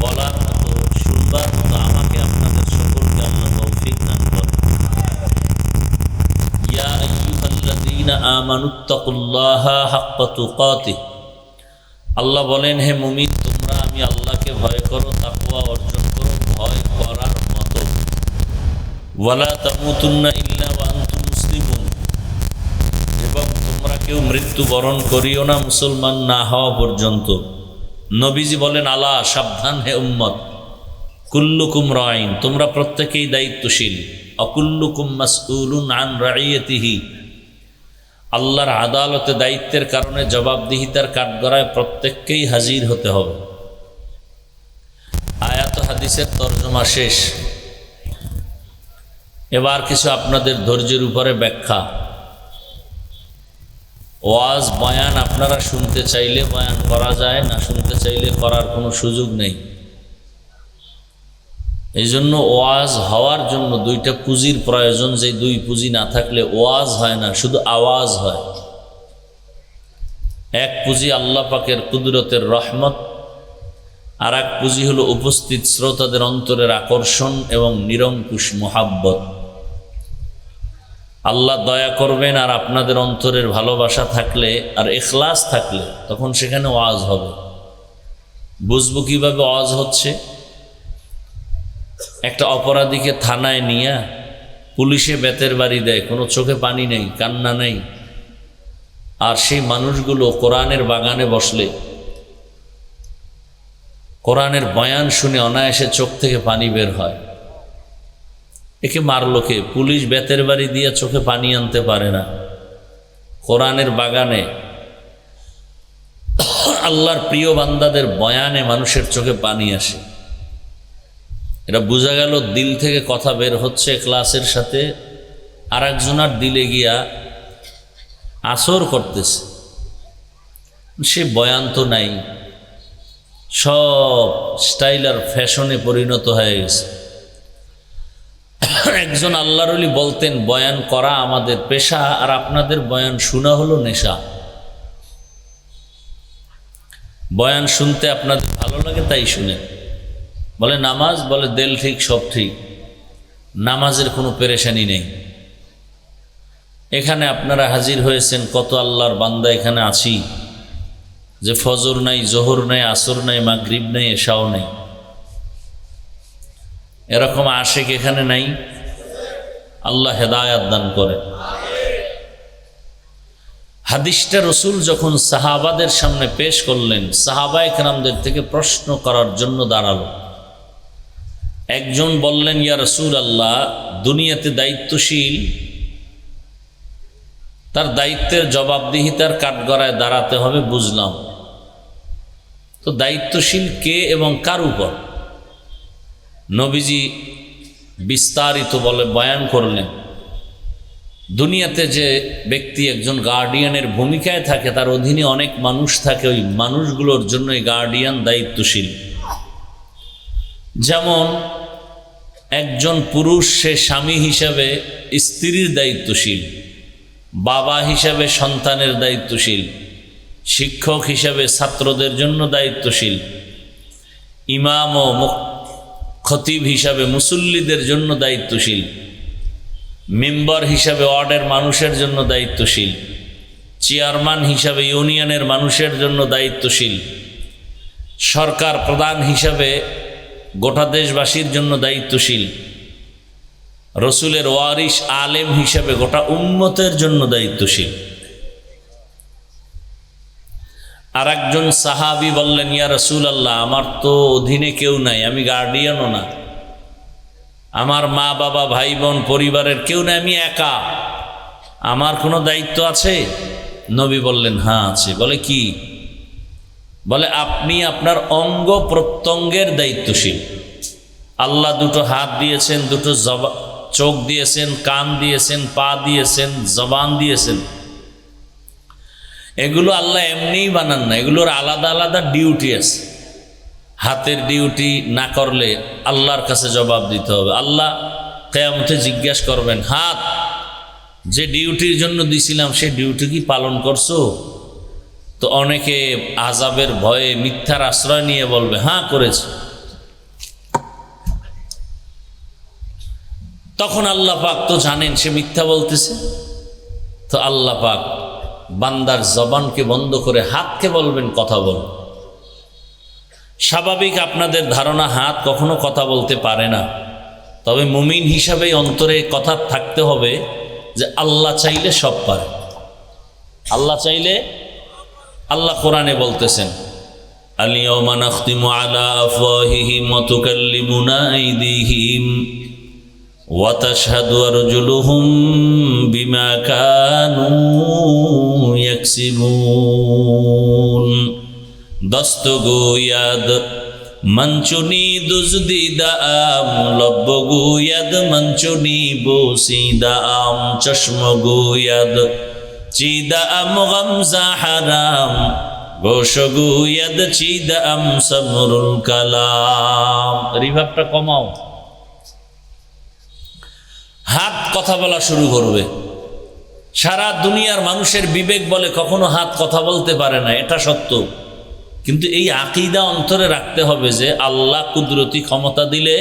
Speaker 2: বলার মতো, শুনবার মতো আমাকে আপনাদের সকলকে আল্লাহ তৌফিক দান করেন। ইয়া আইয়ুহাল্লাযীনা আমানুত্তাকুল্লাহা হাক্কা তুকাতিহ। আল্লাহ বলেন, হে মুমিন, তোমরা আমি আল্লাহকে ভয় করো, তাকওয়া অর্জন করো ভয় করার মতো। ওয়ালা তামুতুন্না ইল্লা ওয়া আনতুম মুসলিমুন। এবং তোমরা কেউ মৃত্যুবরণ করিও না মুসলমান না হওয়া পর্যন্ত। নবীজি বলেন, আলা সাবধান হে উম্মত, কুল্লুকুম রাইন, তোমরা প্রত্যেকেই দায়িত্বশীল, অকুল্লুকুম মাসউলুন আন রাইয়াতিহি, আল্লাহর আদালতে দায়িত্বের কারণে জবাবদিহিতার কাঠগড়ায় প্রত্যেককেই হাজির হতে হবে। আয়াত হাদিসের তর্জমা শেষ। এবার কিছু আপনাদের ধৈর্যের উপরে ব্যাখ্যা। ওয়াজ বয়ান আপনারা শুনতে চাইলে বয়ান করা যায়, না শুনতে চাইলে করার কোনো সুযোগ নেই। এই জন্য ওয়াজ হওয়ার জন্য দুইটা পুঁজির প্রয়োজন, যে দুই পুঁজি না থাকলে ওয়াজ হয় না, শুধু আওয়াজ হয়। এক পুঁজি আল্লাহ পাকের কুদরতের রহমত, আর এক পুঁজি হলো উপস্থিত শ্রোতাদের অন্তরের আকর্ষণ এবং নিরঙ্কুশ মোহাব্বত। আল্লাহ দয়া করবেন, আর আপনাদের অন্তরের ভালোবাসা থাকলে আর ইখলাস থাকলে তখন সেখানে ওয়াজ হবে। বুঝবো কিভাবে ওয়াজ হচ্ছে? একটা অপরাধীকে থানায় নিয়ে পুলিশে বেতের বাড়ি দেয়, কোনো চোখে পানি নেই, কান্না নেই, আর সেই মানুষগুলো কোরআনের বাগানে বসলে কোরআনের বয়ান শুনে অনায়াসে চোখ থেকে পানি বের হয়। একে মারলো কে? পুলিশ বেতের বাড়ি দিয়ে চোখে পানি আনতে পারে না। কোরআনের বাগানে আল্লাহর প্রিয় বান্দাদের বয়ানে মানুষের চোখে পানি আসে। এটা বোঝা গেল দিল থেকে কথা বের হচ্ছে ক্লাসের সাথে, আর একজনের দিলে গিয়া আসর করতেছে। সে বয়ান তো নাই, সব স্টাইল আর ফ্যাশনে পরিণত হয়ে গেছে। একজন আল্লাহর ওলি বলতেন, বয়ান করা আমাদের পেশা, আর আপনাদের বয়ান শোনা হলো নেশা। বয়ান শুনতে আপনাদের ভালো লাগে তাই শুনে। বলে নামাজ, বলে দিল ঠিক সব ঠিক, নামাজের কোনো পেরেশানি নেই। এখানে আপনারা হাজির হয়েছেন, কত আল্লাহর বান্দা এখানে আছি যে ফজর নাই, জোহর নাই, আসর নাই, মাগরিব নাই, এশাও নাই। এরকম আশিক এখানে নাই? আল্লাহ হেদায়াত দান করে। হাদিসটা রসুল যখন সাহাবাদের সামনে পেশ করলেন, সাহাবায়ে কেরামদের থেকে প্রশ্ন করার জন্য দাঁড়ালো। একজন বললেন, ইয়া রাসূল আল্লাহ, দুনিয়াতে দায়িত্বশীল, তার দায়িত্বের জবাবদিহিতার কাঠগড়ায় দাঁড়াতে হবে, বুঝলাম। তো দায়িত্বশীল কে এবং কার উপর? নবীজি বিস্তারিত বলে বয়ান করলেন। দুনিয়াতে যে ব্যক্তি একজন গার্ডিয়ানের ভূমিকায় থাকে, তার অধীনে অনেক মানুষ থাকে, ওই মানুষগুলোর জন্য এই গার্ডিয়ান দায়িত্বশীল। যেমন একজন পুরুষ, সে স্বামী হিসাবে স্ত্রীর দায়িত্বশীল, বাবা হিসাবে সন্তানের দায়িত্বশীল, শিক্ষক হিসাবে ছাত্রদের জন্য দায়িত্বশীল, ইমাম ও খতিব হিসাবে মুসল্লিদের জন্য দায়িত্বশীল, মেম্বার হিসাবে ওয়ার্ডের মানুষের জন্য দায়িত্বশীল, চেয়ারম্যান হিসাবে ইউনিয়নের মানুষের জন্য দায়িত্বশীল, সরকার প্রধান হিসাবে গোটা দেশবাসীর জন্য দায়িত্বশীল, রসুলের ওয়ারিস আলেম হিসাবে গোটা উম্মতের জন্য দায়িত্বশীল। আর একজন সাহাবী বললেন, ইয়া রাসূল আল্লাহ, আমার তো অধীনে কেউ নাই, আমি গার্ডিয়ানও না, আমার মা বাবা ভাই বোন পরিবারের কেউ নাই, আমি একা, আমার কোনো দায়িত্ব আছে? নবী বললেন, হ্যাঁ আছে। বলে কি? বলে আপনি আপনার অঙ্গ প্রত্যঙ্গের দায়িত্বশীল। আল্লাহ দুটো হাত দিয়েছেন, দুটো চোখ দিয়েছেন, কান দিয়েছেন, পা দিয়েছেন, জবান দিয়েছেন। এগুলো আল্লাহ এমনিই বানান না, এগুলোর আলাদা আলাদা ডিউটি আছে। হাতের ডিউটি না করলে আল্লাহর কাছে জবাব দিতে হবে। আল্লাহ কিয়ামতে জিজ্ঞাসা করবেন, হাত যে ডিউটির জন্য দিছিলাম সে ডিউটি কি পালন করছো? তো অনেকে আযাবের ভয়ে মিথ্যার আশ্রয় নিয়ে বলবে, হ্যাঁ করেছে। তখন আল্লাহ পাক তো জানেন সে মিথ্যা বলতেছে। তো আল্লাহ পাক বান্দার জবানকে বন্ধ করে হাতকে বলবেন, কথা বল। স্বাভাবিক আপনাদের ধারণা হাত কখনো কথা বলতে পারে না, তবে মুমিন হিসাবে অন্তরে কথা থাকতে হবে যে আল্লাহ চাইলে সব পারে। আল্লাহ চাইলে, আল্লাহ কোরআনে বলতেছেন, اليوم نختم على أفواههم وتكلمنا أيديهم وتشهد أرجلهم بما كانوا يكسبون دستگوید منچونی دزدیدم لبگوید منچونی بوسیدم چشمگوید چیدم غمزه حرام গোশগুয়াদ চিদাম সামরুল কালাম। রিভাবটা কমাও। হাত কথা বলা শুরু করবে। সারা দুনিয়ার মানুষের বিবেক বলে কখনো হাত কথা বলতে পারে না, এটা সত্য, কিন্তু এই আকীদা অন্তরে রাখতে হবে যে আল্লাহ কুদরতি ক্ষমতা দিলে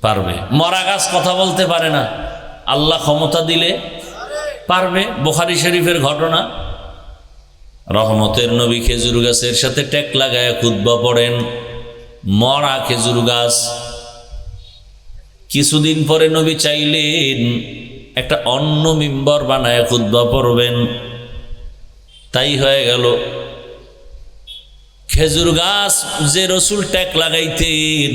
Speaker 2: পারবে। মরা গাছ কথা বলতে পারে না, আল্লাহ ক্ষমতা দিলে পারবে। বুখারী শরীফের ঘটনা, রহমতের নবী খেজুর গাছের সাথে টেক লাগায় খুতবা পড়েন, মরা খেজুর গাছ। কিছুদিন পরে নবী চাইলেন একটা অন্য মিম্বর বানায় খুতবা পড়বেন, তাই হয়ে গেল। খেজুর গাছ যে রসুল টেক লাগাইতেন,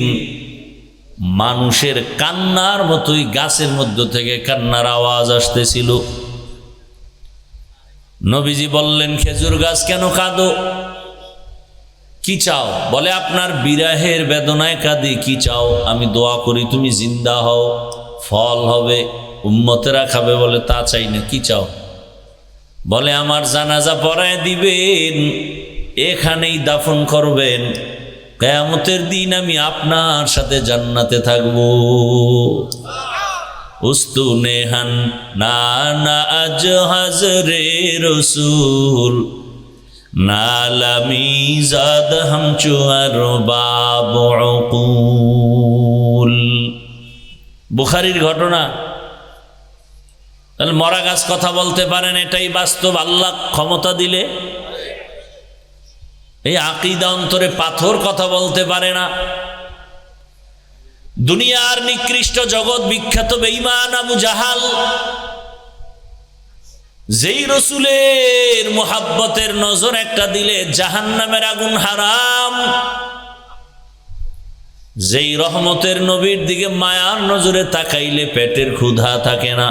Speaker 2: মানুষের কান্নার মতোই গাছের মধ্য থেকে কান্নার আওয়াজ আসতেছিল। নবীজি বললেন, খেজুর গাছ কেন কাঁদো, কি চাও? বলে, আপনার বিরহের বেদনায় কাঁদি। কি চাও? আমি দোয়া করি তুমি জিন্দা হও, ফল হবে, উম্মতেরা খাবে। বলে, তা চাই না। কি চাও? বলে, আমার জানাজা পড়ায় দিবেন, এখানেই দাফন করবেন, কিয়ামতের দিন আমি আপনার সাথে জান্নাতে থাকবো। উস্তুনে হান নানা আজ হাজরে রসুল নালামি জাদ হাম চুয়ার বাবুল। বুখারীর ঘটনা। তাহলে মরা গাছ কথা বলতে পারেন, এটাই বাস্তব। আল্লাহ ক্ষমতা দিলে, এই আকীদা অন্তরে, পাথর কথা বলতে পারে না। দুনিয়ার নিকৃষ্ট জগৎ বিখ্যাত বেঈমান আবু জাহাল, যেই রসুলের মুহাব্বতের নজর একটা দিলে জাহান্নামের আগুন হারাম, যেই রহমতের নবীর দিকে মায়ার নজরে তাকাইলে পেটের ক্ষুধা থাকে না।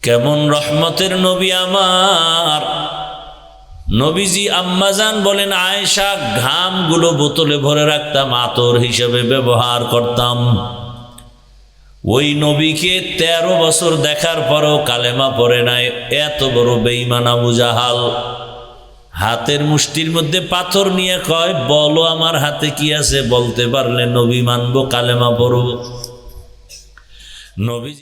Speaker 2: কেমন রহমতের নবী আমার! নবীজি আম্মাজান বলেন, আয়েশা ঘামগুলো বোতলে ভরে রাখতাম, আতর হিসেবে ব্যবহার করতাম। ওই নবীকে 13 বছর দেখার পরও কালেমা পড়ে নাই এত বড় বেঈমান আবু জাহাল। হাতের মুষ্টির মধ্যে পাথর নিয়ে কয়, বলো আমার হাতে কি আছে, বলতে পারলে নবী মানবো, কালেমা পড়ব। নবী